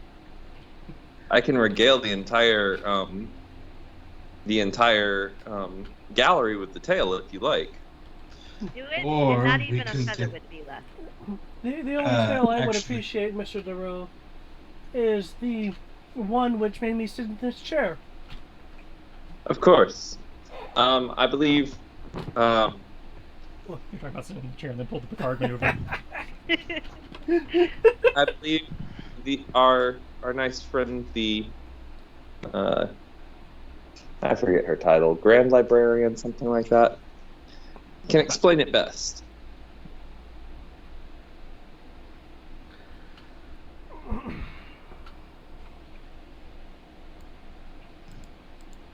I can regale the entire gallery with the tale if you like. Do it, Or and not we even a can feather do- would be left. The only tale I would actually- appreciate, Mr. Duro, is the one which made me sit in this chair. Of course. I believe. Well, you're talking about sitting in the chair and then pull the Picard maneuver. I believe our nice friend, the I forget her title, Grand Librarian, something like that, can explain it best.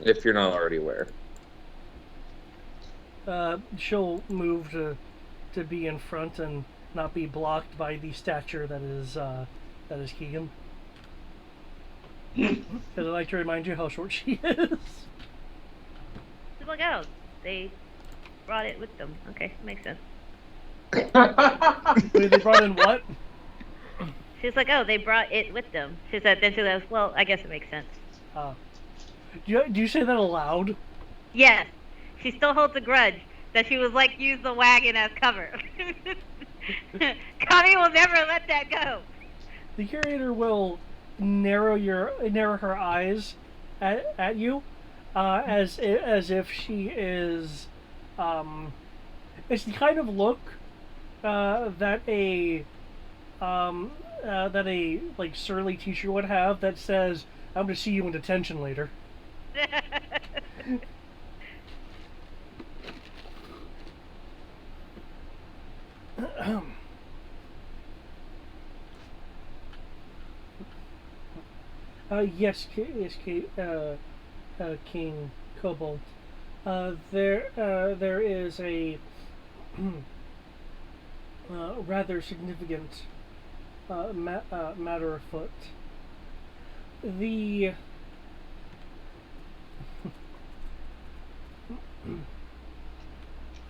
If you're not already aware. She'll move to be in front and not be blocked by the stature that is Keegan. Because I'd like to remind you how short she is. She's like, oh, they brought it with them. Okay, makes sense. Wait, they brought in what? She's like, oh, they brought it with them. She said, then she goes, well, I guess it makes sense. Do you say that aloud? Yes, she still holds a grudge that she was like, use the wagon as cover. Kami will never let that go. The curator will narrow her eyes at you, as if she is. It's the kind of look that a like surly teacher would have that says, "I'm going to see you in detention later." Yes, King Kobold. There is a rather significant matter afoot. The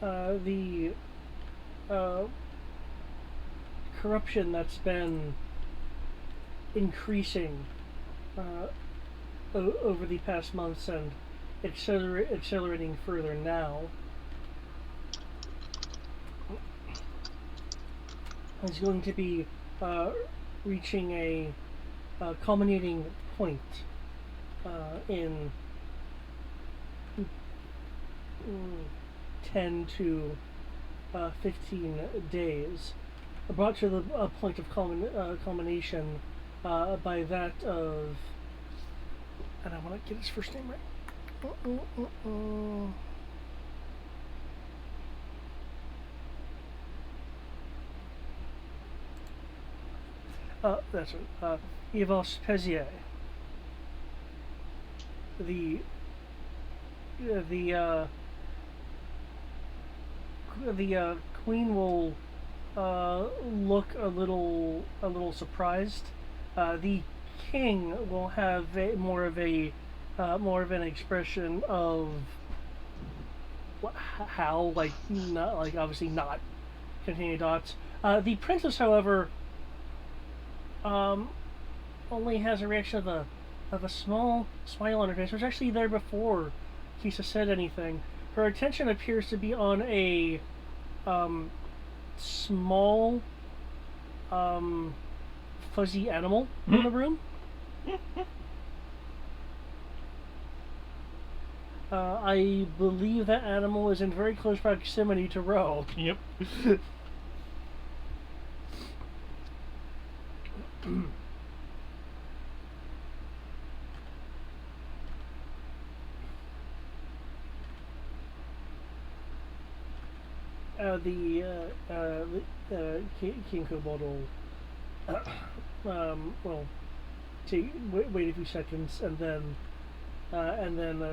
the corruption that's been increasing over the past months and accelerating further now is going to be reaching a culminating point in 10 to 15 days, brought to the point of culmination by that of, and I want to get his first name right. That's right. Yvos Pezier. The queen will look a little surprised. The king will have more of an expression of how, like, not like obviously not containing dots. The princess, however, only has a reaction of a small smile on her face, which was actually there before Kisa said anything. Her attention appears to be on a small fuzzy animal in the room. I believe that animal is in very close proximity to Ro. Yep. King Kobold will wait a few seconds and then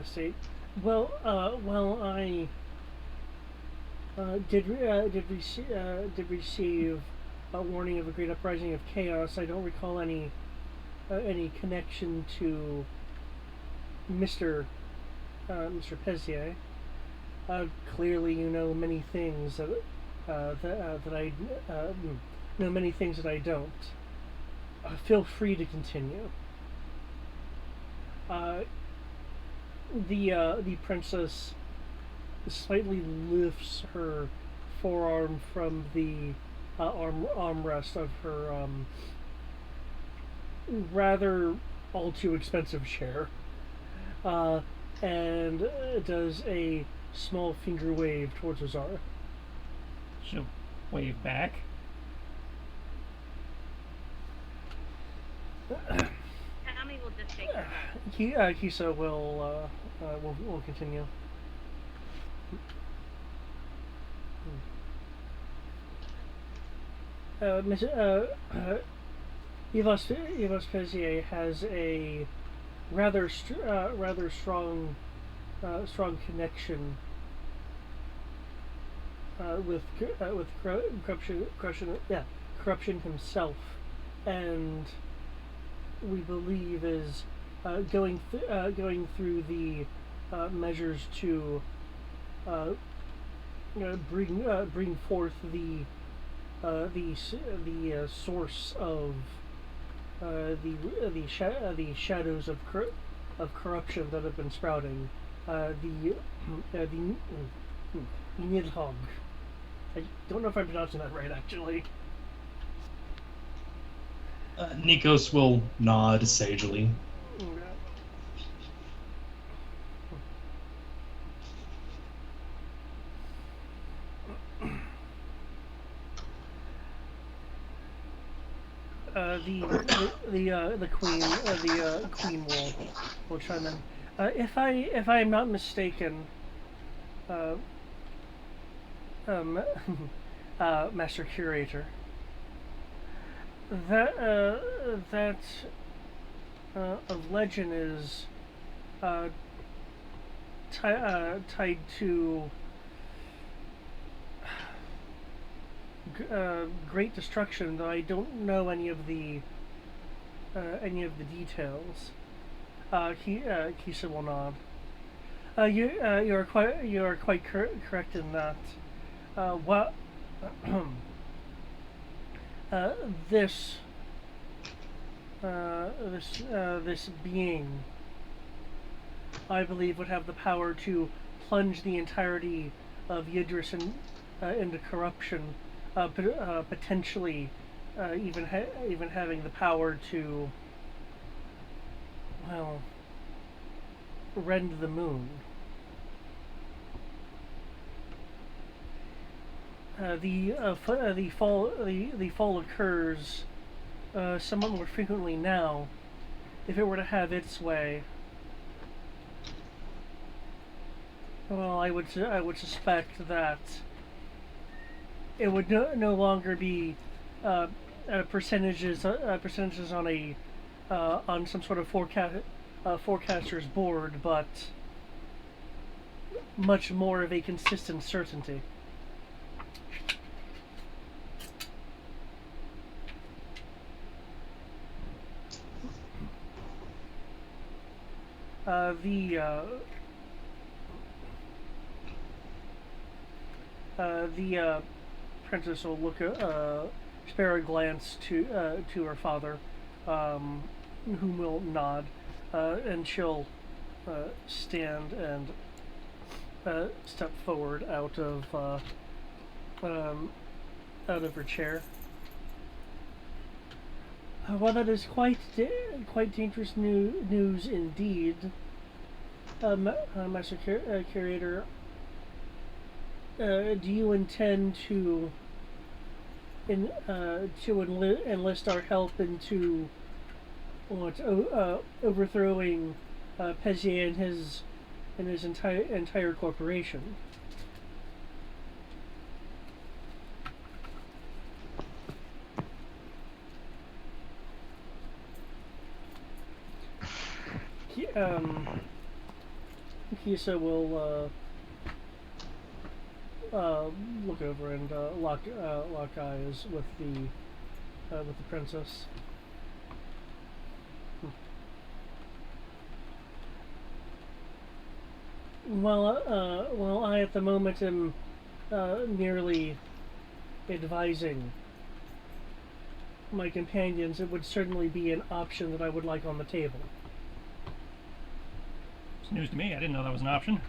say, well, I did receive a warning of a great uprising of chaos. I don't recall any connection to Mr. Pezier. Clearly, you know many things that I know many things that I don't. Feel free to continue. The princess slightly lifts her forearm from the armrest of her rather all too expensive chair, and does a small finger wave towards Azara. She'll wave back. Tommy will just shake his head. Kisa will continue. Yvos Pezier has a rather strong connection with corruption himself, and we believe is going through the measures to bring forth the source of the shadows of corruption that have been sprouting. The Nidhogg. I don't know if I'm pronouncing that right, actually. Nikos will nod sagely. The queen will chime in. If I am not mistaken, Master Curator, that of legend is tied to great destruction, though I don't know any of the details. Kisa will nod. You are quite correct in that. What this being, I believe, would have the power to plunge the entirety of Yidris into corruption, potentially even having the power to, well, rend the moon. The fall occurs somewhat more frequently now. If it were to have its way, well, I would suspect that it would no longer be percentages on a on some sort of forecaster's board, but much more of a consistent certainty. The princess will spare a glance to her father, whom will nod, and she'll stand and step forward out of her chair. Well, that is quite dangerous news indeed, Master Curator. Do you intend to enlist our help into overthrowing Pezier and his entire corporation? Kisa will look over and lock eyes with the princess. Well, I at the moment am merely advising my companions. It would certainly be an option that I would like on the table. It's news to me. I didn't know that was an option.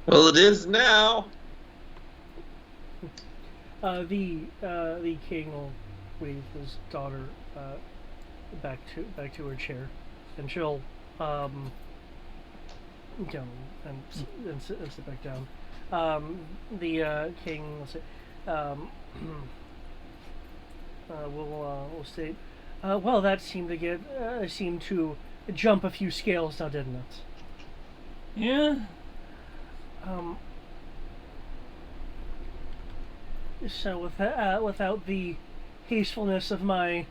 Well, it is now. The king will wave his daughter back to her chair, and she'll go and sit back down. The king will say, will state, well, that seemed to jump a few scales now, didn't it? Yeah. So without the hastefulness of my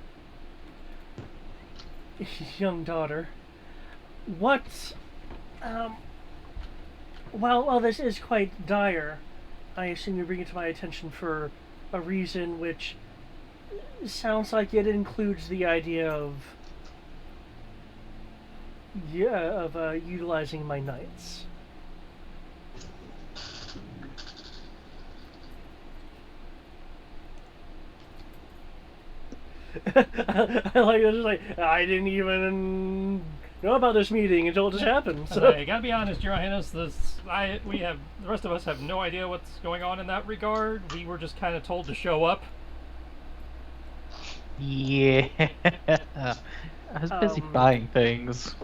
young daughter, what? While this is quite dire, I assume you bring it to my attention for a reason which sounds like it includes the idea of utilizing my knights. I didn't even know about this meeting until it just happened. So I gotta be honest, Your Highness. The rest of us have no idea what's going on in that regard. We were just kind of told to show up. Yeah. I was busy buying things.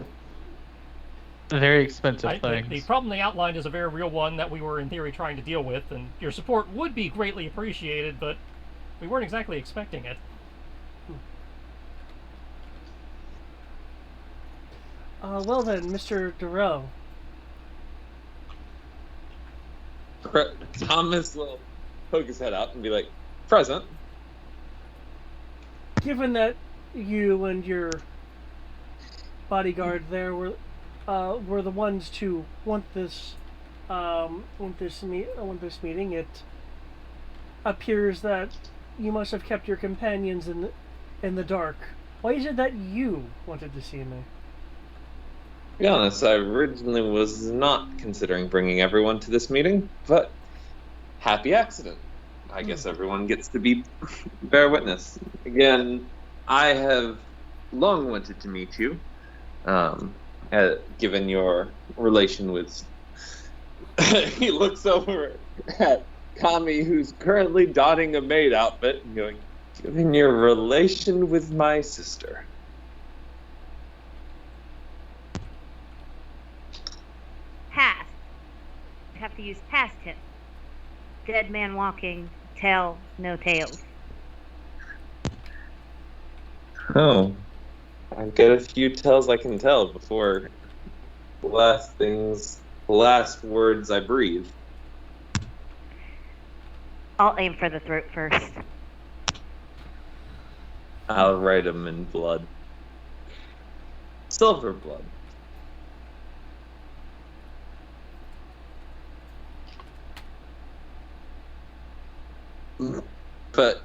Very expensive things. The problem they outlined is a very real one that we were, in theory, trying to deal with, and your support would be greatly appreciated, but we weren't exactly expecting it. Well then, Mr. Durrell. Thomas will poke his head out and be like, "Present." Given that you and your bodyguard there were the ones to want this meeting, it appears that you must have kept your companions in the dark. Why is it that you wanted to see me? To be honest, I originally was not considering bringing everyone to this meeting, but happy accident. I guess everyone gets to bear witness. Again, I have long wanted to meet you, given your relation with... He looks over at Kami, who's currently donning a maid outfit, and going, given your relation with my sister. Past. You have to use past tense. Dead man walking, tell, no tales. Oh. I've got a few tales I can tell before the last words I breathe. I'll aim for the throat first. I'll write them in blood. Silver blood. But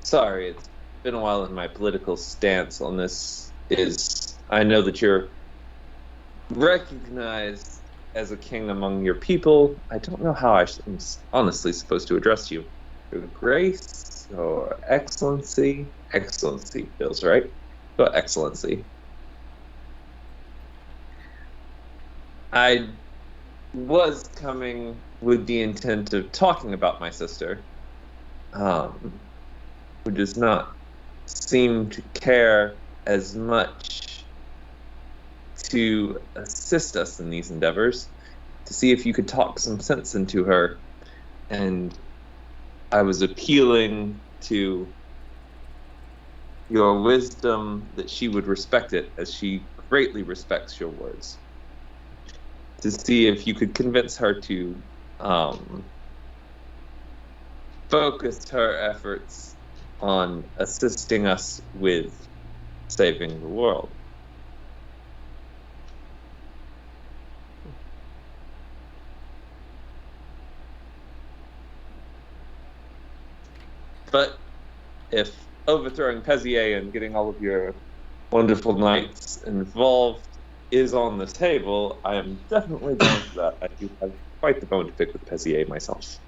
sorry, it's been a while, and my political stance on this is, I know that you're recognized as a king among your people. I don't know how I'm honestly supposed to address you. Your grace or excellency? Excellency feels right. But excellency. I was coming with the intent of talking about my sister, who does not seem to care as much to assist us in these endeavors, to see if you could talk some sense into her. And I was appealing to your wisdom that she would respect it, as she greatly respects your words. To see if you could convince her to focus her efforts on assisting us with saving the world. But if overthrowing Pezier and getting all of your wonderful knights involved is on the table, I am definitely down for that. I do have quite the bone to pick with Pezier myself.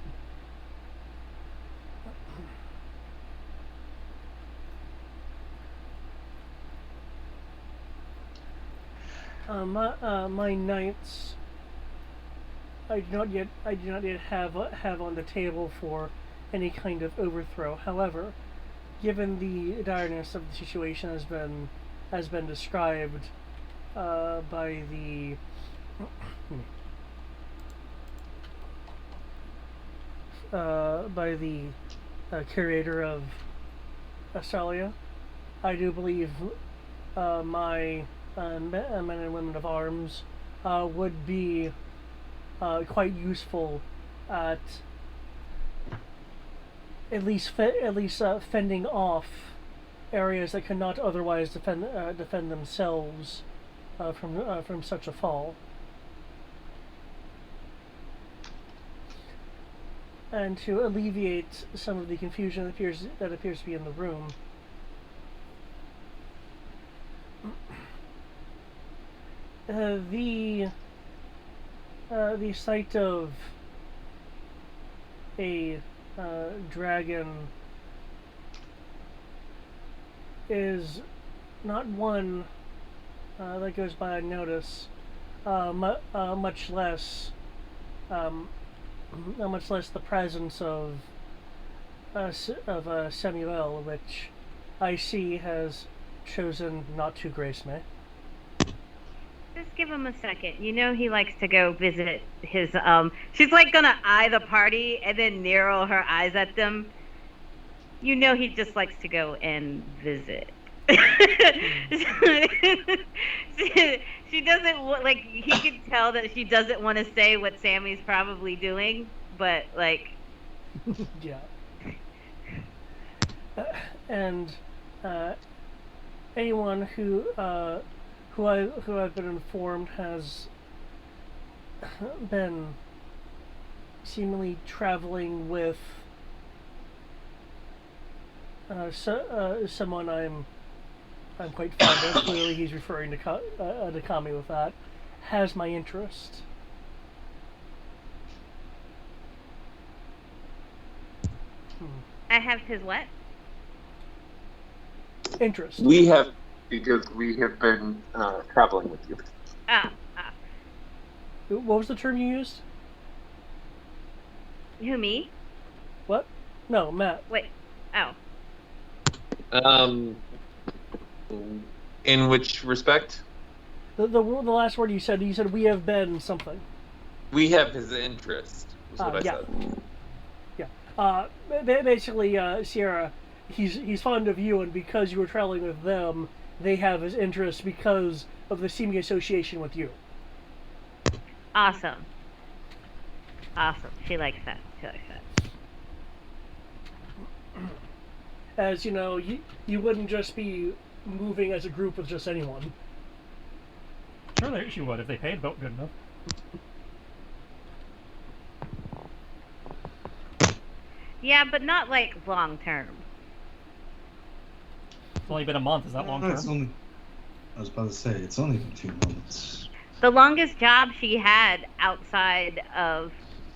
My knights, I do not yet have on the table for any kind of overthrow. However, given the direness of the situation has been described by the curator of Australia, I do believe my men and women of arms would be quite useful at least fending off areas that cannot otherwise defend themselves from such a fall, and to alleviate some of the confusion that appears to be in the room. The sight of a dragon is not one that goes by unnoticed, much less the presence of Samuel, which I see has chosen not to grace me. Just give him a second. You know he likes to go visit his, she's like gonna eye the party and then narrow her eyes at them. You know he just likes to go and visit. She doesn't like. He can tell that she doesn't want to say what Sammy's probably doing, but like. Yeah. And anyone who I've been informed has been seemingly traveling with someone I'm quite fond of. Clearly, he's referring to Kami with that. Has my interest. I have his what? Interest. We have, because we have been traveling with you. What was the term you used? Who, me? What? No, Matt. Wait. Oh. In which respect? The last word you said we have been something. We have his interest, is what I yeah. said. Yeah. Basically, Sierra, he's fond of you, and because you were traveling with them, they have his interest because of the seeming association with you. Awesome. Awesome. She likes that. As you know, you wouldn't just be moving as a group with just anyone. Sure, she would if they paid vote good enough. Yeah, but not like long term. It's only been a month. Is that long term? I was about to say, it's only been 2 months. The longest job she had outside of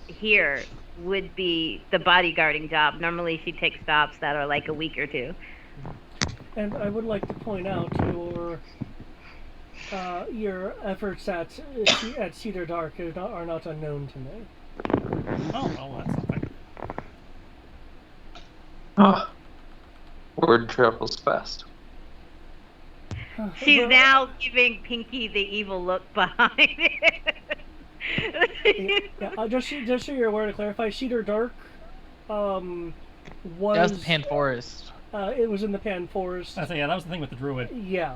here would be the bodyguarding job. Normally she takes stops that are like a week or two. And I would like to point out your efforts at Cedar Dark are not unknown to me. Oh, well, that's something. Word travels fast. She's now giving Pinky the evil look behind it. Yeah, just so you're aware, to clarify, Cedar Dark was... That was the Pan Forest. It was in the Pan Forest. I say, yeah, that was the thing with the druid. Yeah.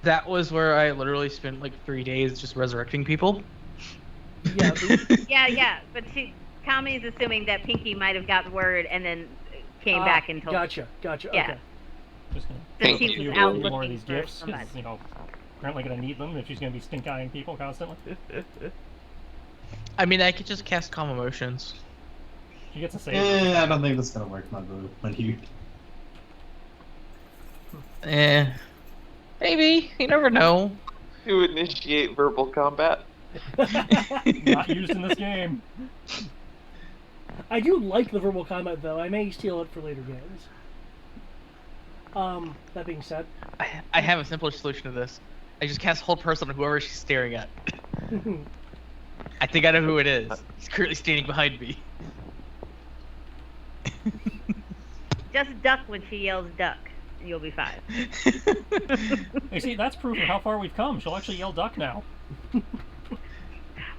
That was where I literally spent like 3 days just resurrecting people. Yeah. Yeah, but Tommy's assuming that Pinky might have got word and then came back and told. Gotcha. Yeah. Okay. Just So she was out looking more of these for gifts, somebody. because, apparently going to need them if she's going to be stink-eyeing people constantly. I mean, I could just cast Calm Emotions. She gets a save. I don't think that's gonna work, my boo. When you... Maybe. You never know. To initiate verbal combat. Not used in this game. I do like the verbal combat, though. I may steal it for later games. That being said, I have a simpler solution to this. I just cast Hold Person on whoever she's staring at. I think I know who it is. He's currently standing behind me. Just duck when she yells duck, and you'll be fine. You see, that's proof of how far we've come. She'll actually yell duck now.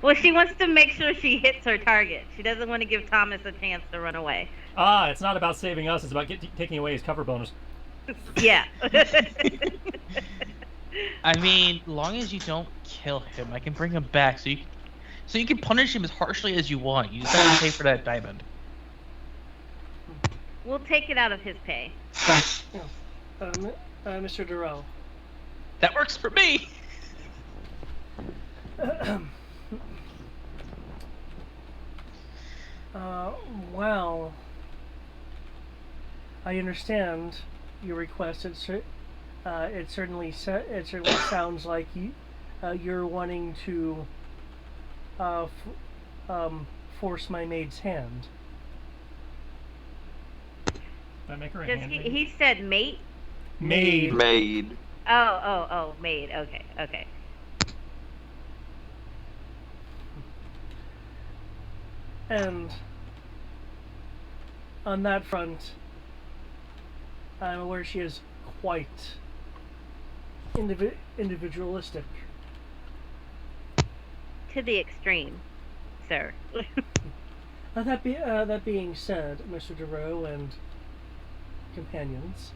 Well, she wants to make sure she hits her target. She doesn't want to give Thomas a chance to run away. It's not about saving us. It's about taking away his cover bonus. Yeah. I mean, long as you don't kill him, I can bring him back. So you can punish him as harshly as you want. You just have to pay for that diamond. We'll take it out of his pay. Mr. Durrell. That works for me. Well, I understand your request. It certainly sounds like you're wanting to force my maid's hand. Did I make her a Does hand? he said mate? Maid. Oh, maid. Okay. And on that front, I'm aware she is quite individualistic. To the extreme, sir. That being said, Mr. Duro, companions.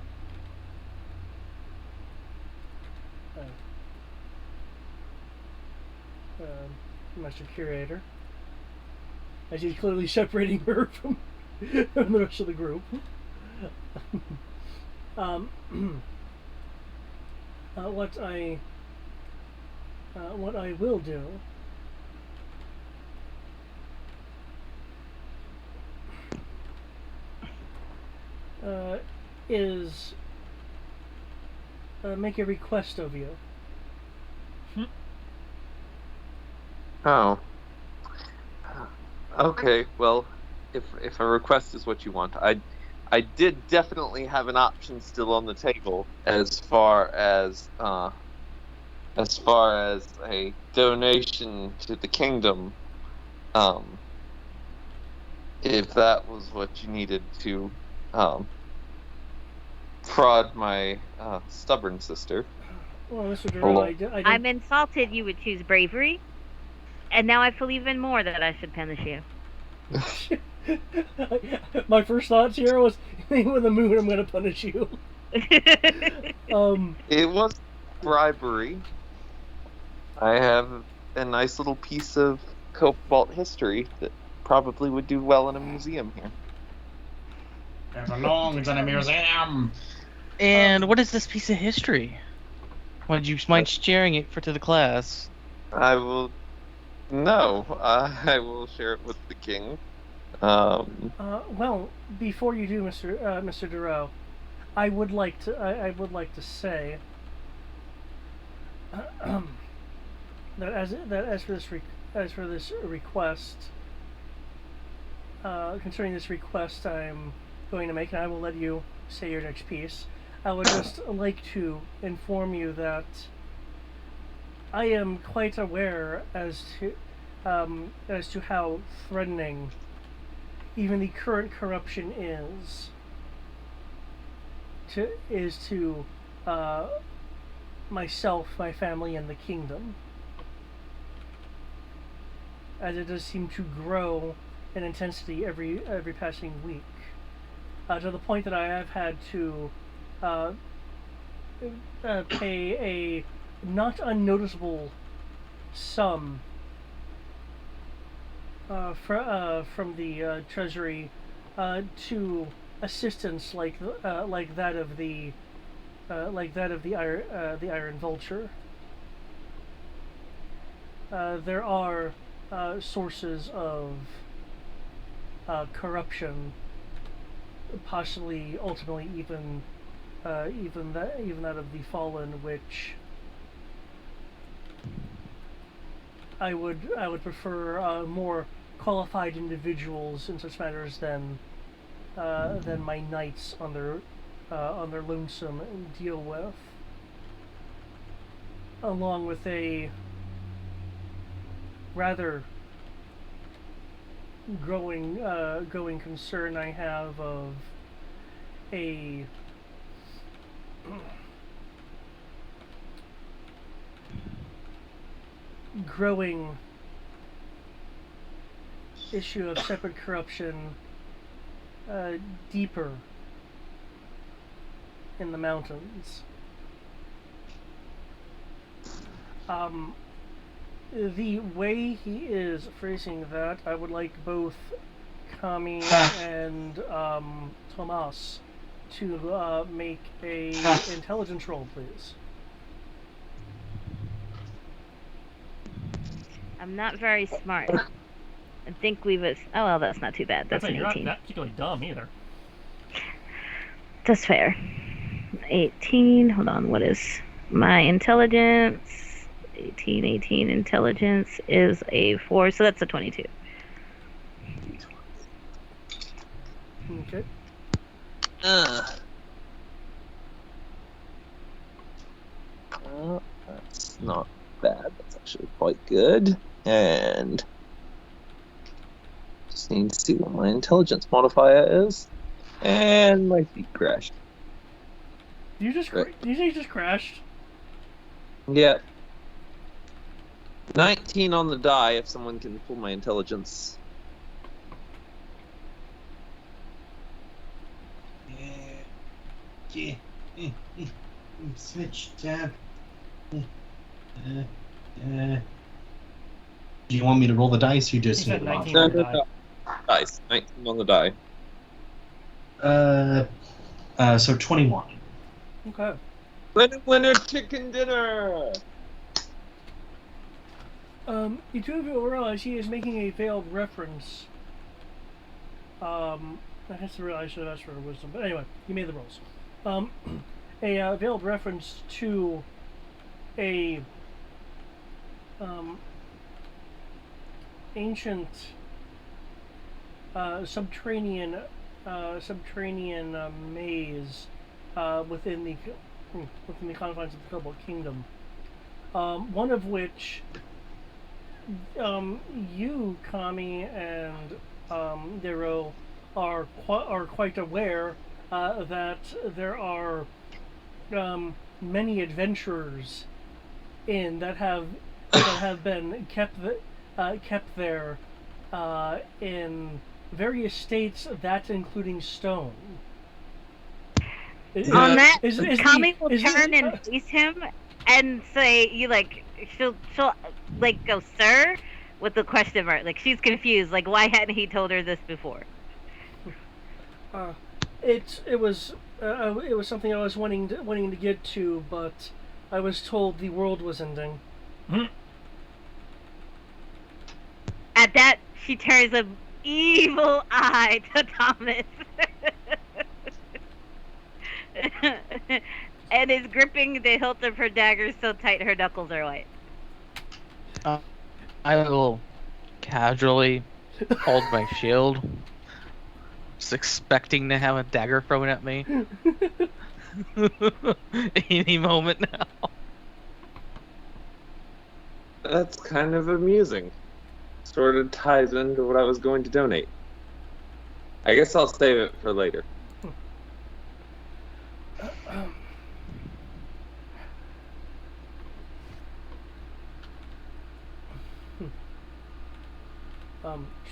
Master Curator. As he's clearly separating her from the rest of the group. What I will do is make a request of you. Oh. Okay, well, if a request is what you want, I did definitely have an option still on the table as far as a donation to the kingdom. If that was what you needed to prod my stubborn sister. Well, Mr. Durrell, I don't... I'm insulted you would choose bravery, and now I feel even more that I should punish you. My first thoughts here was, name of the moon, I'm going to punish you. It was bribery. I have a nice little piece of cobalt history that probably would do well in a museum here. It belongs in a museum. And what is this piece of history? Would you mind sharing it to the class? I will. No, I will share it with the king. Well, before you do, Mr. Durrell, I would like to say that as for this request, concerning this request I'm going to make, and I will let you say your next piece. I would just like to inform you that I am quite aware as to how threatening even the current corruption is to myself, my family, and the kingdom, as it does seem to grow in intensity every passing week, to the point that I have had to pay a not unnoticeable sum from the treasury to assistance like that of the Iron Vulture. There are sources of corruption, possibly ultimately even that of the Fallen, which I would prefer more qualified individuals in such matters than my knights on their lonesome deal with, along with a rather growing concern I have of a growing issue of separate corruption deeper in the mountains. The way he is phrasing that, I would like both Kami and Tomas to make a intelligence roll, please. I'm not very smart. I think we was. Oh well, that's not too bad. That's an 18. You're not particularly dumb either. That's fair. 18. Hold on. What is my intelligence? 18. Intelligence is a 4, so that's a 22. Okay. That's not bad. That's actually quite good. And just need to see what my intelligence modifier is. And my feet crashed. You just say you just crashed? Yeah. 19 on the die if someone can pull my intelligence. Okay. Switch tab. Do you want me to roll the dice? You just He said need them 19 on. on the die. Dice. 19 on the die. So 21. Okay. Winner, chicken dinner! You two of you realize he is making a veiled reference. I guess I should have asked for wisdom, but anyway, you made the rolls. A veiled reference to a ancient subterranean maze within the confines of the Kobold Kingdom. One of which you, Kami, and Dero are quite aware that there are many adventurers that have been kept there in various states, that including stone. On that, Is Kami will is turn and face him and say, "You like?" She'll like go, "Sir," with the question mark. Like she's confused. Like why hadn't he told her this before? It was something I was wanting to get to, but I was told the world was ending. At that, she turns an evil eye to Thomas. And is gripping the hilt of her dagger so tight her knuckles are white. I will casually hold my shield, just expecting to have a dagger thrown at me any moment now. That's kind of amusing. Sort of ties into what I was going to donate. I guess I'll save it for later.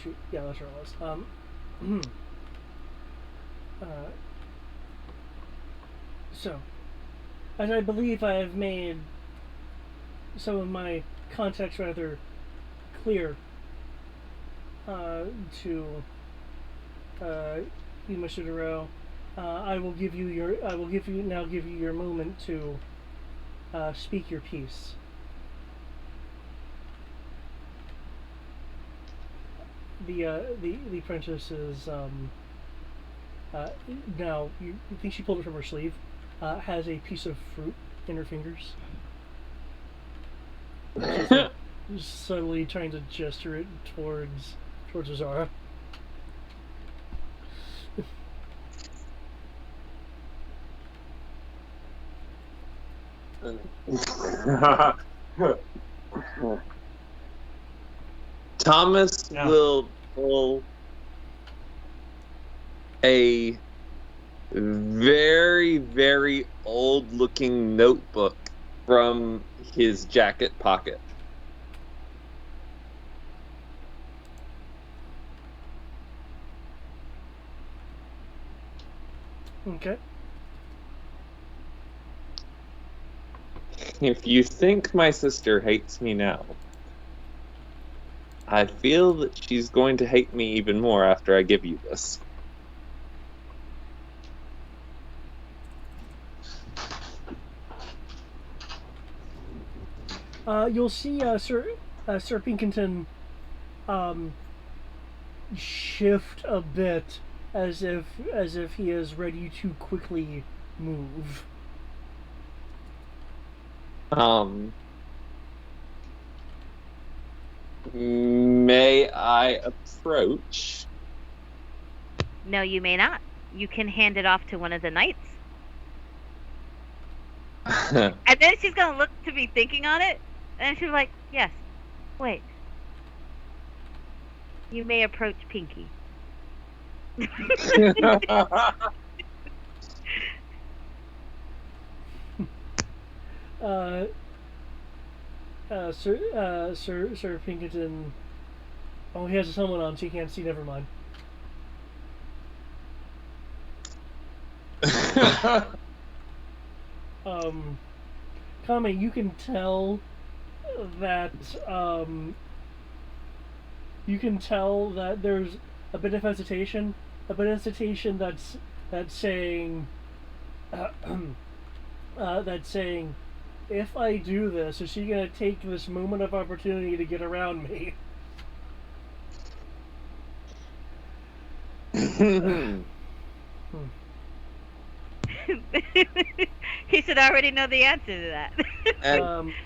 Shoot, yeah, that's where it was. So, as I believe I have made some of my context rather clear to you, Mr. Dero, I will give you your moment to speak your piece. The princess is now you think she pulled it from her sleeve, has a piece of fruit in her fingers. She's like, subtly trying to gesture it towards Azara. Thomas will pull a very, very old-looking notebook from his jacket pocket. Okay. If you think my sister hates me now, I feel that she's going to hate me even more after I give you this. You'll see Sir Pinkington shift a bit as if he is ready to quickly move. May I approach? No, you may not. You can hand it off to one of the knights. And then she's gonna look to be thinking on it, and she's like, "Yes. Wait. You may approach Pinky." Sir Pinkerton. Oh, he has his helmet on, so he can't see. Never mind. Kami, you can tell that there's a bit of hesitation, that's saying that's saying, if I do this, is she gonna take this moment of opportunity to get around me? He should already know the answer to that.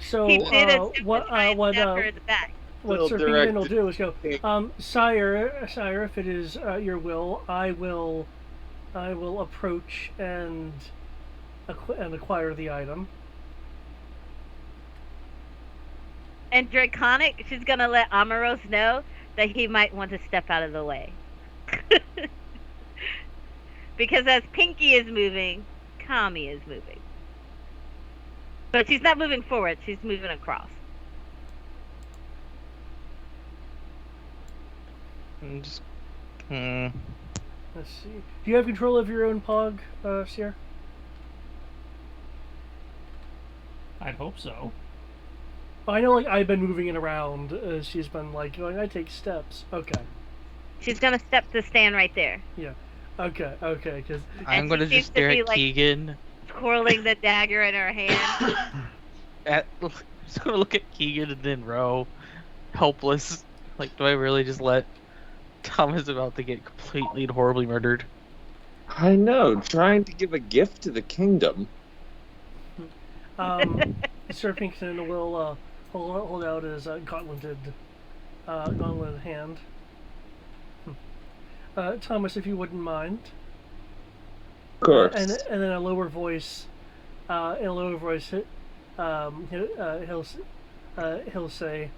So he did attempt to what try and stab her in the back. what Sir Pinkerton will do is go, sire, if it is your will, I will approach and acquire the item. And Draconic, she's gonna let Amaros know that he might want to step out of the way. Because as Pinky is moving, Kami is moving. But she's not moving forward, she's moving across. I'm just. Let's see. Do you have control of your own pog, Sierra? I'd hope so. I know, like, I've been moving it around. She's been, like, going, I take steps. Okay. She's gonna step to stand right there. Yeah. Okay, because... I'm gonna just stare at Keegan. Twirling the dagger in her hand. Just gonna look at Keegan and then Ro. Helpless. Like, do I really just let Thomas about to get completely and horribly murdered? I know, trying to give a gift to the kingdom. Sir Pinkerton will hold out his gauntleted hand. Thomas, if you wouldn't mind. Of course. And then in a lower voice, he'll say,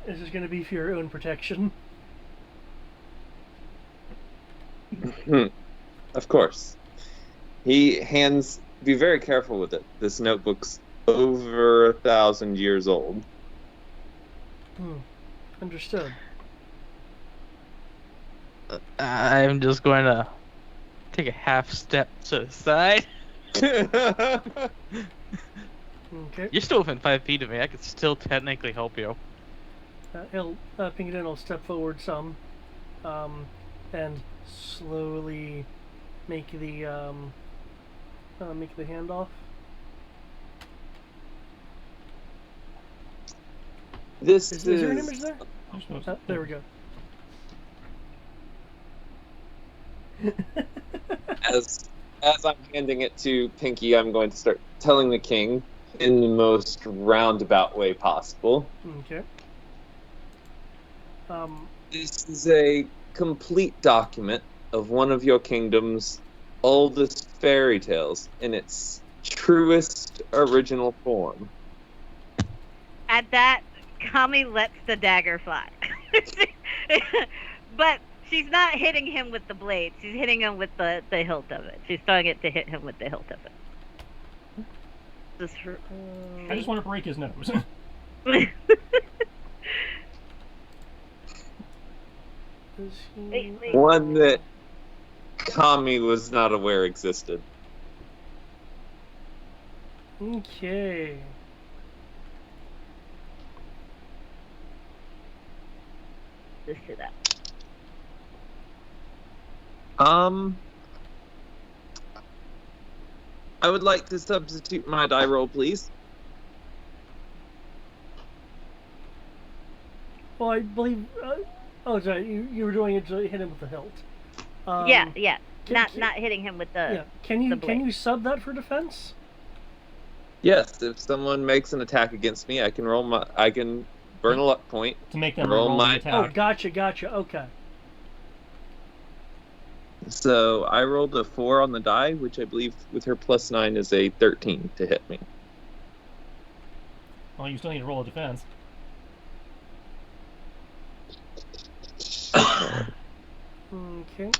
"This is going to be for your own protection." Of course. He hands. Be very careful with it. This notebook's over 1,000 years old. Understood. I'm just going to take a half step to the side. Okay. You're still within 5 feet of me. I could still technically help you. Pinkerton will step forward some, and slowly make the handoff. This is there an image there? There we go. As I'm handing it to Pinky, I'm going to start telling the king in the most roundabout way possible. Okay. This is a complete document of one of your kingdom's oldest fairy tales in its truest original form. At that, Kami lets the dagger fly. But she's not hitting him with the blade. She's hitting him with the hilt of it. She's throwing it to hit him with the hilt of it. I just want to break his nose. One that Kami was not aware existed. Okay. Let's do that. I would like to substitute my die roll, please. Well, I believe. Oh, sorry. You were doing it to hit him with the hilt. Yeah. Not hitting him with the. Yeah. Can you sub that for defense? Yes. If someone makes an attack against me, I can burn a luck point to make them roll my attack. Oh, gotcha. Okay. So I rolled a 4 on the die, which I believe with her +9 is a 13 to hit me. Well, you still need to roll a defense. Okay.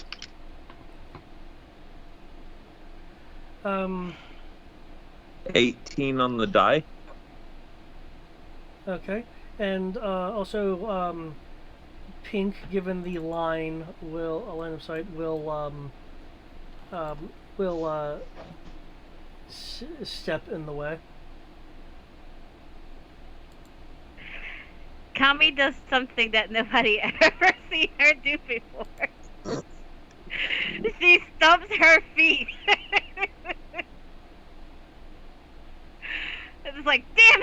18 on the die. Okay. And also, Pink, given the line of sight, will will step in the way. Kami does something that nobody ever seen her do before. She stumps her feet. It's like, damn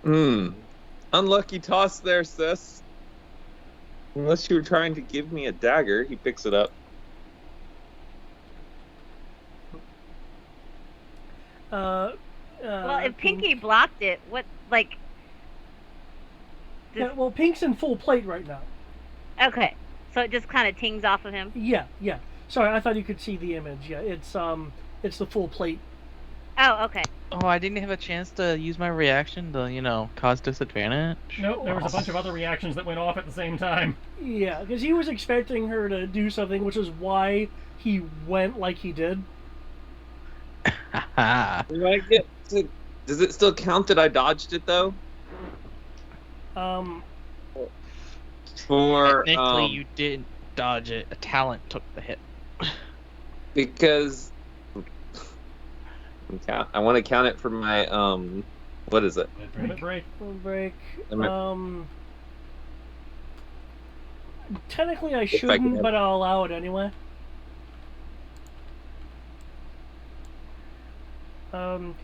it! Unlucky toss there, sis. Unless you were trying to give me a dagger, he picks it up. Well, if Pinky blocked it, what, like... Yeah, well, Pink's in full plate right now. Okay, so it just kind of tings off of him? Yeah. Sorry, I thought you could see the image. Yeah, it's the full plate. Oh, okay. Oh, I didn't have a chance to use my reaction to, cause disadvantage. Nope, there was a bunch of other reactions that went off at the same time. Yeah, because he was expecting her to do something, which is why he went like he did. Do I get to, does it still count that I dodged it, though? For Technically, you didn't dodge it. A talent took the hit. Because I want to count it for my what is it? Limit break. Technically, I shouldn't, but I'll allow it anyway. All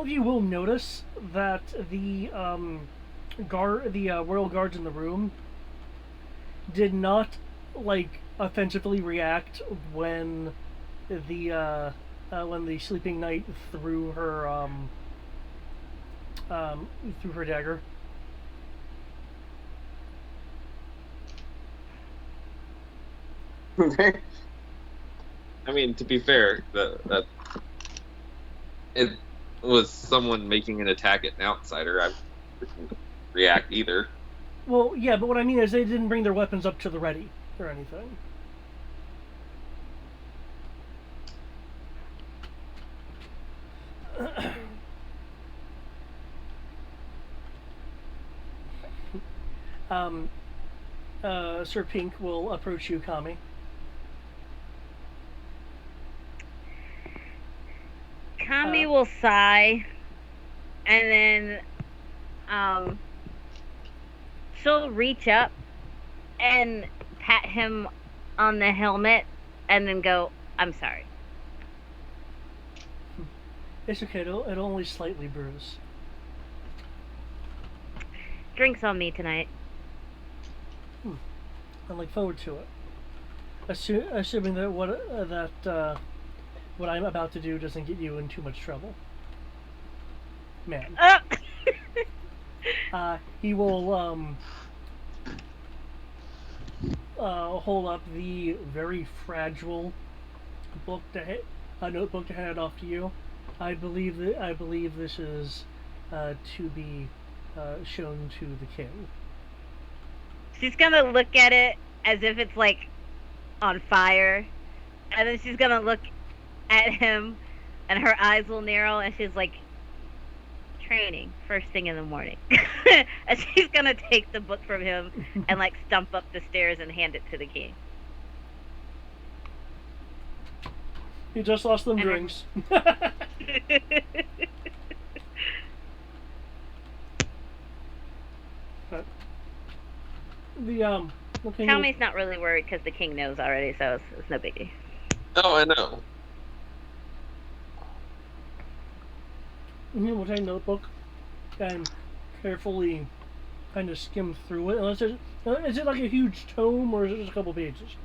of you will notice that the royal guards in the room did not offensively react when the sleeping knight threw her dagger. I mean, to be fair, that it was someone making an attack at an outsider. I wouldn't react either. Well, yeah, but what I mean is they didn't bring their weapons up to the ready or anything. Sir Pink will approach you, Kami. Kami will sigh, and then she'll reach up and pat him on the helmet, and then go, "I'm sorry." It's okay. It'll only slightly bruise. Drinks on me tonight. I look forward to it. Assuming that what I'm about to do doesn't get you in too much trouble. Man. He will hold up the very fragile notebook to hand it off to you. I believe this is to be shown to the king. She's gonna look at it as if it's on fire, and then she's gonna look at him, and her eyes will narrow, and she's like, "Training first thing in the morning." And she's gonna take the book from him and stump up the stairs and hand it to the king. He just lost them drinks. Kami's not really worried because the king knows already, so it's no biggie. Oh, I know. We'll take a notebook and carefully kind of skim through it. Is it like a huge tome, or is it just a couple pages?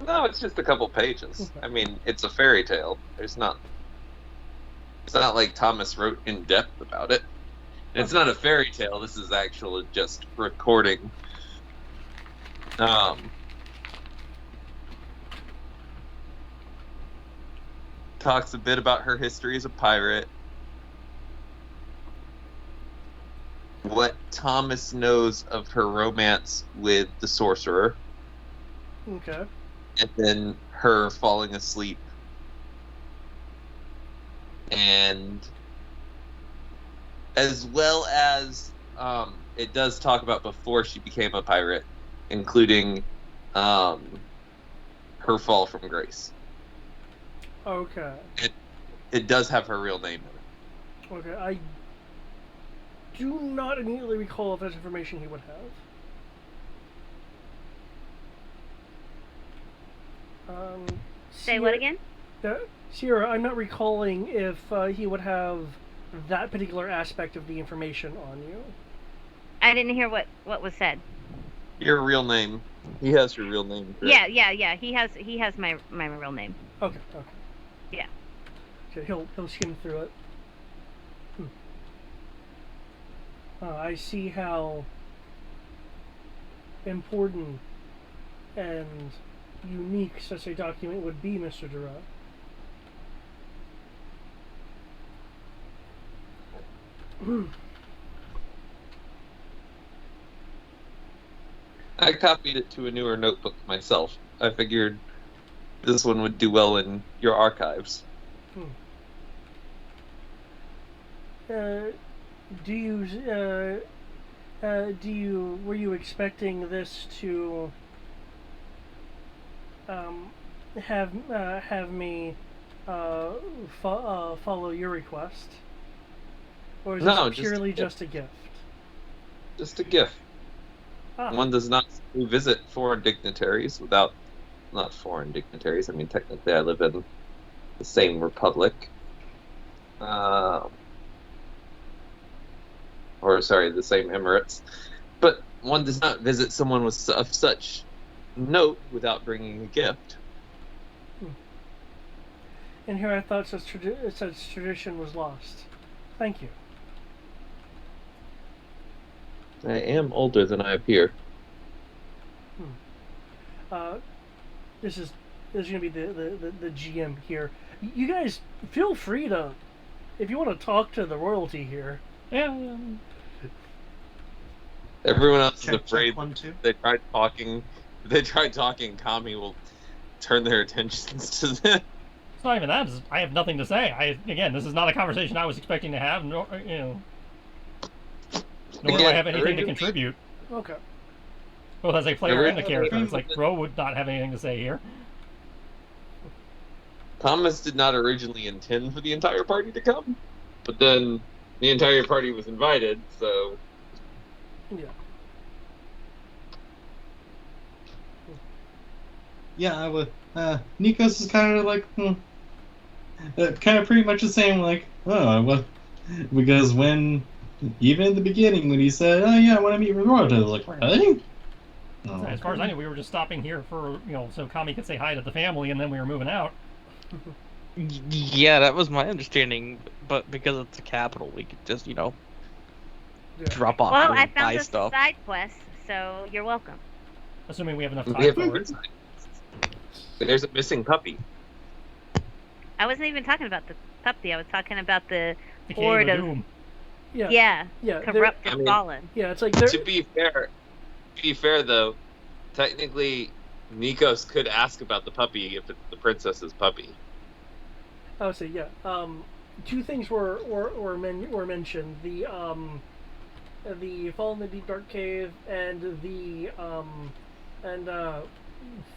No, it's just a couple pages. Okay. I mean, it's a fairy tale. It's not like Thomas wrote in depth about it. And it's not a fairy tale. This is actually just recording. Talks a bit about her history as a pirate. What Thomas knows of her romance with the sorcerer. Okay. And then her falling asleep. And as well as it does talk about before she became a pirate, including her fall from grace. Okay. It does have her real name in it. Okay, I do not immediately recall if there's information he would have. Say what again? Sierra, I'm not recalling if he would have that particular aspect of the information on you. I didn't hear what was said. Your real name. He has your real name. Correct? Yeah. He has my real name. Okay. Yeah. Okay, he'll skim through it. I see how important and unique such a document would be, Mr. Dura. I copied it to a newer notebook myself. I figured this one would do well in your archives. Were you expecting this to have me follow your request, or is No, this purely just a gift? Just a gift. One does not visit foreign dignitaries without, not foreign dignitaries. I mean, technically, I live in the same republic. The same Emirates. But one does not visit someone of such note without bringing a gift. And here I thought such tradition was lost. Thank you. I am older than I appear. This is going to be the GM here. You guys feel free to, if you want to talk to the royalty here. Yeah. Everyone else is afraid. Check 1, 2. They tried talking. Kami will turn their attentions to them. It's not even that. I have nothing to say. Again, this is not a conversation I was expecting to have. Nor do I have anything to contribute. Okay. Both as a player and a character. It's like, Bro would not have anything to say here. Thomas did not originally intend for the entire party to come, but then the entire party was invited, so... Yeah. Yeah, I would. Nikos is kind of like, kind of pretty much the same. Like, because even in the beginning when he said, "Oh yeah, I want to meet with Royalty," I was like, "Really?" Oh, as far as I knew, we were just stopping here for so Kami could say hi to the family, and then we were moving out. Yeah, that was my understanding. But because it's a capital, we could just drop off. Well, and I found buy a stuff. side quest, so you're welcome. Assuming we have enough time for it. There's a missing puppy. I wasn't even talking about the puppy. I was talking about the Cave horde of of Doom. Yeah. corrupt and fallen. Yeah, it's like To be fair though, technically, Nikos could ask about the puppy if it's the princess's puppy. I would say two things were mentioned: the fall in the deep dark cave and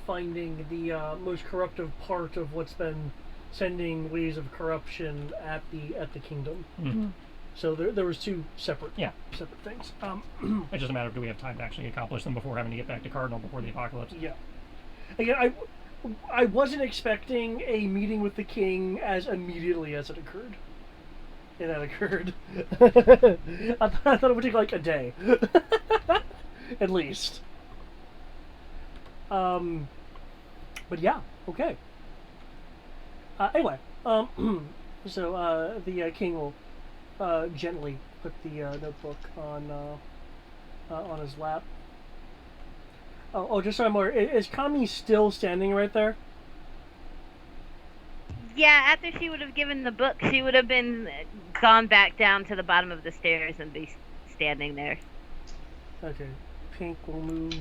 finding the most corruptive part of what's been sending waves of corruption at the kingdom. Mm-hmm. So there was two separate things. It's just a matter of do we have time to actually accomplish them before having to get back to Cardinal before the apocalypse. Yeah. Again, I wasn't expecting a meeting with the king as immediately as it occurred. And that occurred. I thought it would take like a day. At least. But yeah, okay. Anyway, so the king will gently put the notebook on his lap. Oh, just so I'm aware, is Kami still standing right there? Yeah, after she would have given the book, she would have gone back down to the bottom of the stairs and be standing there. Okay, Pink will move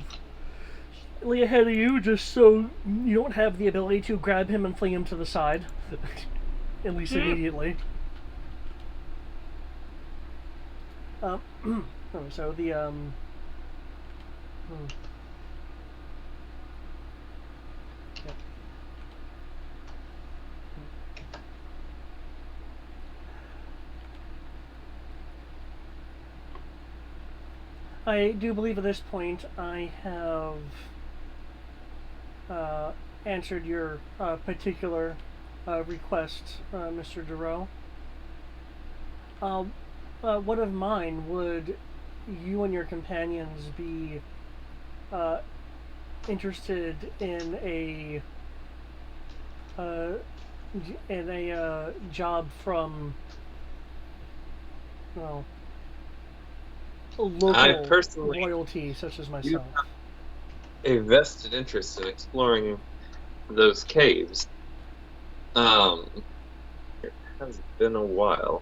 slightly ahead of you, just so you don't have the ability to grab him and fling him to the side, at least immediately. So the I do believe at this point I have answered your particular request, Mr. Duro. What of mine would you and your companions be interested in a job from, well, a local personally royalty such as myself? a vested interest in exploring those caves. It has been a while.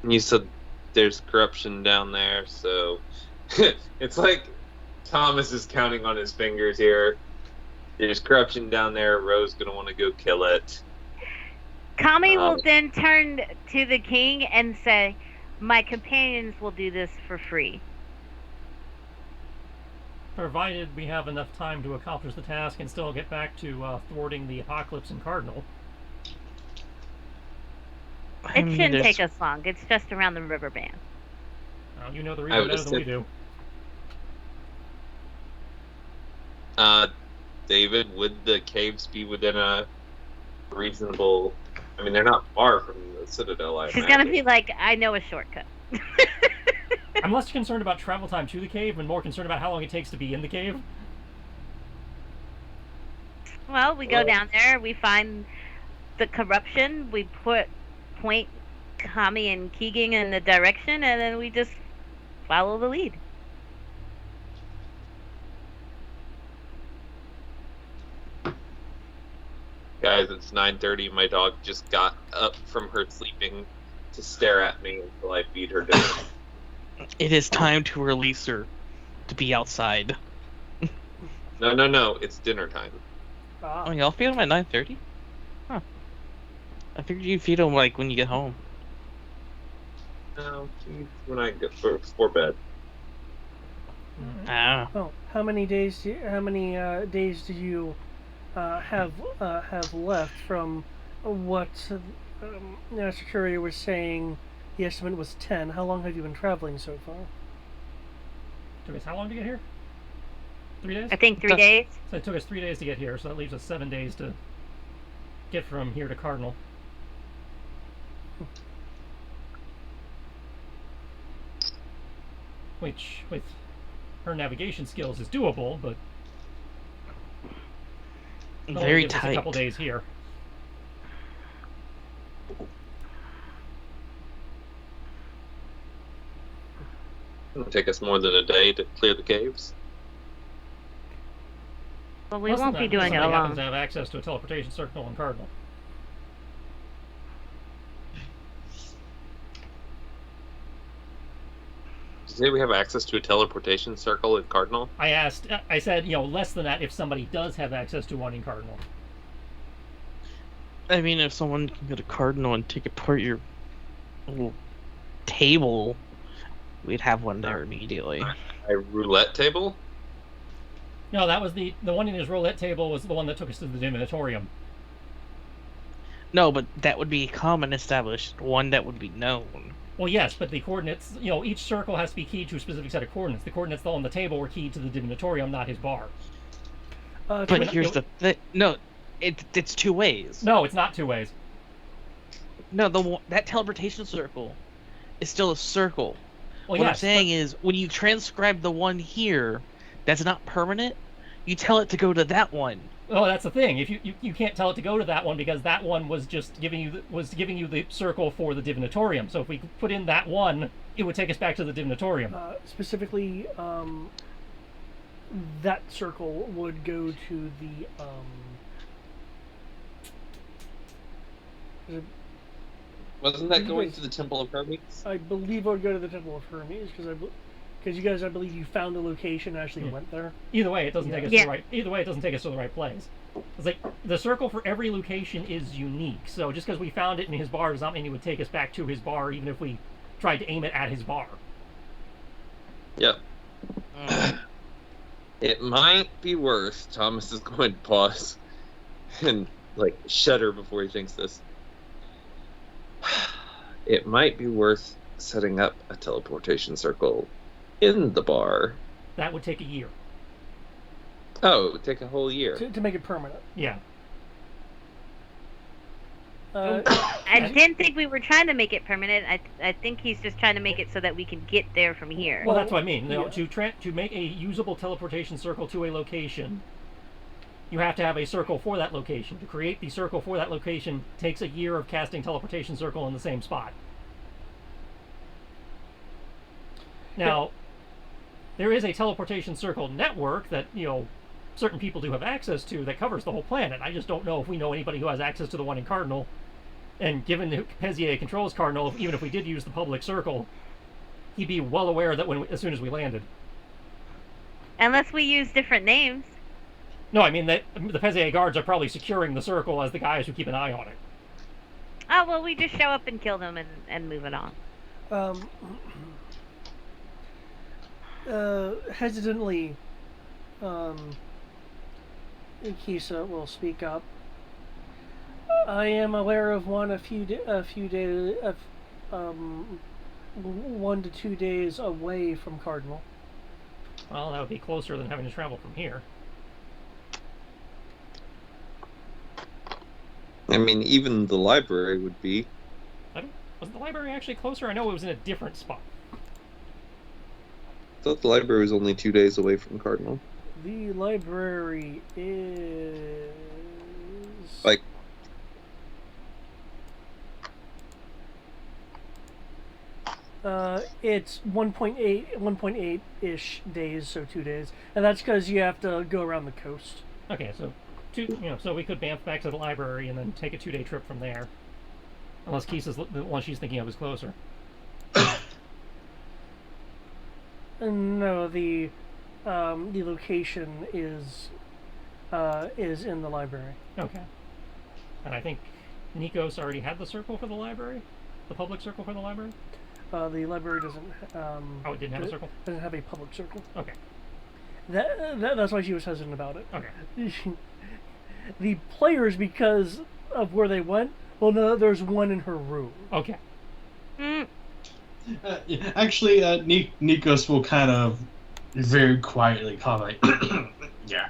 You said there's corruption down there, so it's like Thomas is counting on his fingers here. There's corruption down there. Ro's gonna want to go kill it. Kami will then turn to the king and say, "My companions will do this for free." Provided we have enough time to accomplish the task and still get back to thwarting the apocalypse in Cardinal. It shouldn't take us long. It's just around the river band. You know the region better than we do. David, would the caves be within a reasonable... I mean, they're not far from the Citadel, She's gonna be like, I know a shortcut. I'm less concerned about travel time to the cave and more concerned about how long it takes to be in the cave. Well, we go down there, we find the corruption, we point Kami and Keegan in the direction, and then we just follow the lead. Guys, it's 9:30. My dog just got up from her sleeping to stare at me until I feed her dinner. It is time to release her to be outside. No. It's dinner time. Oh, y'all feed him at 9:30? Huh. I figured you'd feed him, like, when you get home. No, when I get before bed. Ah. Oh, how many days do you have left from what Master Courier was saying? The estimate was 10. How long have you been traveling so far? Took us how long to get here? 3 days? I think 3 days. So it took us 3 days to get here, so that leaves us 7 days to get from here to Cardinal. Which, with her navigation skills, is doable, but very gives us tight. a couple days here. It'll take us more than a day to clear the caves. Well, we won't be doing it alone. alone. Happens to have access to a teleportation circle on Cardinal. Did you say we have access to a teleportation circle in Cardinal? I said, less than that if somebody does have access to one in Cardinal. I mean, if someone can go to Cardinal and take apart your little table, we'd have one there immediately. A roulette table? No, that was the one in his roulette table was the one that took us to the Divinatorium. No, but that would be common established, one that would be known. Well, yes, but the coordinates, each circle has to be keyed to a specific set of coordinates. The coordinates on the table were keyed to the Divinatorium, not his bar. But here's the thing. No, it's two ways. No, it's not 2 ways. No, that teleportation circle is still a circle. Well, what I'm saying is, when you transcribe the one here that's not permanent, you tell it to go to that one. Oh, that's the thing. If you can't tell it to go to that one because that one was just giving you the circle for the Divinatorium. So if we put in that one, it would take us back to the Divinatorium. Specifically, that circle would go to the Wasn't that going to the Temple of Hermes? I believe it would go to the Temple of Hermes because you guys, I believe, you found the location and actually went there. Either way, it doesn't take us to the right. Either way, it doesn't take us to the right place. It's like the circle for every location is unique. So just because we found it in his bar does not mean it would take us back to his bar, even if we tried to aim it at his bar. Yep. It might be worth. Thomas is going to pause and shudder before he thinks this. It might be worth setting up a teleportation circle in the bar? That would take a year. Oh, it would take a whole year. To make it permanent. Yeah. I didn't think we were trying to make it permanent. I think he's just trying to make it so that we can get there from here. Well, that's what I mean. Yeah. To make a usable teleportation circle to a location, you have to have a circle for that location. To create the circle for that location takes a year of casting teleportation circle in the same spot. Now, there is a teleportation circle network that, certain people do have access to that covers the whole planet. I just don't know if we know anybody who has access to the one in Cardinal. And given that Pezier controls Cardinal, even if we did use the public circle, he'd be well aware that as soon as we landed. Unless we use different names. No, I mean that the Pezier guards are probably securing the circle as the guys who keep an eye on it. Oh, well, we just show up and kill them and move it on. Hesitantly, Kisa will speak up. I am aware of one 1 to 2 days away from Cardinal. Well, that would be closer than having to travel from here. I mean, even the library would be. Wasn't the library actually closer? I know it was in a different spot. I thought the library was only 2 days away from Cardinal. The library is... Like... it's 1.8-ish days, so 2 days. And that's because you have to go around the coast. Okay, so so we could bamf back to the library and then take a 2-day trip from there. Unless Kisa's the one she's thinking of is closer. No, the location is in the library. Okay. And I think Nikos already had the circle for the library? The public circle for the library? The library doesn't... oh, it didn't have a circle? Doesn't have a public circle. Okay. That's why she was hesitant about it. Okay. The players, because of where they went, well, no, there's one in her room. Okay. Actually, Nikos will kind of very quietly comment, yeah.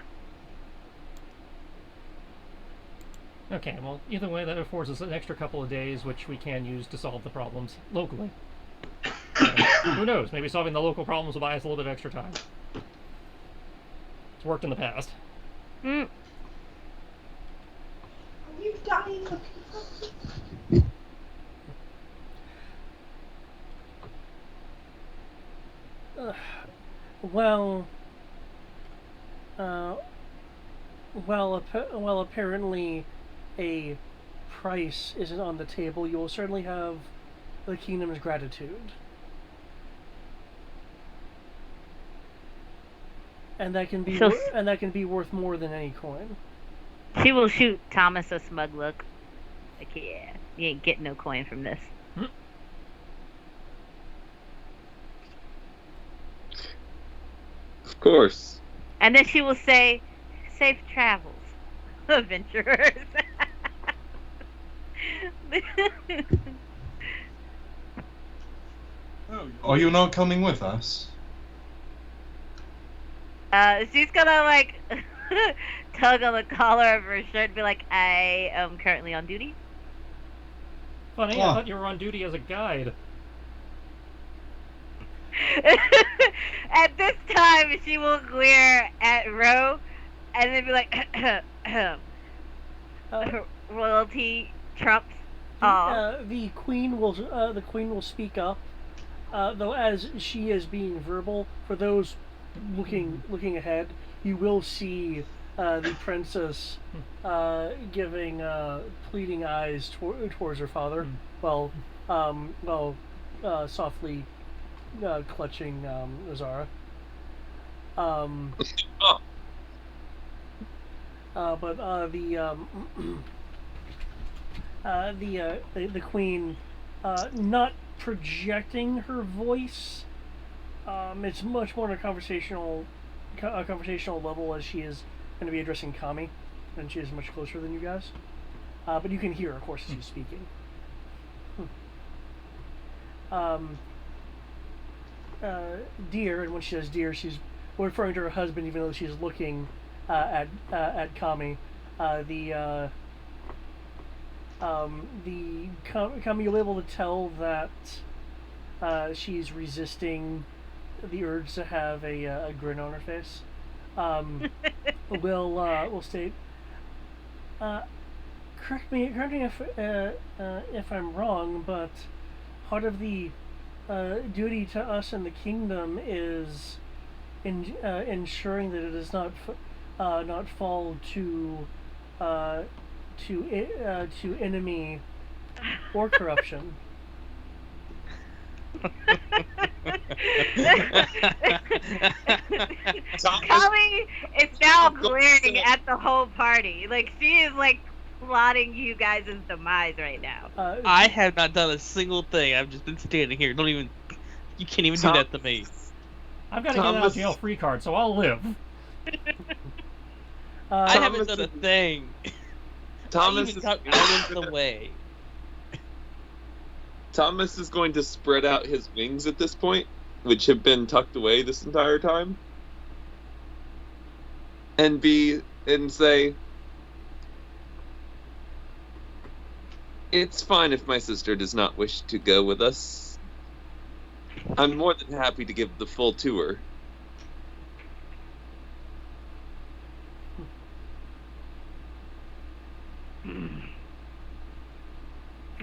Okay, well, either way, that affords us an extra couple of days, which we can use to solve the problems locally. Who knows? Maybe solving the local problems will buy us a little bit of extra time. It's worked in the past. Are you dying? Well, apparently a price isn't on the table. You will certainly have the kingdom's gratitude. And that can be worth more than any coin. She will shoot Thomas a smug look. Like, yeah, you ain't getting no coin from this. Of course. And then she will say, safe travels, adventurers. Are you not coming with us? She's gonna, like, tug on the collar of her shirt and be like, I am currently on duty. Funny, I thought you were on duty as a guide. At this time, she will glare at Ro and then be like, royalty trumps all. The queen will speak up, though as she is being verbal. For those looking ahead, you will see the princess giving pleading eyes towards her father, while softly clutching Zara. But the queen, not projecting her voice. It's much more on a conversational level, as she is going to be addressing Kami, and she is much closer than you guys. But you can hear, of course, as she's speaking. dear, and when she says dear, she's referring to her husband, even though she's looking at Kami. Kami, you'll be able to tell that she's resisting the urge to have a grin on her face. Will state. Correct me if I'm wrong, but part of the duty to us in the kingdom is ensuring that it does not fall to enemy or corruption. Kali is now glaring at the whole party. Like, she is like plotting you guys' demise right now. I have not done a single thing. I've just been standing here. You can't even do that to me. I've got to get out of jail free card, so I'll live. I haven't done a thing. Thomas is out of the way. Thomas is going to spread out his wings at this point, which have been tucked away this entire time, and say, "It's fine if my sister does not wish to go with us. I'm more than happy to give the full tour."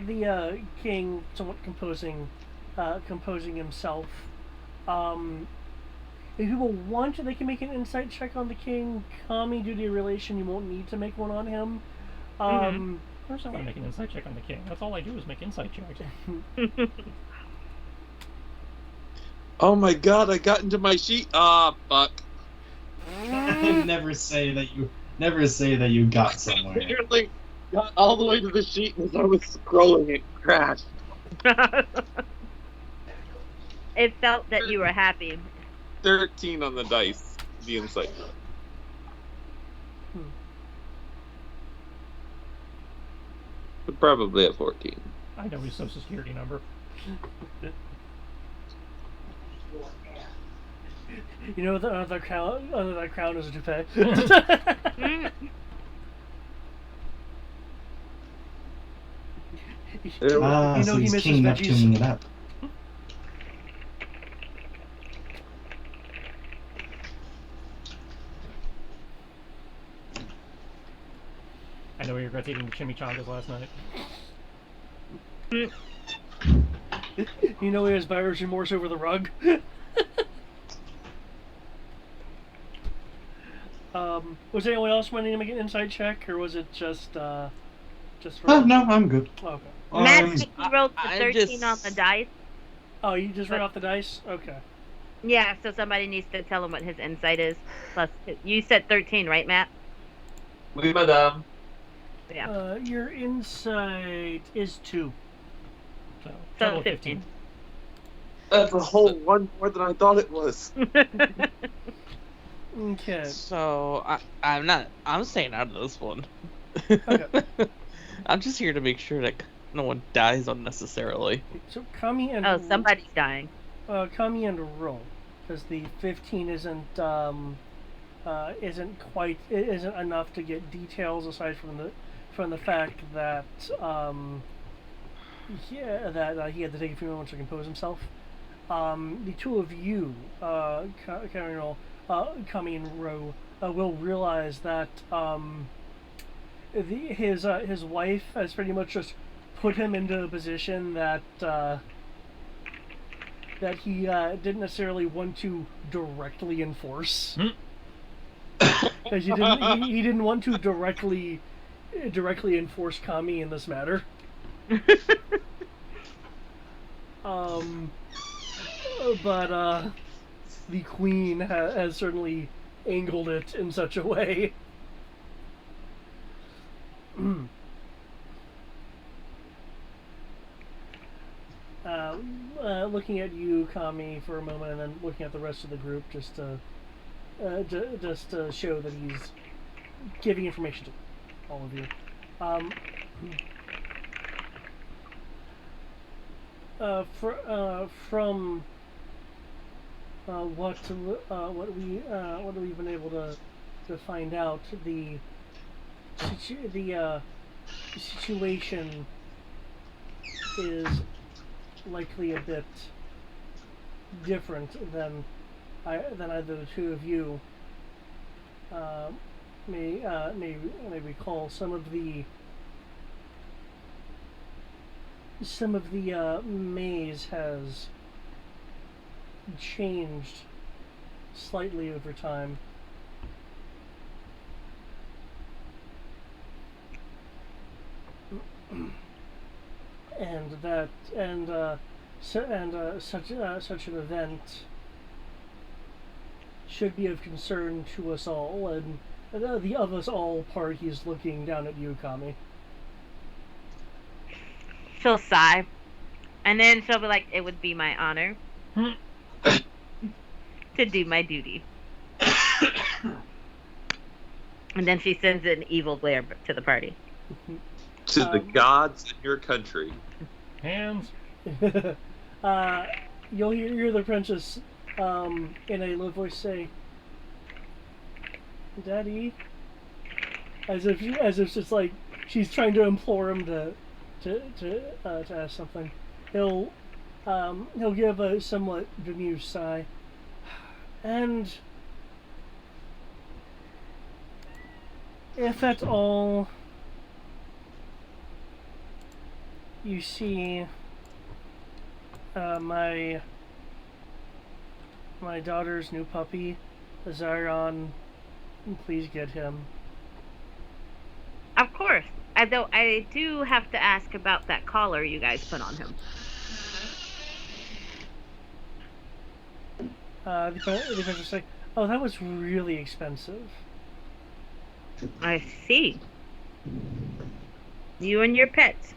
The king, somewhat composing himself. If people want to, they can make an insight check on the king. Kami, due to your relation, you won't need to make one on him. Of course I want to make an insight check on the king. That's all I do is make insight checks. Oh my god, I got into my sheet. Ah, fuck. Never say that you got somewhere. Literally got all the way to the sheet, and as I was scrolling, it crashed. It felt that you were happy. 13 on the dice, the insight. But probably at 14. I know his social security number. You know, under that crown is a toupee. So he's he king misses Neptuning it up. I know he regrets eating the chimichangas last night. You know he has buyer's remorse over the rug. Was anyone else wanting to make an inside check, or was it just Oh, no, I'm good. Okay. Matt, you rolled the 13 on the dice. Oh, you just read off the dice? Okay. Yeah, so somebody needs to tell him what his insight is. Plus, you said 13, right, Matt? Oui, madame. Yeah. Your insight is 2. So, So total 15. That's a whole one more than I thought it was. Okay. So I'm staying out of this one. Okay. I'm just here to make sure that no one dies unnecessarily. So Kami and somebody's dying. Kami and roll, because the 15 isn't enough to get details aside from the fact that he had to take a few moments to compose himself. The two of you, Kami and Ro, will realize that his wife has pretty much just put him into a position that he didn't necessarily want to directly enforce. Because he didn't want to directly enforce Kami in this matter. But the queen has certainly angled it in such a way. Looking at you, Kami, for a moment, and then looking at the rest of the group, just to show that he's giving information to all of you. from what we've been able to find out, the situation is likely a bit different than either the two of you may recall. Some of the maze has changed slightly over time. Such an event should be of concern to us all, and the of us all part, he's looking down at you, Kami. She'll sigh, and then she'll be like, "It would be my honor to do my duty." And then she sends an evil glare to the party. To the gods in your country. Hands. You'll hear the princess in a low voice say, "Daddy," as if it's like she's trying to implore him to ask something. He'll give a somewhat bemused sigh, and if at all you see my daughter's new puppy, Zarion, please get him. Of course. Though I do have to ask about that collar you guys put on him. The princess say, "Oh, that was really expensive." I see. You and your pets.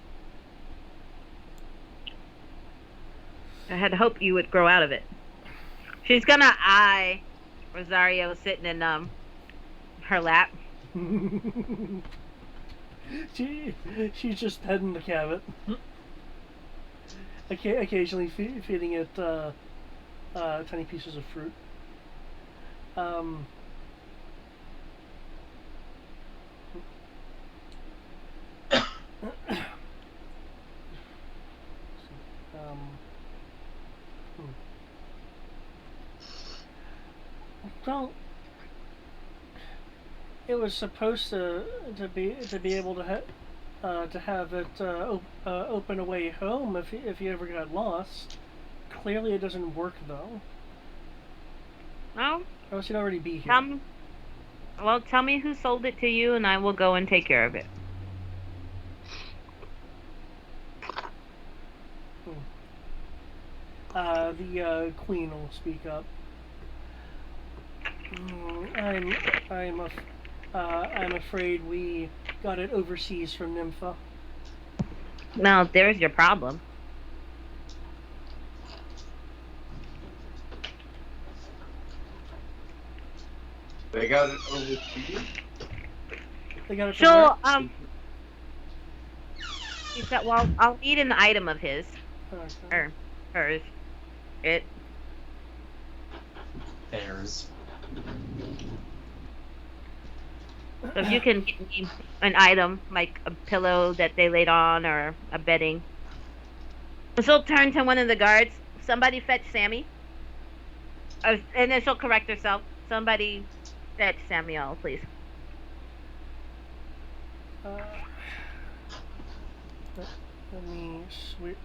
I had hoped you would grow out of it. She's gonna eye Rosario sitting in her lap. She's just petting the cat. Occasionally feeding it tiny pieces of fruit. Well, it was supposed to be able to have it open a way home if you ever got lost. Clearly, it doesn't work though. Oh, or else you'd already be here. Tell me who sold it to you, and I will go and take care of it. The queen will speak up. I'm afraid we got it overseas from Nympha. Now, there's your problem. They got it overseas? They got it from So, where? he said, well, I'll need an item of his. Or hers. It. Theirs. So if you can get me an item, like a pillow that they laid on or a bedding. She'll turn to one of the guards. Somebody fetch Sammy. And then she'll correct herself. Somebody fetch Samuel, please. Let me switch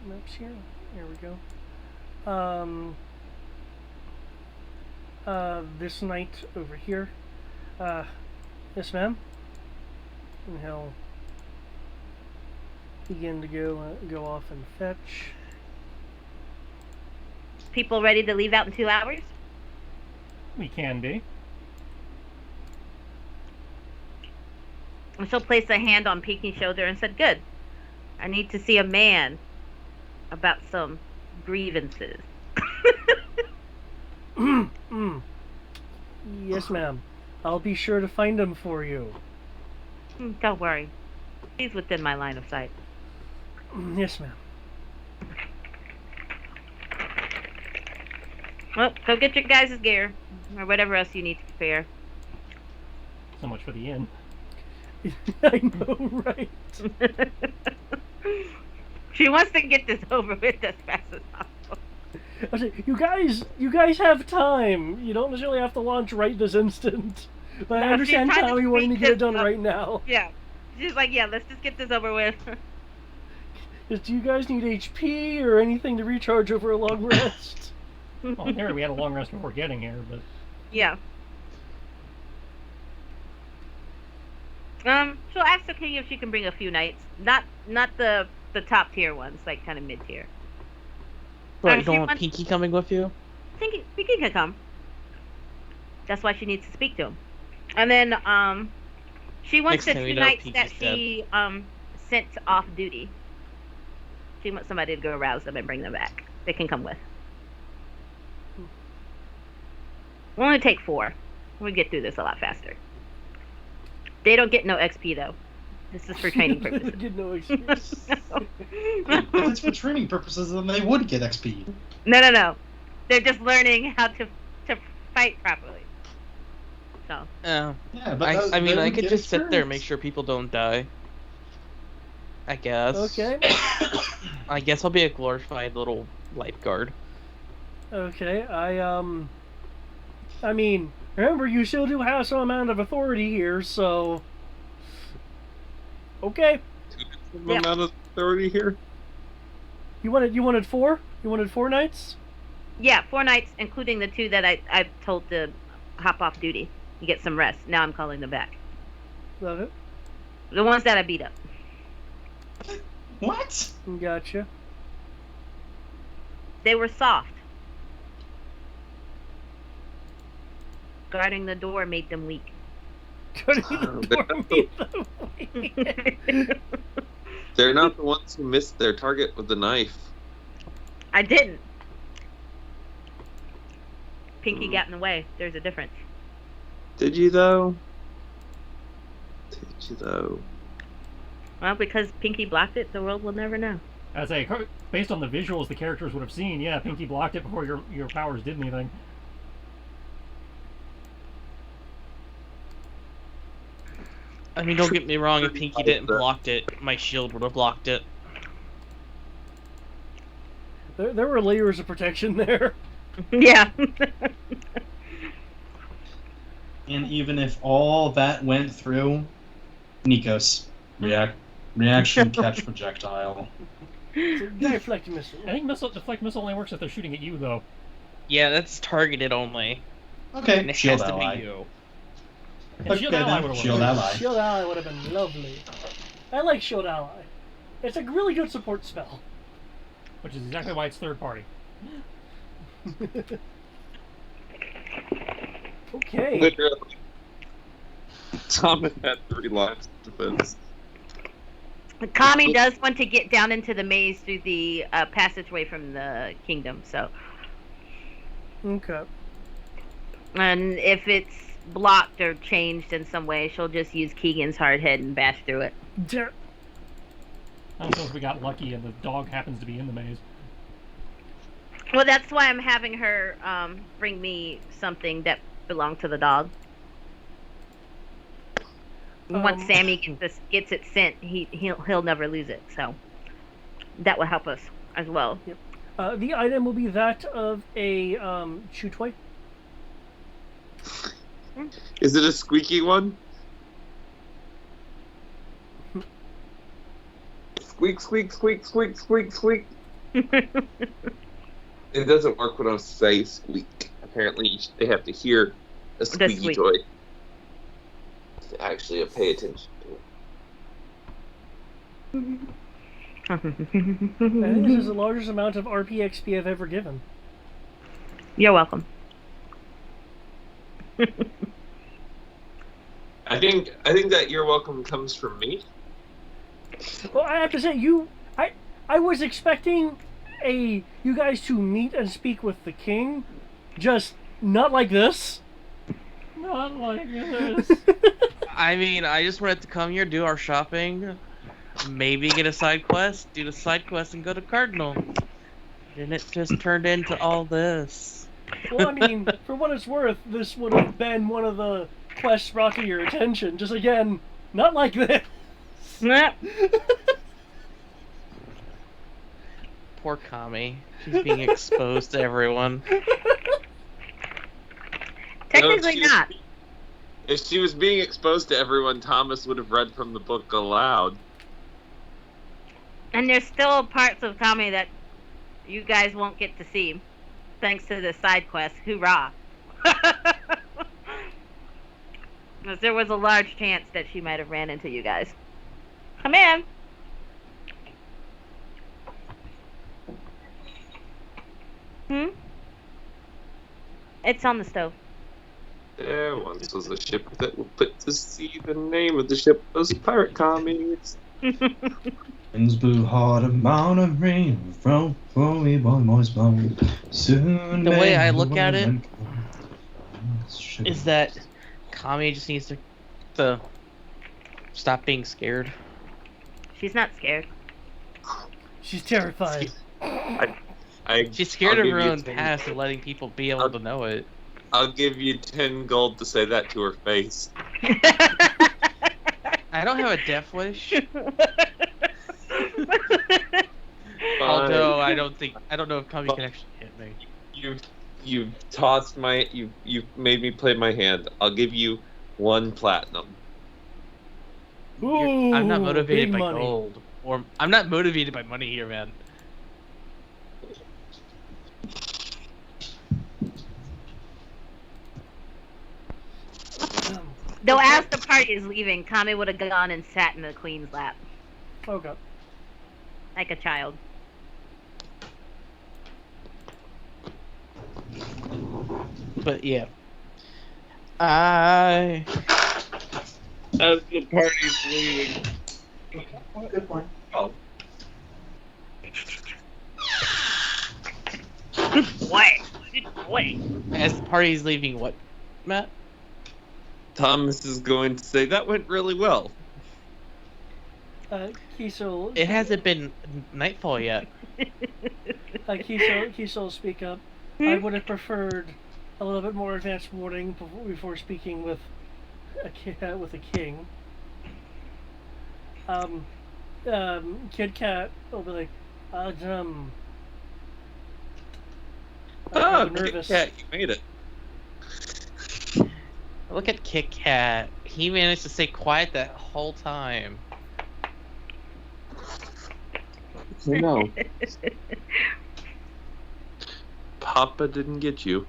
maps here. Here we go. This knight over here. Yes, ma'am. And he'll begin to go off and fetch. People ready to leave out in 2 hours? We can be. And she'll place a hand on Pinky's shoulder and said, "Good. I need to see a man about some grievances." Yes, ma'am. I'll be sure to find him for you. Don't worry. He's within my line of sight. Yes, ma'am. Well, go get your guys' gear. Or whatever else you need to prepare. So much for the inn. I know, right? She wants to get this over with as fast as possible. I say, you guys have time. You don't necessarily have to launch right this instant. But No, I understand she's trying to Tommy wanting to speed get it this done up. right now. Yeah. She's like, yeah, let's just get this over with. Do you guys need HP or anything to recharge over a long rest? Well, in theory, we had a long rest before getting here, but Yeah. She'll ask the king if she can bring a few knights. Not the top tier ones, like kind of mid tier. What, you she don't want wants- Pinky coming with you? Pinky can come. That's why she needs to speak to him. And then she wants Next the time two we know knights Pinky's that she sent off duty. She wants somebody to go arouse them and bring them back. They can come with. We'll only take 4. We get through this a lot faster. They don't get no XP though. This is for training purposes. Get no excuse. If it's for training purposes, then they would get XP. No. They're just learning how to fight properly. So. Yeah, but I mean, they I would could get just sit there and make experience. sure people don't die. I guess. Okay. I guess I'll be a glorified little lifeguard. Okay, I mean, remember, you still do have some amount of authority here, so... Okay. Yeah. Amount of authority here. You wanted 4? You wanted 4 knights? Yeah, 4 nights, including the 2 that I told to hop off duty. You get some rest. Now I'm calling them back. Love it. The ones that I beat up. What? Gotcha. They were soft. Guarding the door made them weak. They're not the ones who missed their target with the knife. I didn't. Pinky got in the way. There's a difference. Did you though? Well, because Pinky blocked it, the world will never know. as based on the visuals the characters would have seen, yeah, Pinky blocked it before your powers did anything. I mean, don't get me wrong, if Pinky didn't block it, my shield would have blocked it. There were layers of protection there. Yeah. And even if all that went through, Nikos, reaction catch projectile. Deflect missile. I think deflect missile only works if they're shooting at you, though. Yeah, that's targeted only. Okay, And it shield has to ally. be you. And Shield Ally would have Shield worked. ally. Shield Ally would have been lovely. I like Shield Ally. It's a really good support spell. Which is exactly why it's third party. Okay. Literally. Thomas had 3 lines of defense. Kami does want to get down into the maze through the passageway from the kingdom, so. Okay. And if it's blocked or changed in some way, she'll just use Keegan's hard head and bash through it. I don't know if we got lucky and the dog happens to be in the maze. Well, that's why I'm having her bring me something that belonged to the dog. Once Sammy gets it sent, he'll never lose it. So that will help us as well. Yep. The item will be that of a chew toy. Is it a squeaky one? Squeak, squeak, squeak, squeak, squeak, squeak. It doesn't work when I say squeak. Apparently, they have to hear a squeaky squeak. toy to actually pay attention to it. I think this is the largest amount of RPXP I've ever given. You're welcome. I think that your welcome comes from me. Well, I have to say, I was expecting you guys to meet and speak with the king, just not like this. Not like this. I mean, I just wanted to come here, do our shopping, maybe get a side quest, do the side quest, and go to Cardinal. Then it just turned into all this. Well, I mean, for what it's worth, this would have been one of the quests brought to your attention. Just again, not like this. Poor Kami. She's being exposed to everyone. Technically not. If she was being exposed to everyone, Thomas would have read from the book aloud. And there's still parts of Kami that you guys won't get to see, thanks to the side quest. Hoorah! Because there was a large chance that she might have ran into you guys. Come in. It's on the stove. There once was a ship that would put to sea. The name of the ship was Pirate Commies. Winds blew hard, a mountain of rain from we boys blown. Soon The way may I the look at it women come. is that Kami just needs to stop being scared. She's not scared. She's terrified. She's scared I'll of give her you own 10 past and letting people be able to know it. I'll give you 10 gold to say that to her face. I don't have a death wish. Although I don't know if Kami can actually hit me. You've tossed my you've made me play my hand. I'll give you 1 platinum. Ooh, I'm not motivated big by money. gold. Or I'm not motivated by money here, man. Though as the party is leaving, Kami would have gone and sat in the queen's lap. Okay. Like a child. But yeah. As the party's leaving. Good one. Oh. Good boy. As the party's leaving, what, Matt? Thomas is going to say that went really well. Kiesel. It hasn't been nightfall yet. Kiesel, speak up. I would have preferred a little bit more advanced warning before speaking with a king. Kid Cat will be like, I'm nervous. Kit Kat, you made it. Look at Kit Kat. He managed to stay quiet that whole time. I know. Papa didn't get you.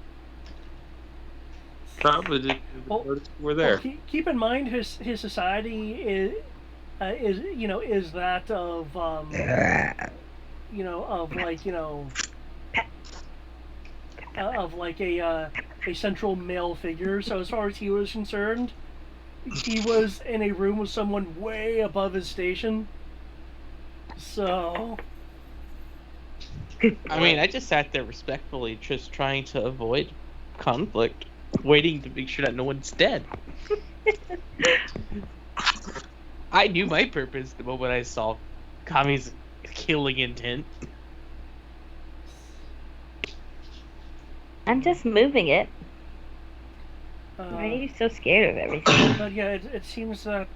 Papa didn't notice you were there. Well, keep in mind his society is that of a central male figure. So as far as he was concerned, he was in a room with someone way above his station. So I mean, I just sat there respectfully, just trying to avoid conflict, waiting to make sure that no one's dead. I knew my purpose the moment I saw Kami's killing intent. I'm just moving it. Why are you so scared of everything? But yeah, it seems that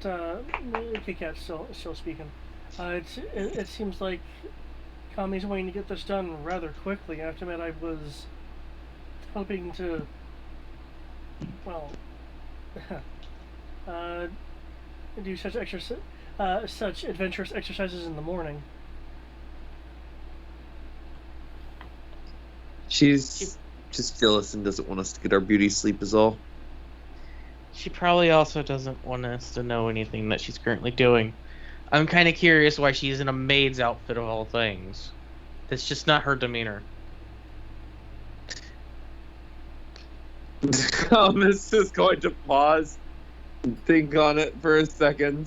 Kit Kat's still speaking. It seems like Kami's wanting to get this done rather quickly. I have to admit, I was hoping to, well, do such adventurous exercises in the morning. She's just jealous and doesn't want us to get our beauty sleep is all. She probably also doesn't want us to know anything that she's currently doing. I'm kind of curious why she's in a maid's outfit of all things. That's just not her demeanor. Thomas is going to pause and think on it for a second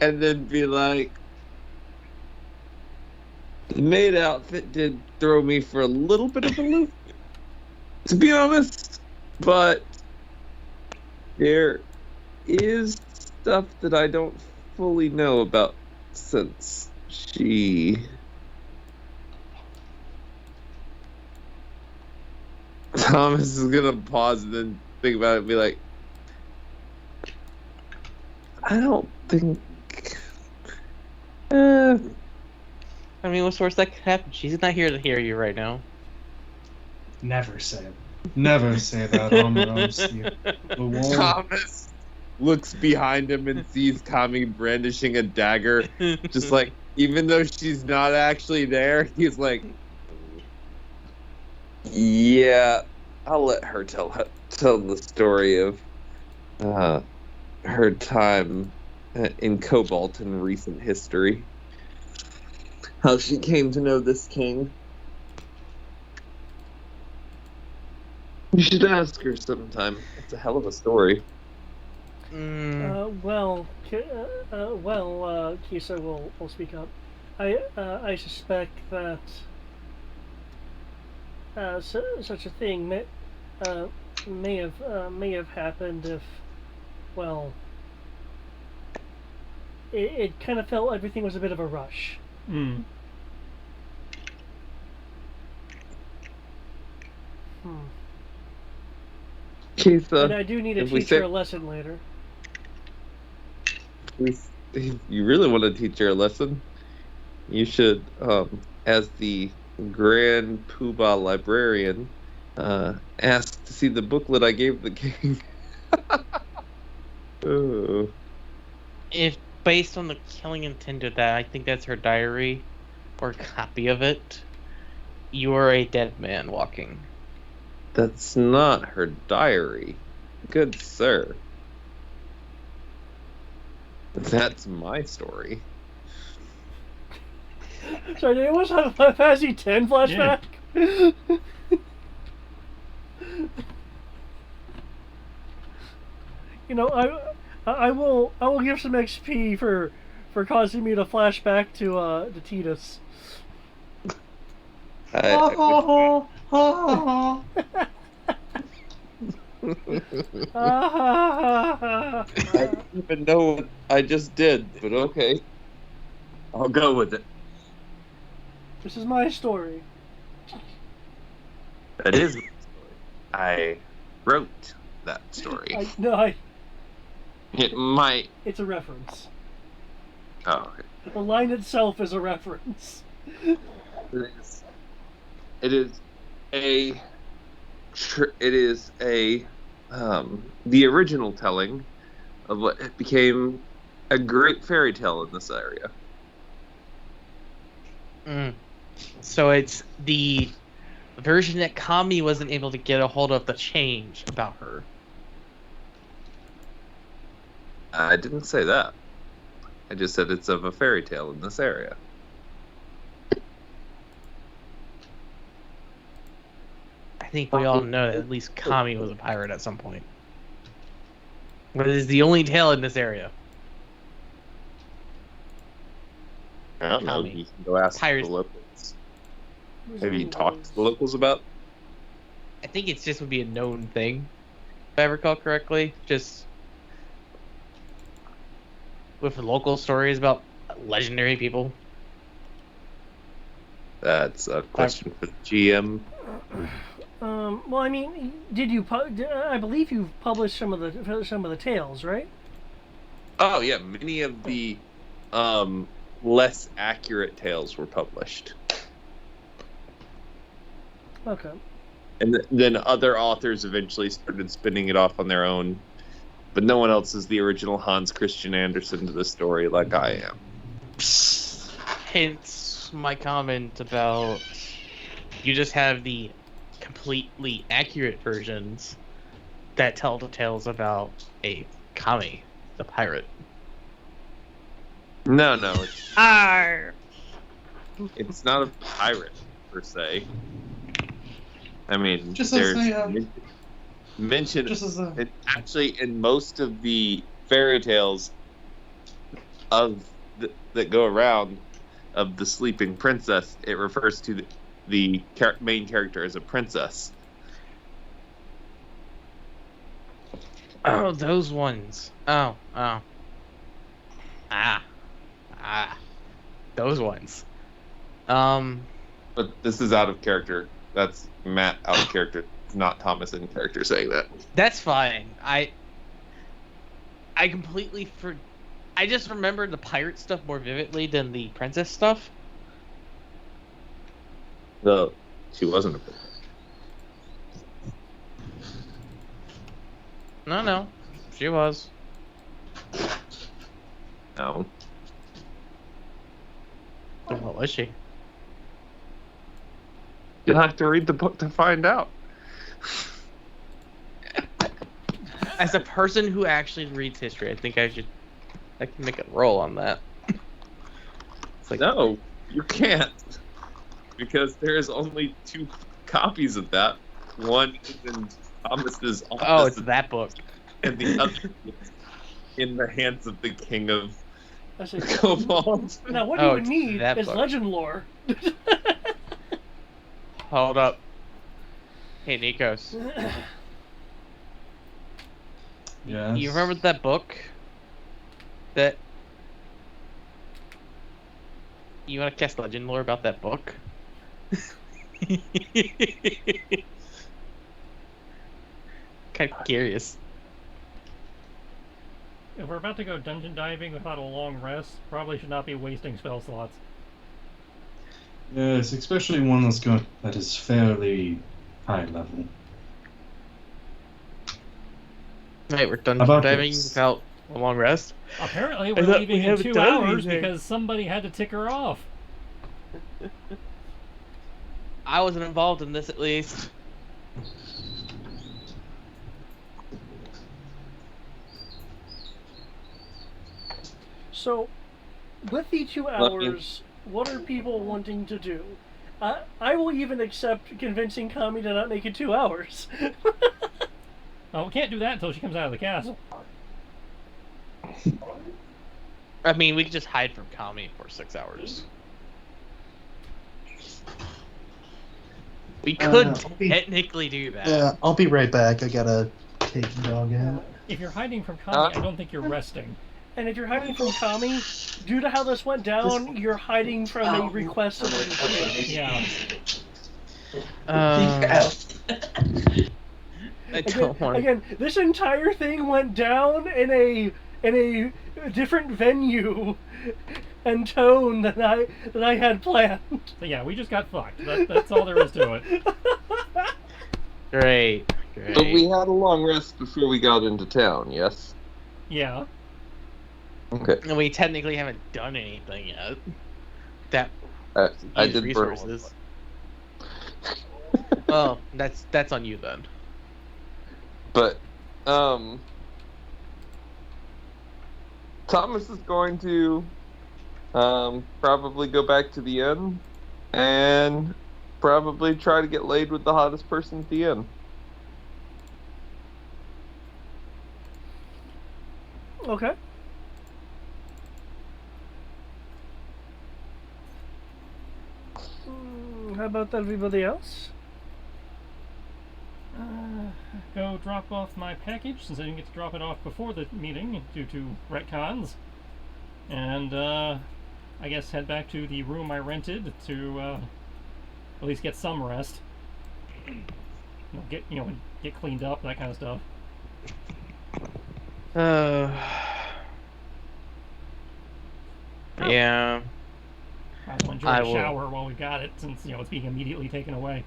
and then be like, the maid outfit did throw me for a little bit of a loop, to be honest, but there is stuff that I don't fully know about since she Thomas is gonna pause and then think about it and be like, I don't think. I mean, what's the worst that could happen? She's not here to hear you right now. Never say it. Never say that on the own, Steve. The wall. Thomas looks behind him and sees Kami brandishing a dagger. Just like, even though she's not actually there, he's like, yeah, I'll let her tell the story of her time in Cobalt in recent history. How she came to know this king. You should ask her sometime. It's a hell of a story. Kisa will speak up. I suspect that such a thing may have happened if, well, it kind of felt everything was a bit of a rush. Mm. Kisa, And I do need to teach her a lesson later. You really want to teach her a lesson? You should, as the Grand Poobah librarian, ask to see the booklet I gave the king. Oh. If based on the killing intent of that, I think that's her diary or a copy of it. You are a dead man walking. That's not her diary. Good sir. That's my story. Sorry, did anyone have a Final Fantasy X flashback? Yeah. You know, I will give some XP for causing me to flash back to Titus. I don't even know what I just did, but okay. I'll go with it. This is my story. That is my story. I wrote that story. It might. It's a reference. Oh, okay. The line itself is a reference. It is the original telling of what became a great fairy tale in this area. So it's the version that Kami wasn't able to get a hold of the change about her. I didn't say that. I just said it's of a fairy tale in this area. I think we all know that at least Kami was a pirate at some point. But it is the only tale in this area. I don't know. You can go ask the locals. Have you talked to the locals about? I think it just would be a known thing, if I recall correctly. Just with local stories about legendary people. That's a question for the GM. Well, I mean, I believe you've published some of the tales, right? Oh yeah, many of the less accurate tales were published. Okay. And then other authors eventually started spinning it off on their own, but no one else is the original Hans Christian Andersen to the story like I am. Hence my comment about you just have the completely accurate versions that tell the tales about a Kami, the pirate. No, Arr. it's not a pirate per se. I mean, Just there's as mention. Actually, in most of the fairy tales that go around of the sleeping princess, it refers to the main character as a princess. Oh, those ones. Oh. Those ones. But this is out of character. That's Matt out of character. It's not Thomas in character saying that. That's fine. I completely I just remembered the pirate stuff more vividly than the princess stuff. No, she wasn't a princess. No, she was. No. What was she? You'll have to read the book to find out. As a person who actually reads history, I think I can make a roll on that. It's like, No, you can't. Because there's only 2 copies of that. One is in Thomas's office. oh, it's that book. And the other is in the hands of the king of I see. Cobalt. Now, what you Oh, would it's need that is book. legend lore. Hold up. Hey, Nikos. Yes. You remember that book? That you want to cast legend lore about that book? Kind of curious. If we're about to go dungeon diving without a long rest, probably should not be wasting spell slots. Yes, especially one that is fairly high level. Wait, we're done How about diving this? without a long rest? Apparently, I we're thought leaving we in haven't 2 done hours anything. because somebody had to tick her off. I wasn't involved in this, at least. So, with the 2 hours, what are people wanting to do? I will even accept convincing Kami to not make it 2 hours. Oh, we can't do that until she comes out of the castle. I mean, we could just hide from Kami for 6 hours. We could technically do that. Yeah, I'll be right back. I gotta take the dog out. If you're hiding from Kami, I don't think you're resting. And if you're hiding from Kami, due to how this went down, you're hiding from a request of a Yeah. I don't want to. Again, this entire thing went down in a different venue and tone than I had planned. So yeah, we just got fucked. That's all there is to it. Great. But we had a long rest before we got into town, yes? Yeah. Okay. And we technically haven't done anything yet. That I use did burn resources. Well, that's on you then. But, Thomas is going to, probably go back to the inn and probably try to get laid with the hottest person at the inn. Okay. How about everybody else? Go drop off my package since I didn't get to drop it off before the meeting due to retcons, and I guess head back to the room I rented to at least get some rest. Get cleaned up, that kind of stuff. Yeah. I'll enjoy I a will. shower while we got it, since it's being immediately taken away.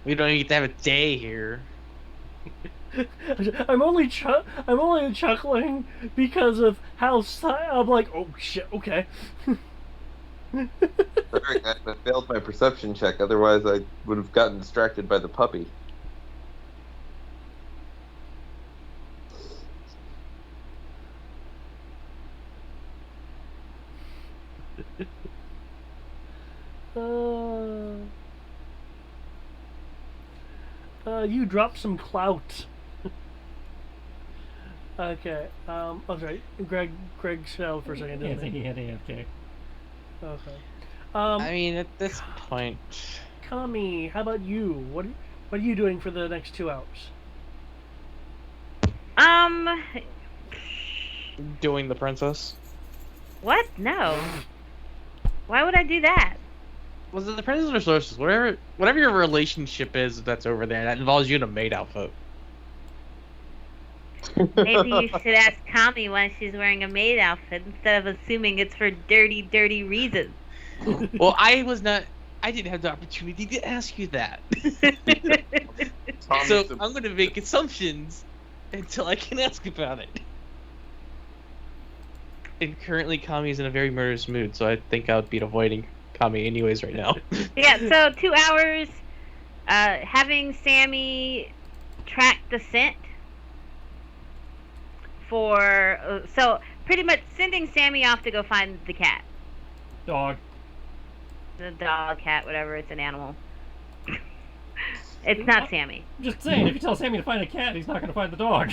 We don't even get to have a day here. I'm only chuckling because of how I'm like, oh shit, okay. Sorry, guys, I failed my perception check. Otherwise, I would have gotten distracted by the puppy. You dropped some clout. Okay. Oh, sorry. Greg fell for a second, Yeah, I didn't think he? he had AFK. Okay. I mean, at this point, Kami, how about you? What are you doing for the next 2 hours? doing the princess. What? No. Why would I do that? Was it the princess or sorceress? Whatever your relationship is that's over there, that involves you in a maid outfit. Maybe you should ask Kami why she's wearing a maid outfit instead of assuming it's for dirty, dirty reasons. Well, I didn't have the opportunity to ask you that. So I'm going to make assumptions until I can ask about it. And currently Kami's in a very murderous mood, so I think I would be avoiding Kami anyways right now. Yeah, so 2 hours, having Sammy track the scent for, so pretty much sending Sammy off to go find the cat. Dog. The dog, cat, whatever, it's an animal. It's not Sammy. Just saying, if you tell Sammy to find a cat, he's not going to find the dog.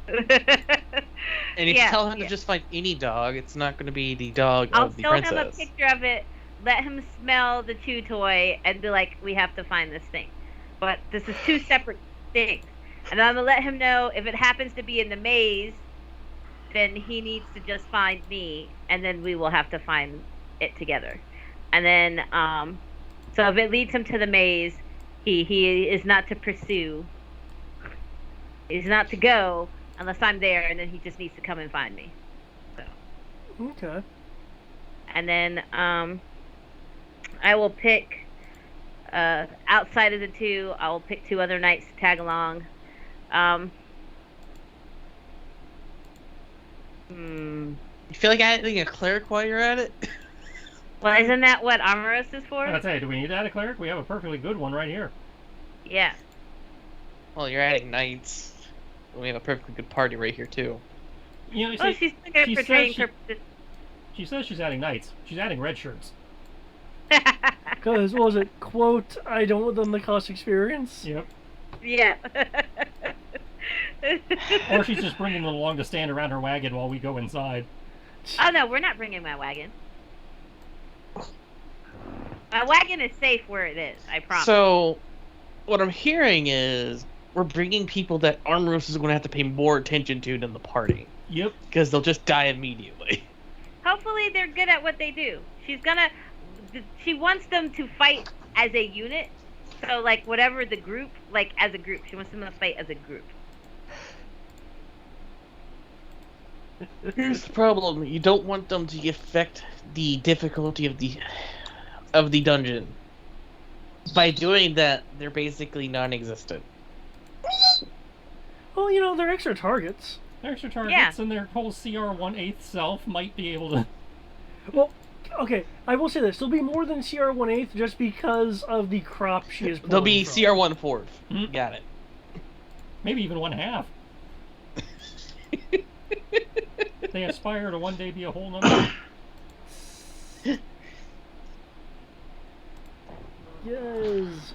And if you tell him to just find any dog, it's not going to be the dog of the I'll princess. show him a picture of it, let him smell the chew toy, and be like, we have to find this thing. But this is 2 separate things. And I'm going to let him know if it happens to be in the maze, then he needs to just find me, and then we will have to find it together. And then, so if it leads him to the maze, he is not to pursue. He's not to go unless I'm there, and then he just needs to come and find me. So. Okay. And then I will pick, outside of the 2, I will pick 2 other knights to tag along. You feel like adding a cleric while you're at it? Well, isn't that what Amoros is for? I'd say, do we need to add a cleric? We have a perfectly good one right here. Yeah. Well, you're adding knights. We have a perfectly good party right here, too. You know, Oh, she's good for training purposes. She says she's adding knights. She's adding red shirts. Because, what was it? Quote, I don't want them to cost experience? Yep. Yeah. Or she's just bringing them along to stand around her wagon while we go inside. Oh, no, we're not bringing my wagon. My wagon is safe where it is, I promise. So, what I'm hearing is we're bringing people that Armoros is going to have to pay more attention to than the party. Yep. Because they'll just die immediately. Hopefully they're good at what they do. She wants them to fight as a unit. So, like, whatever the group, like, as a group. She wants them to fight as a group. Here's the problem. You don't want them to affect the difficulty of the dungeon. By doing that, they're basically non-existent. Well, you know, they're extra targets. Their extra targets and their whole CR 1/8 self might be able to... Well, okay, I will say this. There'll be more than CR 1/8 just because of the crop she is pulling They'll be from. CR 1/4. Hmm? Got it. Maybe even 1/2. They aspire to one day be a whole number. Yes.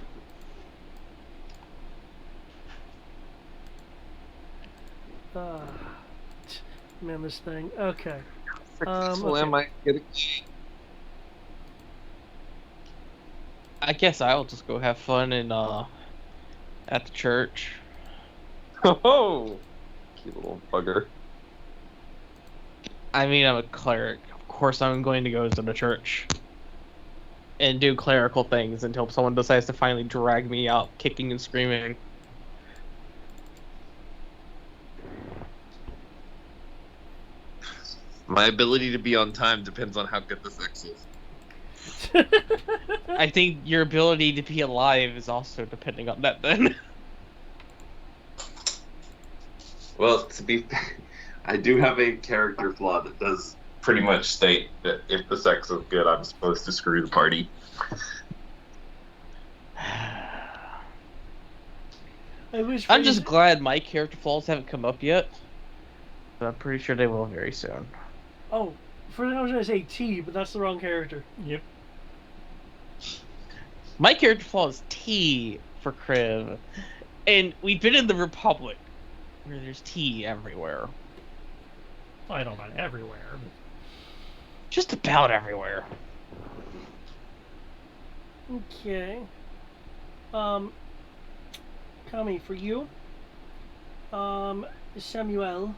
Man, this thing. Okay. Am I getting? I guess I'll just go have fun and at the church. Oh, cute little bugger. I mean, I'm a cleric. Of course, I'm going to go to the church and do clerical things until someone decides to finally drag me out, kicking and screaming. My ability to be on time depends on how good the sex is. I think your ability to be alive is also depending on that then. Well, to be I do have a character flaw that does pretty much state that if the sex is good, I'm supposed to screw the party. I'm just glad my character flaws haven't come up yet. But I'm pretty sure they will very soon. Oh, for I was going to say T, but that's the wrong character. Yep. My character flaw is T for Kriv. And we've been in the Republic, where there's tea everywhere. I don't know about everywhere. But... just about everywhere. Okay. Kami, for you. Samuel.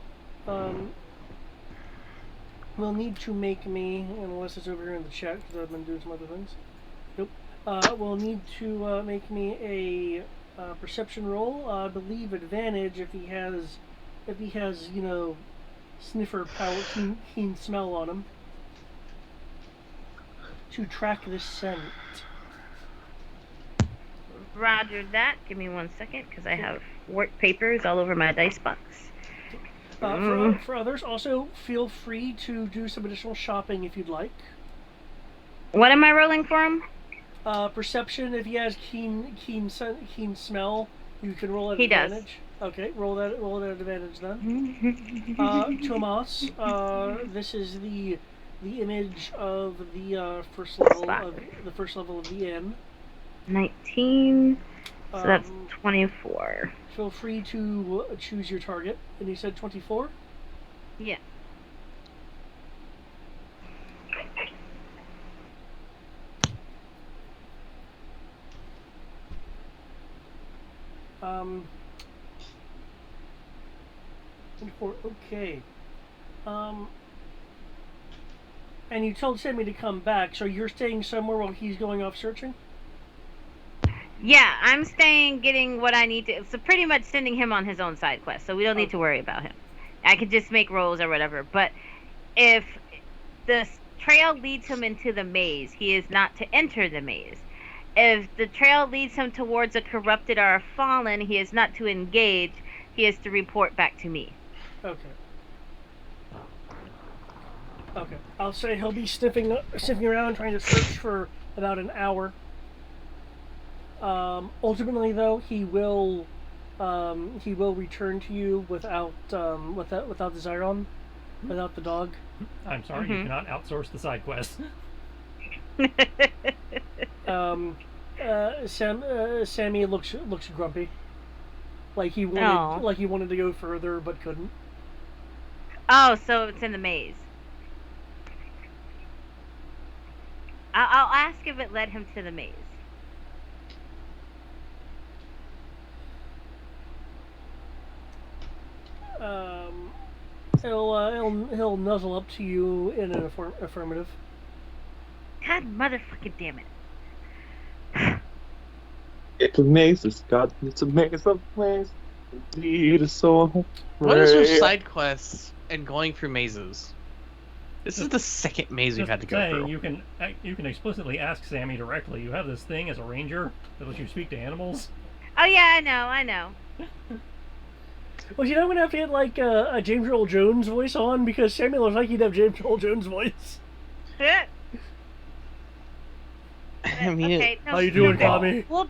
Will need to make me, unless it's over here in the chat, because I've been doing some other things. Nope. Will need to make me a perception roll. I believe advantage if he has, sniffer power, keen smell on him. To track this scent. Roger that. Give me 1 second, because I have work papers all over my dice box. For others, also feel free to do some additional shopping if you'd like. What am I rolling for him? Perception. If he has keen smell, you can roll at He does. advantage. Okay, roll that at advantage then. Tomas, this is the image of the first level of the inn. 19. So that's 24. Feel free to choose your target. And you said 24? Yeah. Um. 24. Okay. And you told Sammy to come back, so you're staying somewhere while he's going off searching? Yeah, I'm staying, getting what I need to. So pretty much sending him on his own side quest, so we don't need to worry about him. I could just make rolls or whatever. But if the trail leads him into the maze, he is not to enter the maze. If the trail leads him towards a corrupted or a fallen, he is not to engage. He is to report back to me. Okay. Okay. I'll say he'll be sniffing around trying to search for about an hour. Ultimately, though, he will return to you without the Zyron, without the dog. I'm sorry, you cannot outsource the side quest. Sammy looks grumpy, like he wanted to go further but couldn't. Oh, so it's in the maze. I'll ask if it led him to the maze. He'll nuzzle up to you in an affirmative. God motherfucking damn it. It's a maze, God. It's a maze of maze. Indeed, a soul. What is with side quests and going through mazes? This is the second maze we've had to go through. You can explicitly ask Sammy directly. You have this thing as a ranger that lets you speak to animals. Oh yeah, I know. Well, I'm gonna have to get like a James Earl Jones voice on because Sammy looks like he'd have James Earl Jones voice. I mean, okay, how you doing, Tommy? We'll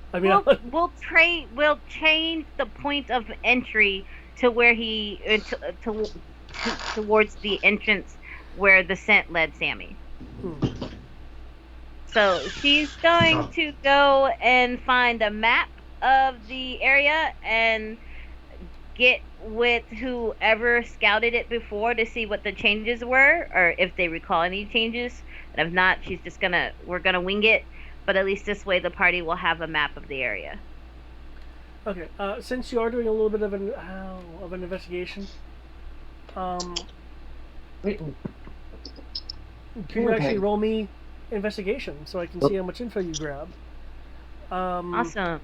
change the point of entry to where he towards the entrance where the scent led Sammy. So she's going to go and find a map of the area and get with whoever scouted it before to see what the changes were, or if they recall any changes. And if not, we're gonna wing it. But at least this way, the party will have a map of the area. Okay. Since you are doing a little bit of an investigation, Wait. can you actually roll me investigation so I can see how much info you grab? Awesome.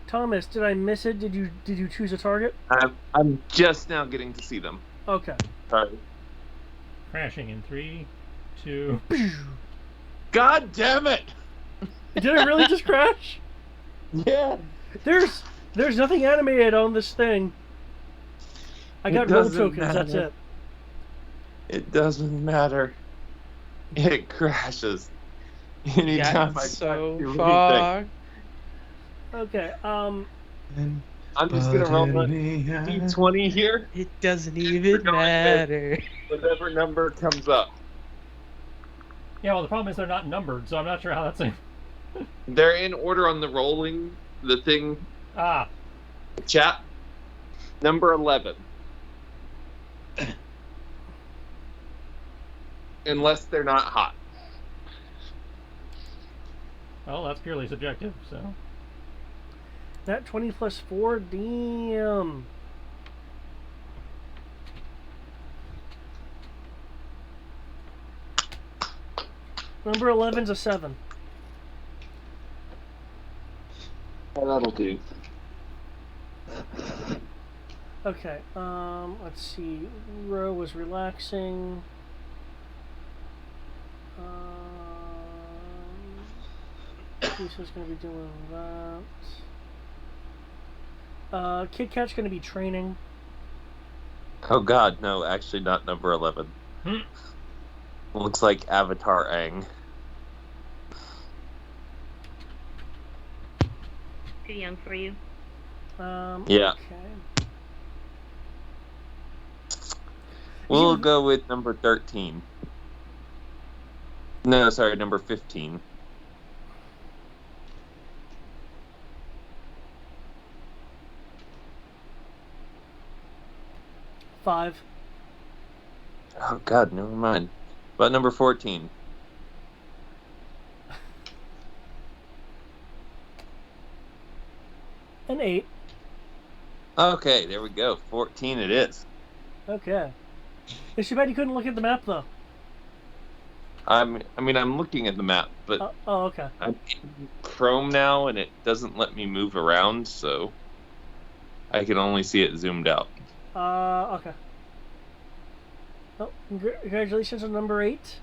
Thomas, did I miss it? Did you choose a target? I'm just now getting to see them. Okay. Sorry. Crashing in 3, 2. God damn it! Did it really just crash? Yeah. There's nothing animated on this thing. I got roll tokens. That's it. It doesn't matter. It crashes. Anytime I so do far. anything. Okay. I'm just gonna roll a d20 here. It doesn't even matter. Whatever number comes up. Yeah, well, the problem is they're not numbered, so I'm not sure how that's. They're in order on the rolling, the thing. Chat. Number 11. Unless they're not hot. Well, that's purely subjective, so. That 20 plus 4, damn. Number 11's a 7. That'll do. Okay, let's see. Ro was relaxing. Lisa's gonna be doing that. Kit Kat's gonna be training. Oh god, no, actually not number 11. Looks like Avatar Aang. Too young for you. Yeah. Okay. We'll go with number 13. No, sorry, number 15. Five. Oh god, never mind. But number 14. An 8. Okay, there we go. 14 it is. Okay. It's too bad you couldn't look at the map though. I'm looking at the map, but Oh, okay. I'm in Chrome now, and it doesn't let me move around, so I can only see it zoomed out. Okay. Oh, congratulations on number 8.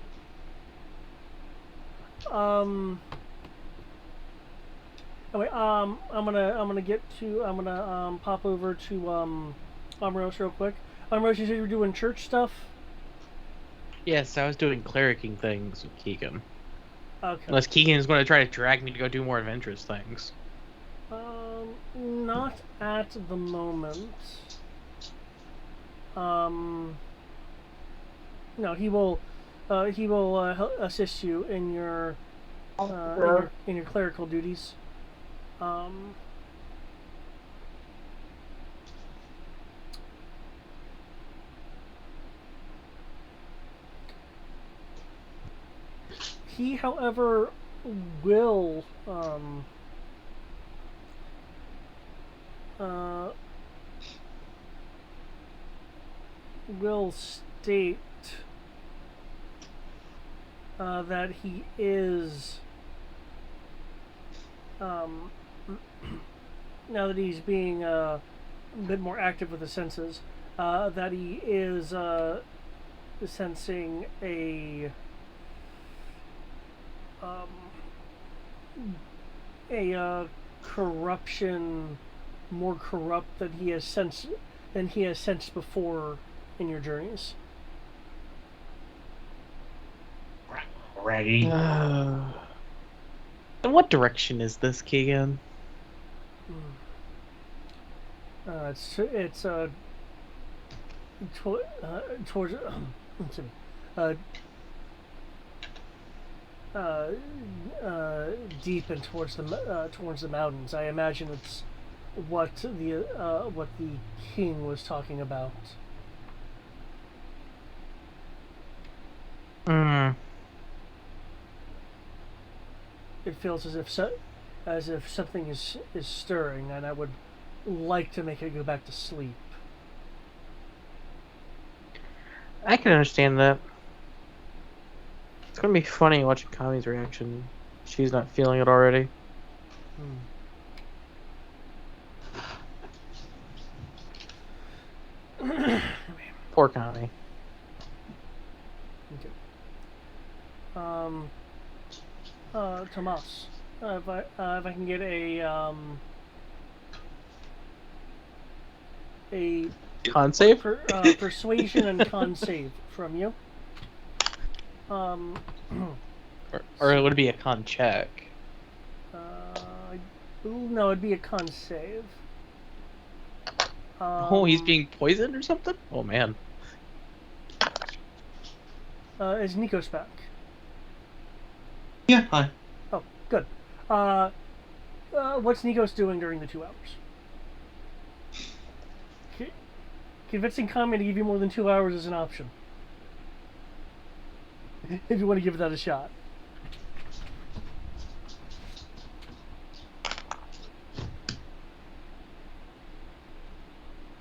Oh wait, I'm gonna pop over to Amros real quick. Amros, you said you were doing church stuff. Yes, I was doing clericing things with Keegan. Okay. Unless Keegan is going to try to drag me to go do more adventurous things. Not at the moment. No, he will assist you in your clerical duties. He, however, will state that he is now that he's being a bit more active with the senses, that he is sensing a corruption more corrupt than he has sensed before in your journeys. Raggy. In what direction is this, Keegan? It's towards deep and towards the mountains. I imagine it's what the king was talking about. It feels as if something is stirring, and I would like to make it go back to sleep. I can understand that. It's gonna be funny watching Kami's reaction. She's not feeling it already. Poor Kami. Okay. Tomas, if I can get a con save? Persuasion and con save from you. Or it would be a con check. No, it'd be a con save. Oh, he's being poisoned or something? Oh man. Is Nikos back? Yeah, hi. Oh, good. What's Nikos doing during the 2 hours? Convincing Kami to give you more than 2 hours is an option. If you want to give that a shot.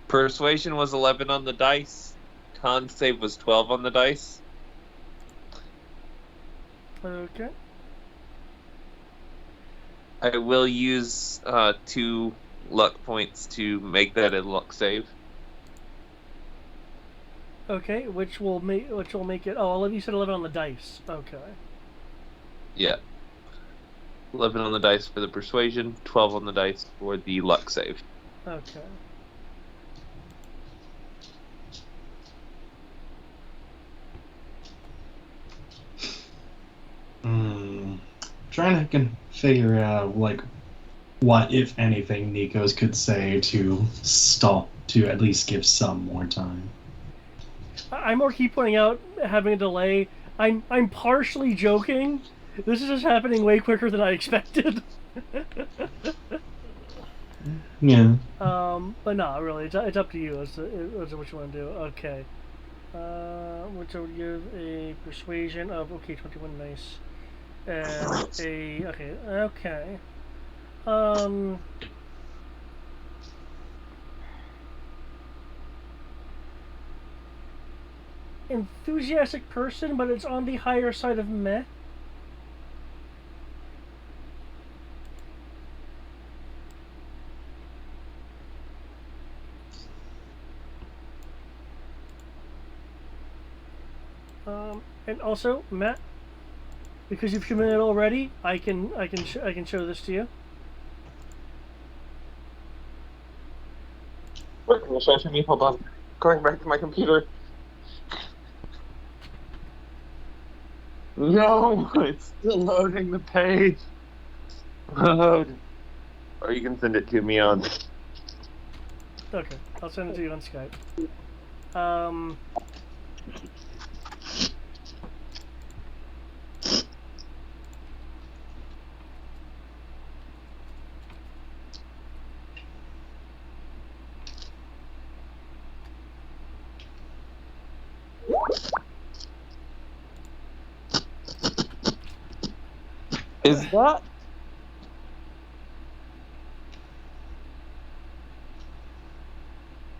Persuasion was 11 on the dice. Con save was 12 on the dice. Okay. I will use 2 luck points to make that a luck save. Okay, which will make it. Oh, you said 11 on the dice. Okay. Yeah. 11 on the dice for the persuasion, 12 on the dice for the luck save. Okay. Trying to figure out like what, if anything, Nikos could say to stop, to at least give some more time. I more keep pointing out having a delay. I'm partially joking. This is just happening way quicker than I expected. Yeah. But no, really, it's up to you as to what you want to do. Okay. Which I would give a persuasion of 21, nice, and okay. Enthusiastic person, but it's on the higher side of meh. And also, Matt, because you've committed already, I can show this to you. What can you show to me? Hold on. Going back to my computer. No, it's still loading the page. Load. Or you can send it to me on. Okay, I'll send it to you on Skype. Is that?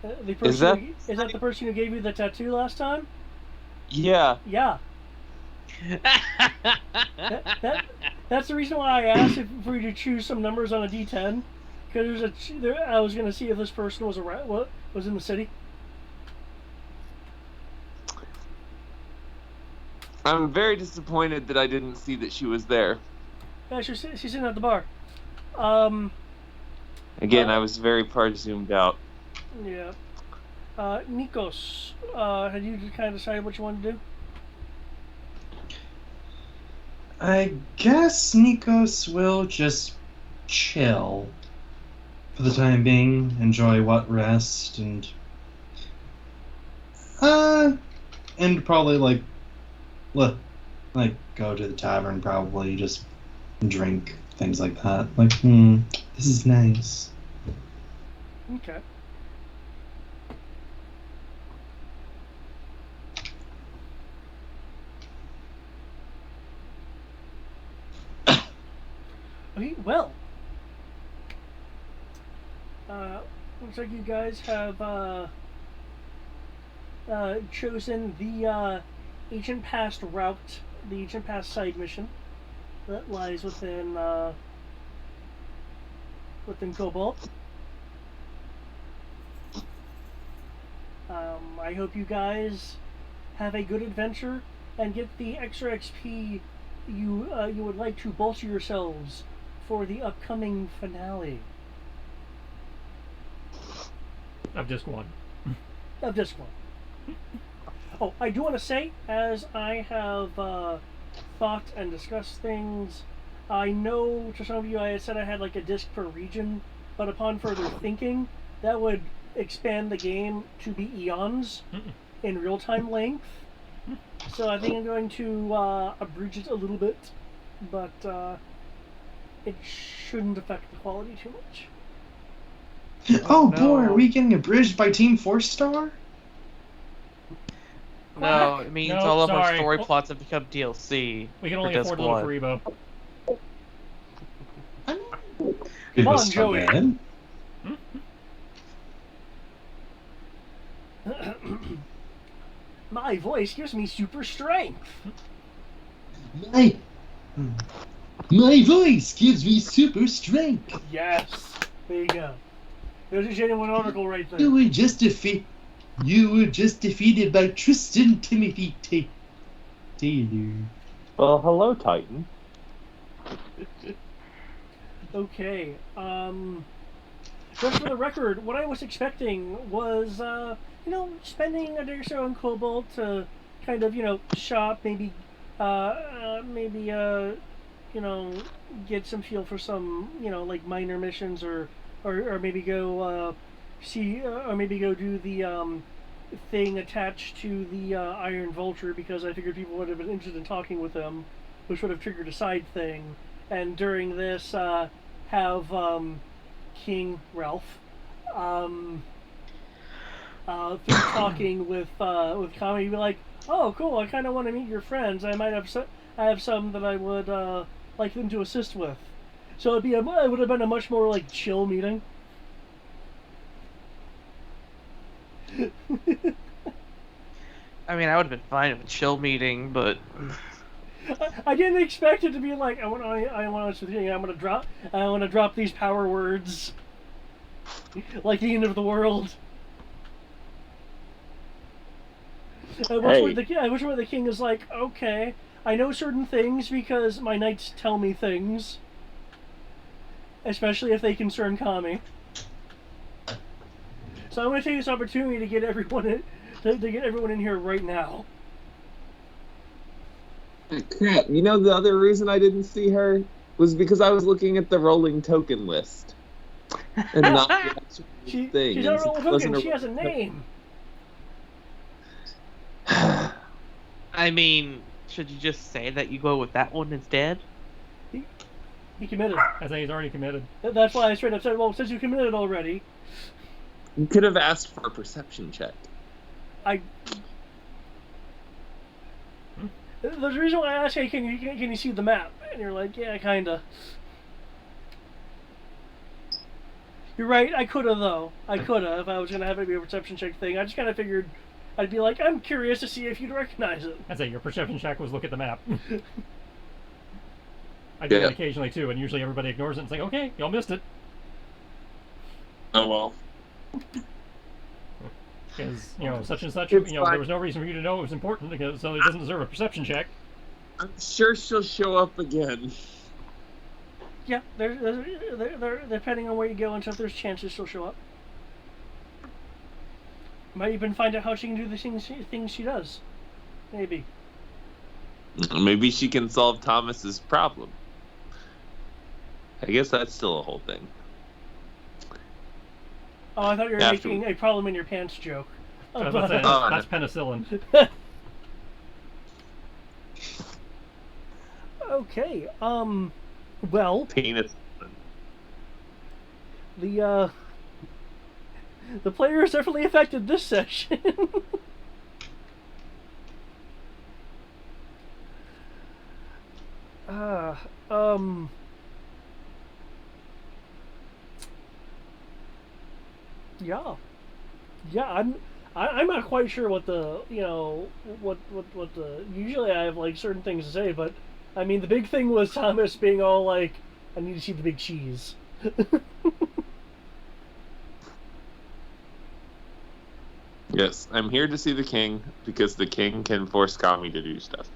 The person is that the person who gave you the tattoo last time? Yeah. Yeah. That's the reason why I asked for you to choose some numbers on a D10, because I was going to see if this person was was in the city. I'm very disappointed that I didn't see that she was there. Yeah, she's sitting at the bar. Again, I was very far zoomed out. Yeah. Nikos, had you kind of decided what you wanted to do? I guess Nikos will just chill for the time being, enjoy what rest, and probably like go to the tavern, probably just drink, things like that. Like, this is nice. Okay. Okay, well, looks like you guys have chosen the Ancient Past route, the Ancient Past side mission that lies within Cobalt. I hope you guys have a good adventure and get the extra XP you would like to bolster yourselves for the upcoming finale. Of just one. Of just one. Oh, I do want to say, as I have thought and discussed things, I know to some of you I had said I had like a disc per region, but upon further thinking, that would expand the game to be eons in real-time length. So I think I'm going to abridge it a little bit, but it shouldn't affect the quality too much. Oh boy, are we getting abridged by Team 4-Star? No, it means all of our story plots have become DLC. We can only afford Little Faribo. Come on, Joey. My voice gives me super strength. My voice gives me super strength. Yes. There you go. There's a genuine article right there. You were just defeated by Tristan Timothy Taylor. Well, hello, Titan. Okay. Just for the record, what I was expecting was, spending a day or so on Cobalt to kind of, shop, maybe, get some feel for some, like minor missions or maybe go or maybe go do the thing attached to the Iron Vulture because I figured people would have been interested in talking with them, which would have triggered a side thing. And during this, have King Ralph through talking with Kami, be like, "Oh, cool! I kind of want to meet your friends. I have some that I would like them to assist with." So it would have been a much more like chill meeting. I mean, I would have been fine with a chill meeting, but I didn't expect it to be like I want to drop these power words like the end of the world. I wish where the king is like, okay, I know certain things because my knights tell me things, especially if they concern Kami. So I'm going to take this opportunity to get everyone in here right now. Crap, you know the other reason I didn't see her was because I was looking at the rolling token list. And not the actual thing. She's not a rolling token, she has a name. I mean, should you just say that you go with that one instead? He committed. I think he's already committed. That's why I straight up said, well, since you committed already. You could have asked for a perception check. There's a reason why I asked, hey, can you see the map? And you're like, yeah, kinda. You're right, I coulda though. I coulda if I was gonna have it be a perception check thing. I just kinda figured I'd be like, I'm curious to see if you'd recognize it. I'd say your perception check was look at the map. I do that occasionally too, and usually everybody ignores it and it's like, okay, y'all missed it. Oh well. Because, such and such, It's there was no reason for you to know it was important, because so it doesn't deserve a perception check. I'm sure she'll show up again. Yeah, depending on where you go and stuff, there's chances she'll show up. Might even find out how she can do the things she does. Maybe. Maybe she can solve Thomas's problem. I guess that's still a whole thing. Oh, I thought you were making a problem in your pants joke. That's penicillin. Okay, well... Penis. The player is definitely affected this session. Yeah, I'm not quite sure what the, what the, usually I have, like, certain things to say, but, I mean, the big thing was Thomas being all like, I need to see the big cheese. Yes, I'm here to see the king, because the king can force Kami to do stuff.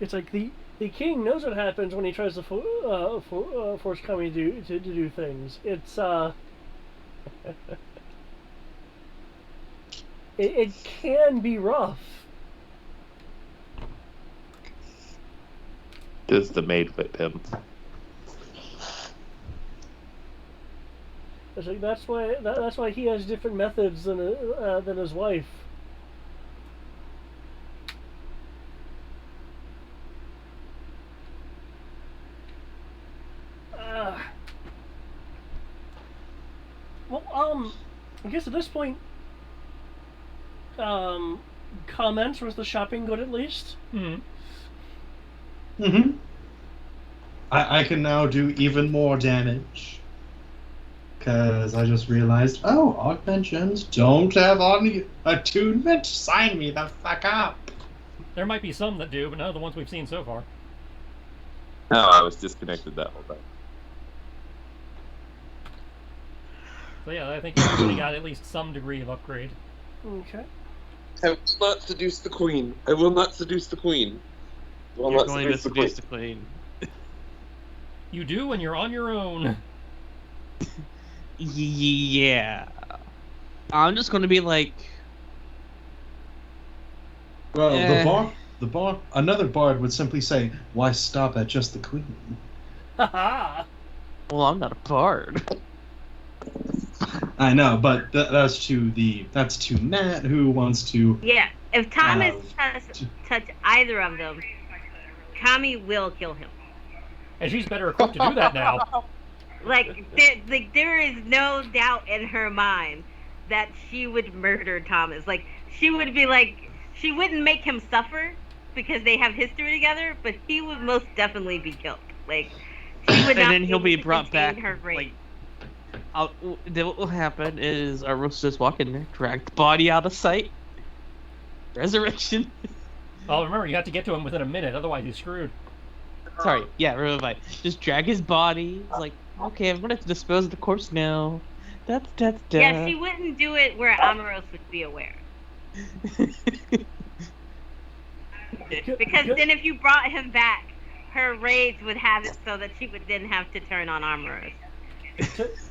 It's like the king knows what happens when he tries to force Kami to do things. It's it can be rough. Does the maid whip him? It's like that's why he has different methods than his wife. I guess at this point, comments, was the shopping good at least? I can now do even more damage. Because I just realized, augmentations don't have attunement. Sign me the fuck up. There might be some that do, but none of the ones we've seen so far. No, I was disconnected that whole time. So yeah, I think everybody got at least some degree of upgrade. Okay. I will not seduce the queen. I will not seduce the queen. I will You're not going to seduce seduce the queen. You do when you're on your own. Yeah. I'm just going to be like, Well, Eh. another bard would simply say, "Why stop at just the queen?" Haha. well, I'm not a bard. I know, but that's to Matt, who wants to. Yeah, if Thomas Wow. touch either of them, Tommy will kill him. And she's better equipped to do that now. There is no doubt in her mind that she would murder Thomas. Like, she would be like, she wouldn't make him suffer because they have history together, but he would most definitely be killed. Like, she would And not then he'll be able to brought contain back. her rage. Then what will happen is our roast just walk in there, drag the body out of sight. Resurrection. Well, remember, you have to get to him within a minute, otherwise he's screwed. Sorry, yeah, remember, just drag his body. It's like, okay, I'm gonna have to dispose of the corpse now. Yeah, she wouldn't do it where Amaros would be aware. Because then if you brought him back, her rage would have it so that she would then have to turn on Amaros.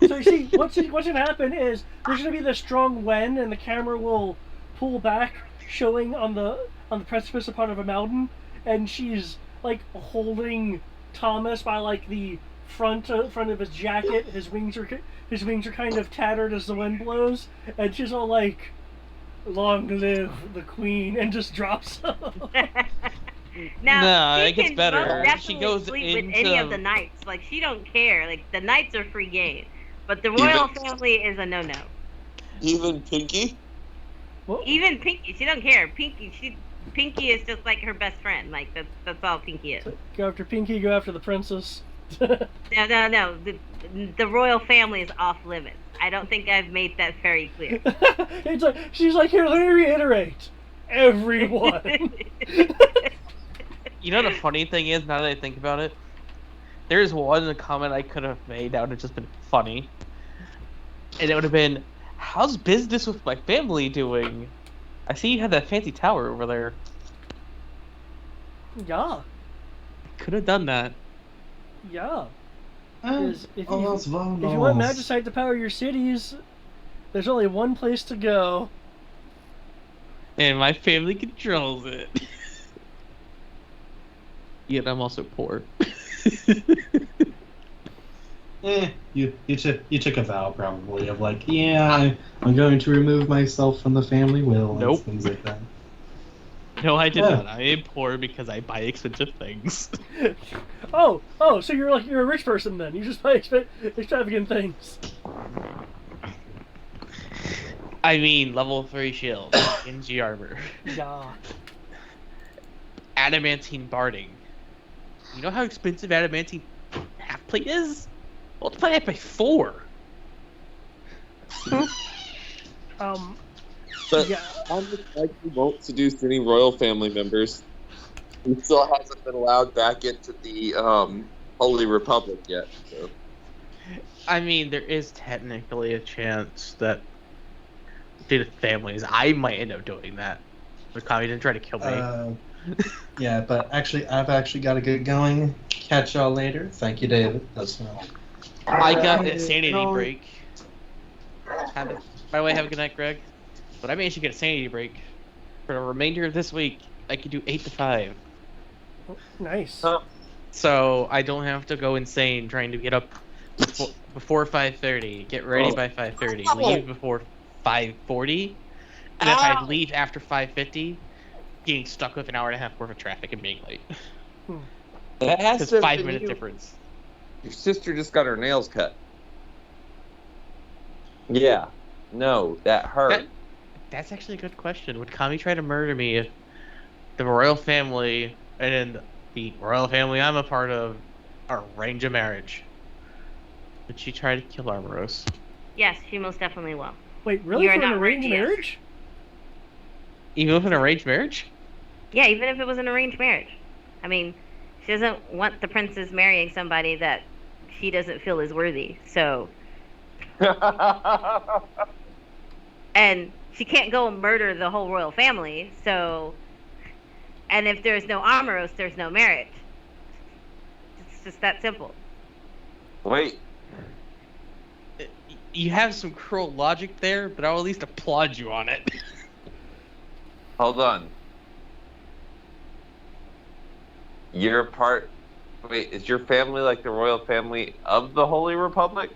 So you see, what's gonna happen is there's gonna be this strong wind, and the camera will pull back, showing on the precipice upon of a mountain, and she's like holding Thomas by like the front of his jacket. His wings are kind of tattered as the wind blows, and she's all like, "Long live the queen," and just drops him. Now, No, she it gets can better. most She definitely goes sleep with into- any of the knights. Like, she don't care. Like, the knights are free game, but the royal family is a no-no. Even Pinky? Even Pinky, she don't care. Pinky is just like her best friend. Like, that's all Pinky is. Go after Pinky. Go after the princess. No. The royal family is off limits. I don't think I've made that very clear. It's like she's like, here, let me reiterate. Everyone. You know the funny thing is, now that I think about it, there's one comment I could have made that would have just been funny. And it would have been, how's business with my family doing? I see you have that fancy tower over there. Yeah. Could have done that. Yeah. 'Cause if you that's want Magicite to power your cities, there's only one place to go. And my family controls it. Yet I'm also poor. You took a vow probably of like, yeah, I'm going to remove myself from the family will and Nope. things like that. No, I did Yeah. not. I am poor because I buy expensive things. Oh, so you're a rich person then. You just buy extravagant things. I mean, level 3 shield, NG armor, Yeah. adamantine barding. You know how expensive adamantine half plate is? Multiply that by 4. But Yeah. Thomas likely won't seduce any royal family members. He still hasn't been allowed back into the Holy Republic yet. So. I mean, there is technically a chance that due to families, I might end up doing that. But Kami didn't try to kill me. Yeah, but I've actually got to get going. Catch y'all later. Thank you, David. That's I got a sanity break. By the way, have a good night, Greg. But I managed to get a sanity break for the remainder of this week. I could do 8 to 5. Nice. So I don't have to go insane trying to get up before 5:30, get ready by 5:30, leave before 5:40, and if I leave after 5:50, getting stuck with an hour and a half worth of traffic and being late. That has Because to have 5 been minute you. difference. Your sister just got her nails cut. Yeah. No, that hurt. That's actually a good question. Would Kami try to murder me if the royal family and the royal family I'm a part of are arranged a marriage? Would she try to kill Armoros? Yes, she most definitely will. Wait, really? You're For an not arranged ready yet. marriage? Even with an arranged marriage? Yeah, even if it was an arranged marriage. I mean, she doesn't want the princess marrying somebody that she doesn't feel is worthy. So, and she can't go and murder the whole royal family. So, and if there's no Amoros, there's no marriage. It's just that simple. Wait, You have some cruel logic there, but I'll at least applaud you on it. hold on. You're part. Wait, is your family like the royal family of the Holy Republic?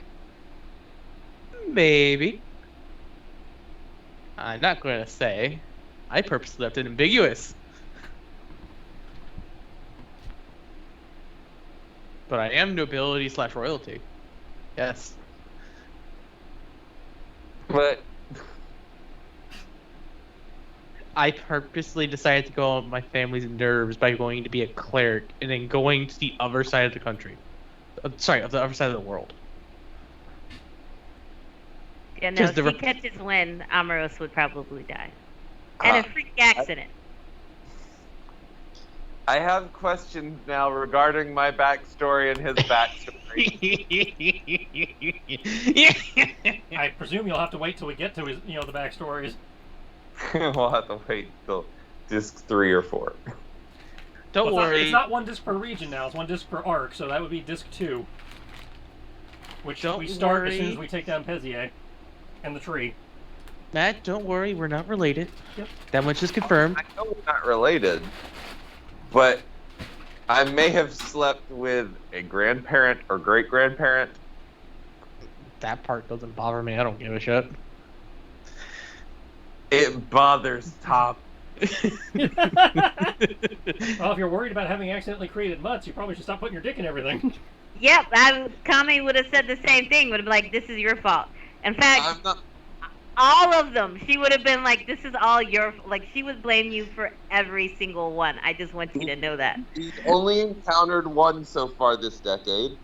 Maybe. I'm not going to say. I purposely left it ambiguous. But I am nobility / royalty. Yes. But I purposely decided to go on my family's nerves by going to be a cleric and then going to the other side of the country. Sorry, of the other side of the world. Yeah, no, if she catches wind, Amoros would probably die. And a freak accident. I have questions now regarding my backstory and his backstory. I presume you'll have to wait till we get to his, the backstories. We'll have to wait till disc 3 or 4. Don't worry. It's not one disc per region now. It's one disc per arc, so that would be disc 2. Which we start as soon as we take down Pezier and the tree. Matt, don't worry. We're not related. Yep. That much is confirmed. I know we're not related, but I may have slept with a grandparent or great-grandparent. That part doesn't bother me. I don't give a shit. It bothers Tom. Well, if you're worried about having accidentally created mutts, you probably should stop putting your dick in everything. Yep, Kami would have said the same thing. Would have been like, "This is your fault." In fact, all of them, she would have been like, "This is all your." Like, she would blame you for every single one. I just want you to know that. We've only encountered one so far this decade.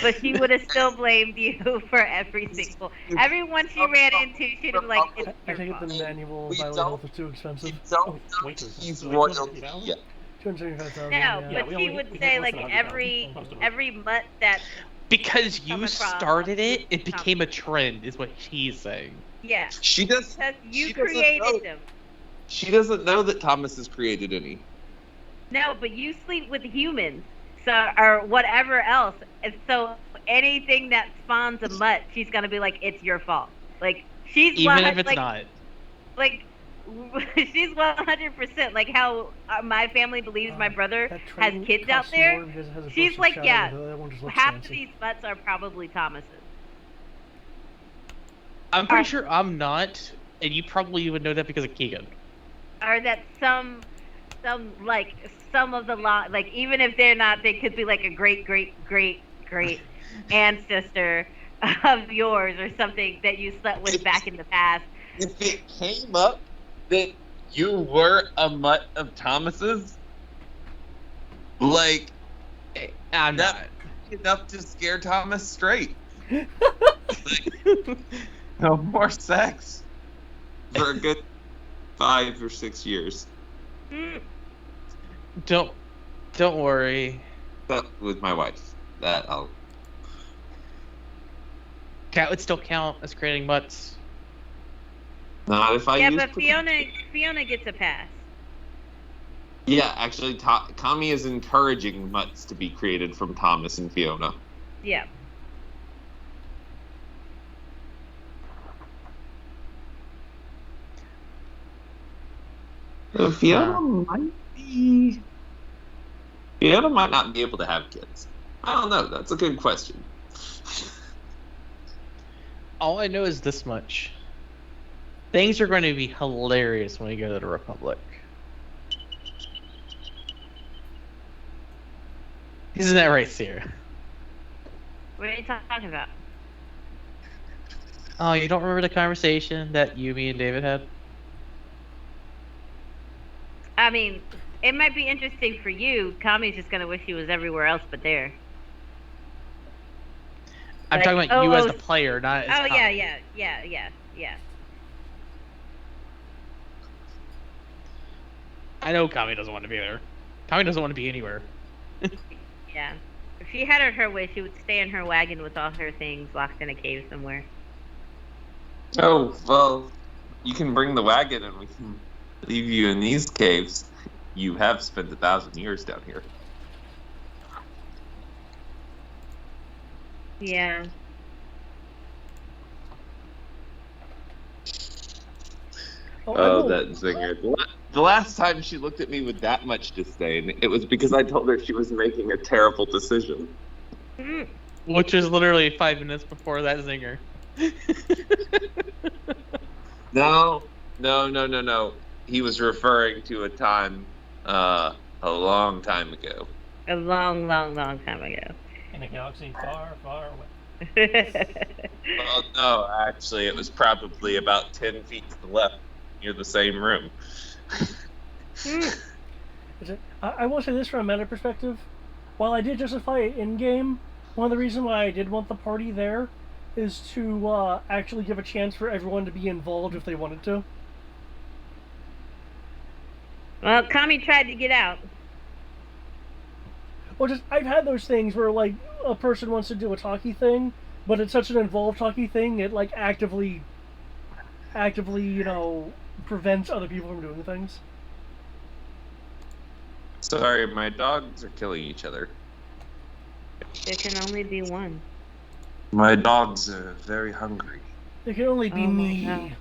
But she would have still blamed you for everyone she ran into. She'd have been like, "It's I your think fault." the annual Violet Health is too expensive. He's royalty. Yeah. 275,000. No, but she would say like every mutt that. Because you started it, it became a trend, is what she's saying. Yeah. She does. Because you created them. She doesn't know that Thomas has created any. No, but you sleep with humans, so or whatever else. And so anything that spawns a mutt, she's gonna be like, "It's your fault." Like she's even if it's not. Like she's 100% like how my family believes my brother has kids out there. She's like, yeah, half of these mutts are probably Thomas's. I'm pretty sure I'm not, and you probably would know that because of Keegan. Or that some of the like even if they're not, they could be like a great ancestor of yours or something that you slept with back in the past. If it came up that you were a mutt of Thomas's, like, I'm not enough to scare Thomas straight. Like, no more sex for a good 5 or 6 years. Don't worry. But with my wife, that I'll. That would still count as creating mutts. Not if I yeah, use. But Fiona gets a pass. Yeah, actually, Kami is encouraging mutts to be created from Thomas and Fiona. Yeah. Fiona might not be able to have kids. I don't know. That's a good question. All I know is this much. Things are going to be hilarious when we go to the Republic. Isn't that right, Sierra? What are you talking about? Oh, you don't remember the conversation that you, me, and David had? I mean, it might be interesting for you. Kami's just gonna wish he was everywhere else but there. I'm talking about you as the player, not as Kami. Yeah. I know Kami doesn't want to be there. Kami doesn't want to be anywhere. Yeah. If she had it her way, she would stay in her wagon with all her things locked in a cave somewhere. Oh, well, you can bring the wagon and we can leave you in these caves. You have spent 1,000 years down here. Yeah. Oh, that zinger. The last time she looked at me with that much disdain, it was because I told her she was making a terrible decision. Which is literally 5 minutes before that zinger. No. He was referring to a time, a long time ago. A long, long, long time ago. In a galaxy far, far away. Well, no, actually, it was probably about 10 feet to the left, near the same room. I will say this from a meta perspective. While I did justify it in-game, one of the reasons why I did want the party there is to actually give a chance for everyone to be involved if they wanted to. Well, Kami tried to get out. Well, just I've had those things where like a person wants to do a talkie thing, but it's such an involved talkie thing it like actively prevents other people from doing things. Sorry, my dogs are killing each other. There can only be one. My dogs are very hungry. There can only be me. God.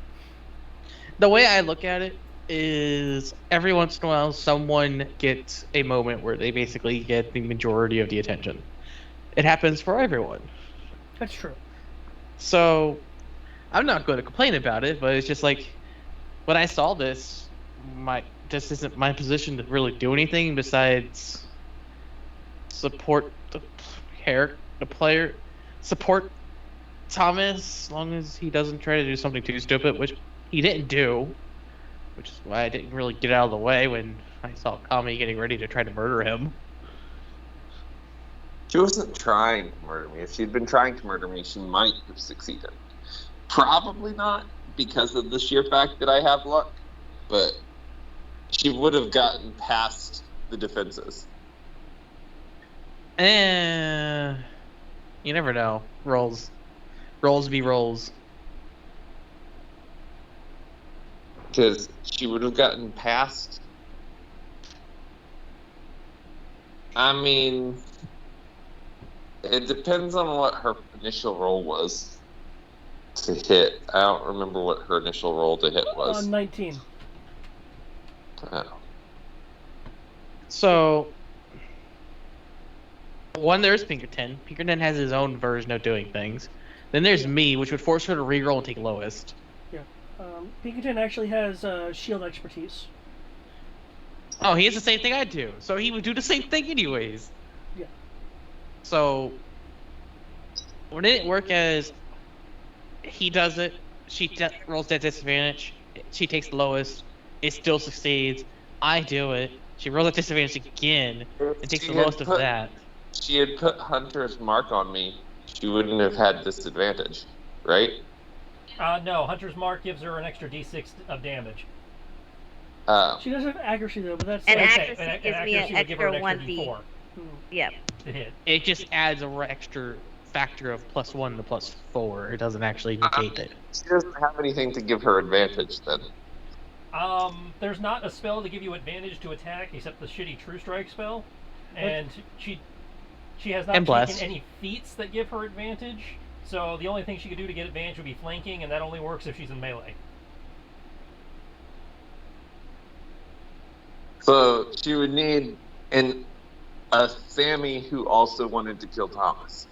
The way I look at it is every once in a while someone gets a moment where they basically get the majority of the attention. It happens for everyone. That's true. So I'm not going to complain about it, but it's just like when I saw this, this isn't my position to really do anything besides support the player, support Thomas, as long as he doesn't try to do something too stupid, which he didn't do, which is why I didn't really get out of the way when I saw Kami getting ready to try to murder him. She wasn't trying to murder me. If she'd been trying to murder me, she might have succeeded. Probably not, because of the sheer fact that I have luck, but she would have gotten past the defenses. You never know. Rolls be rolls. Because she would have gotten past. I mean, it depends on what her initial roll was to hit. I don't remember what her initial roll to hit was. 19. Oh. So, one, there's Pinkerton. Pinkerton has his own version of doing things. Then there's me, which would force her to reroll and take lowest. Yeah. Pinkerton actually has shield expertise. Oh, he has the same thing I do. So he would do the same thing anyways. Yeah. So, when it didn't work as he does it, she rolls that disadvantage, she takes the lowest, it still succeeds. I do it, she rolls that disadvantage again, and takes the lowest of that. She had put Hunter's mark on me, she wouldn't have had disadvantage, right? No, Hunter's Mark gives her an extra d6 of damage. She does have accuracy though, but that's And like, accuracy gives me an extra 1d. d4 Yep. to hit. It just adds a extra factor of +1 to +4. It doesn't actually negate it. She doesn't have anything to give her advantage then. There's not a spell to give you advantage to attack except the shitty True Strike spell, and she has not And taken Bless. any feats that give her advantage. So the only thing she could do to get advantage would be flanking, and that only works if she's in melee. So she would need a Sammy who also wanted to kill Thomas.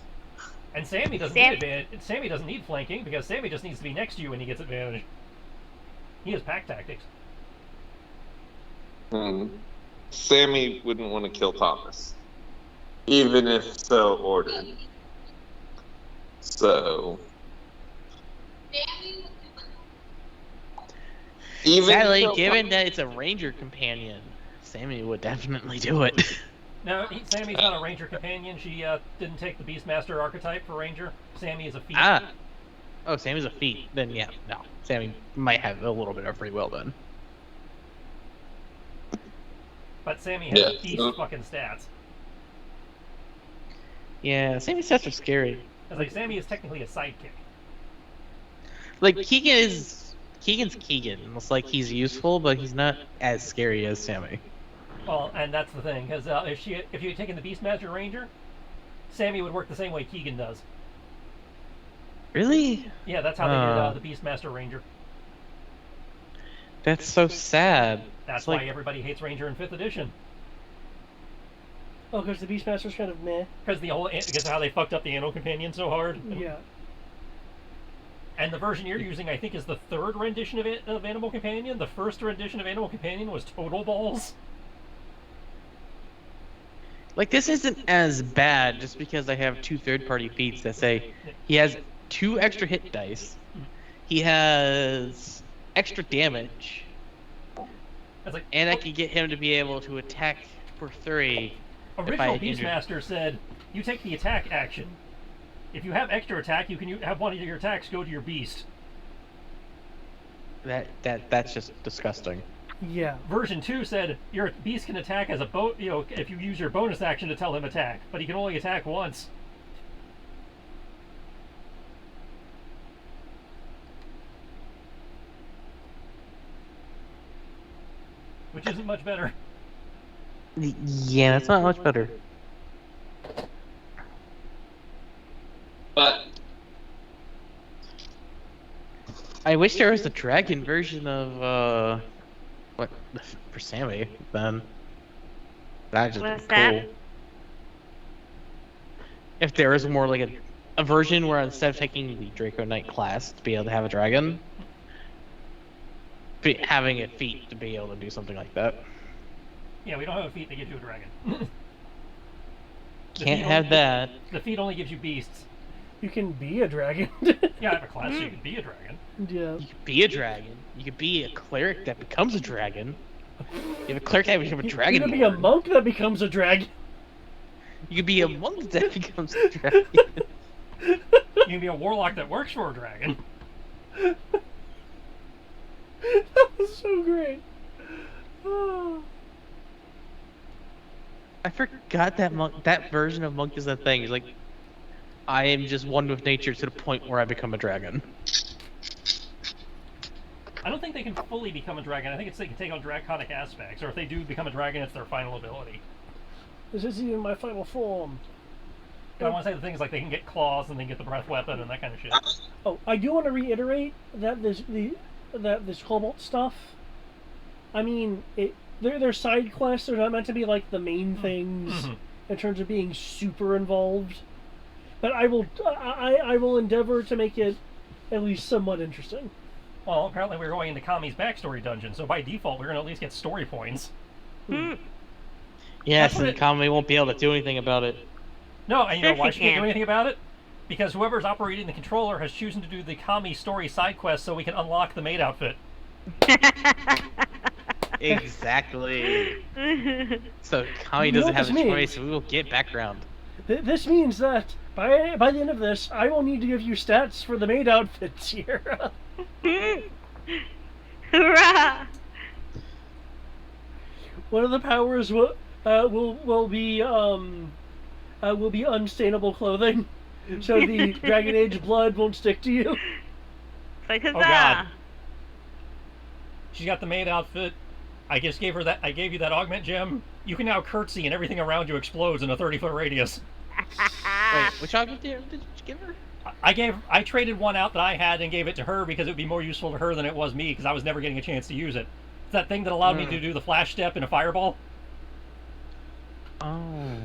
And Sammy doesn't need advantage. Sammy doesn't need flanking because Sammy just needs to be next to you when he gets advantage. He has pack tactics. Sammy wouldn't want to kill Thomas, even if so ordered. So, sadly, given that it's a ranger companion, Sammy would definitely do it. No, Sammy's not a ranger companion. She didn't take the Beastmaster archetype for ranger. Sammy is a feat. Oh, Sammy's a feat. Then yeah, no. Sammy might have a little bit of free will then. But Sammy has Yeah. beast fucking stats. Yeah, Sammy's stats are scary. It's like Sammy is technically a sidekick. Like Keegan's Keegan. It's like he's useful, but he's not as scary as Sammy. Well, and that's the thing, because if you had taken the Beastmaster Ranger, Sammy would work the same way Keegan does. Really? Yeah, that's how they did the Beastmaster Ranger. That's so sad. That's It's why like- everybody hates Ranger in 5th edition. Oh, because the Beastmaster's kind of meh. Because of how they fucked up the Animal Companion so hard. Yeah. And the version you're using, I think, is the 3rd rendition of Animal Companion. The 1st rendition of Animal Companion was Total Balls. Like, this isn't as bad just because I have 2 third-party feats that say he has 2 extra hit dice, he has extra damage, It's like, and I can get him to be able to attack for 3. original had injured- Beastmaster said, you take the attack action. If you have extra attack, you can have one of your attacks go to your beast. That's just disgusting. Yeah. Version 2 said your beast can attack as a if you use your bonus action to tell him attack, but he can only attack once. Which isn't much better. Yeah, that's not much better. But I wish there was a dragon version of what for Sammy then. That'd just What's be cool. that? If there was more like a version where instead of taking the Draco Knight class to be able to have a dragon, having a feat to be able to do something like that. Yeah, we don't have a feat that gives you a dragon. The Can't feat have only- that. The feat only gives you beasts. You can be a dragon. Yeah, I have a class, so you can be a dragon. Yeah. You could be a dragon. You could be a cleric that becomes a dragon. You have a cleric that becomes a You dragon. can be a monk that becomes a dragon. You could be a monk that becomes a dragon. You can be a warlock that works for a dragon. That was so great. Oh. I forgot that version of monk is a thing. It's like, I am just one with nature to the point where I become a dragon. I don't think they can fully become a dragon. I think they can take on draconic aspects, or if they do become a dragon, it's their final ability. This isn't even my final form. But I want to say the things like they can get claws and they can get the breath weapon and that kind of shit. Oh, I do want to reiterate that this Cobalt stuff. I mean, they're side quests. They're not meant to be like the main things Mhm. in terms of being super involved. But I will endeavor to make it at least somewhat interesting. Well, apparently we're going into Kami's backstory dungeon, so by default we're going to at least get story points. Hmm. Yes, what and it- Kami won't be able to do anything about it. No, and you know Sure why she she can't do can. anything about it? Because whoever's operating the controller has chosen to do the Kami story side quest so we can unlock the maid outfit. Exactly. So Kami You know doesn't what have a this means? choice. We will get background. This means that by the end of this, I will need to give you stats for the maid outfits here. Hurrah! One of the powers will be unstainable clothing, so the Dragon Age blood won't stick to you. It's like, huzzah! Oh, God. She's got the maid outfit. I just gave her that. I gave you that augment gem. You can now curtsy and everything around you explodes in a 30-foot radius. Wait, which augment did you give her? I traded one out that I had and gave it to her because it would be more useful to her than it was me because I was never getting a chance to use it. It's that thing that allowed me to do the flash step in a fireball. Oh.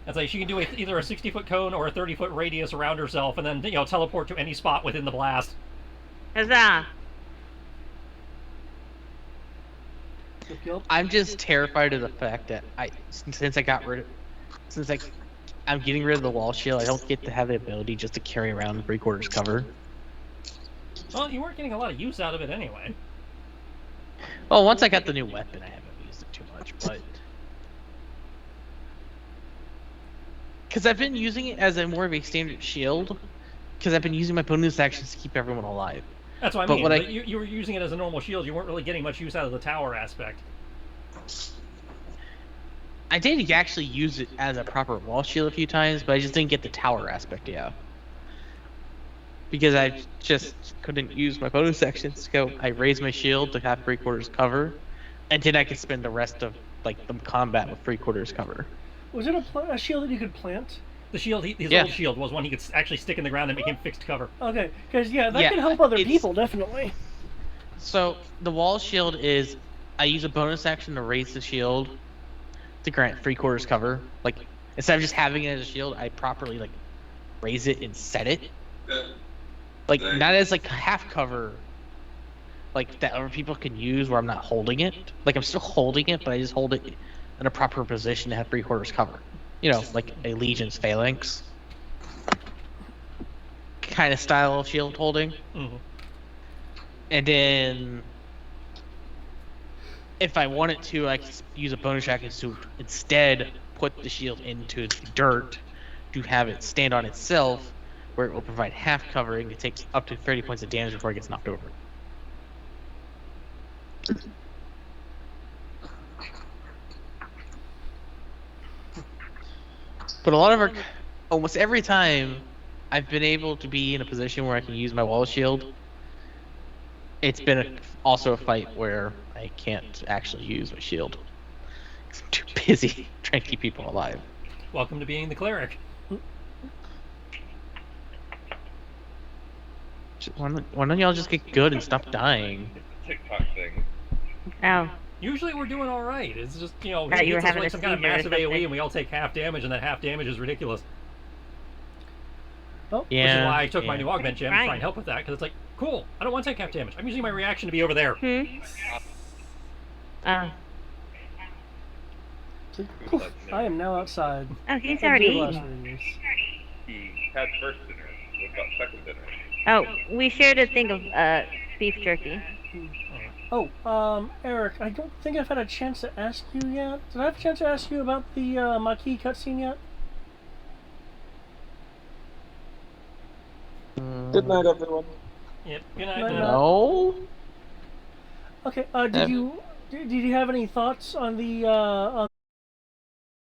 It's like she can do either a 60-foot cone or a 30-foot radius around herself and then, teleport to any spot within the blast. Huzzah! I'm just terrified of the fact that I'm getting rid of the wall shield, I don't get to have the ability just to carry around 3/4 cover. Well, you weren't getting a lot of use out of it anyway. Well, once I got the new weapon, I haven't used it too much, but because I've been using it as more of a standard shield, because I've been using my bonus actions to keep everyone alive. That's what I But mean. what But you were using it as a normal shield. You weren't really getting much use out of the tower aspect. I did actually use it as a proper wall shield a few times, but I just didn't get the tower aspect yet. Because I just couldn't use my bonus actions. So I raised my shield to have 3/4 cover, and then I could spend the rest of like the combat with 3/4 cover. Was it a shield that you could plant? The shield, his Yeah. old shield, was one he could actually stick in the ground and make him fixed cover. Okay, because that Yeah, can help other it's- people definitely. So the wall shield is I use a bonus action to raise the shield to grant 3/4 cover. Like instead of just having it as a shield, I properly like raise it and set it. Like not as like half cover, like that other people can use where I'm not holding it. Like I'm still holding it, but I just hold it in a proper position to have 3/4 cover. You know, like a Legion's phalanx kind of style of shield holding. Mm-hmm. And then, if I wanted to, I could use a bonus action to instead put the shield into the dirt to have it stand on itself, where it will provide half covering. It takes up to 30 points of damage before it gets knocked over. But a lot of our, almost every time, I've been able to be in a position where I can use my wall shield. It's been also a fight where I can't actually use my shield. 'Cause I'm too busy trying to keep people alive. Welcome to being the cleric. Why don't y'all just get good and stop dying? TikTok thing. Oh. Usually we're doing all right. It's just, you know, Thought you were hits us having like a some kind of seizure or massive AoE something. and we all take half damage, and that half damage is ridiculous. Oh, Yeah. Which is why I took my yeah. new augment gem to try and help with that, because it's like, cool, I don't want to take half damage. I'm using my reaction to be over there. Oh. I am now outside. Oh, he's I already do last eaten. reviews. He had first dinner. What about second dinner? Oh, we shared a thing of beef jerky. Oh, Eric, I don't think I've had a chance to ask you yet. Did I have a chance to ask you about the Maquis cutscene yet? Good night, everyone. Yep. Good night. No. Okay. Did you have any thoughts on the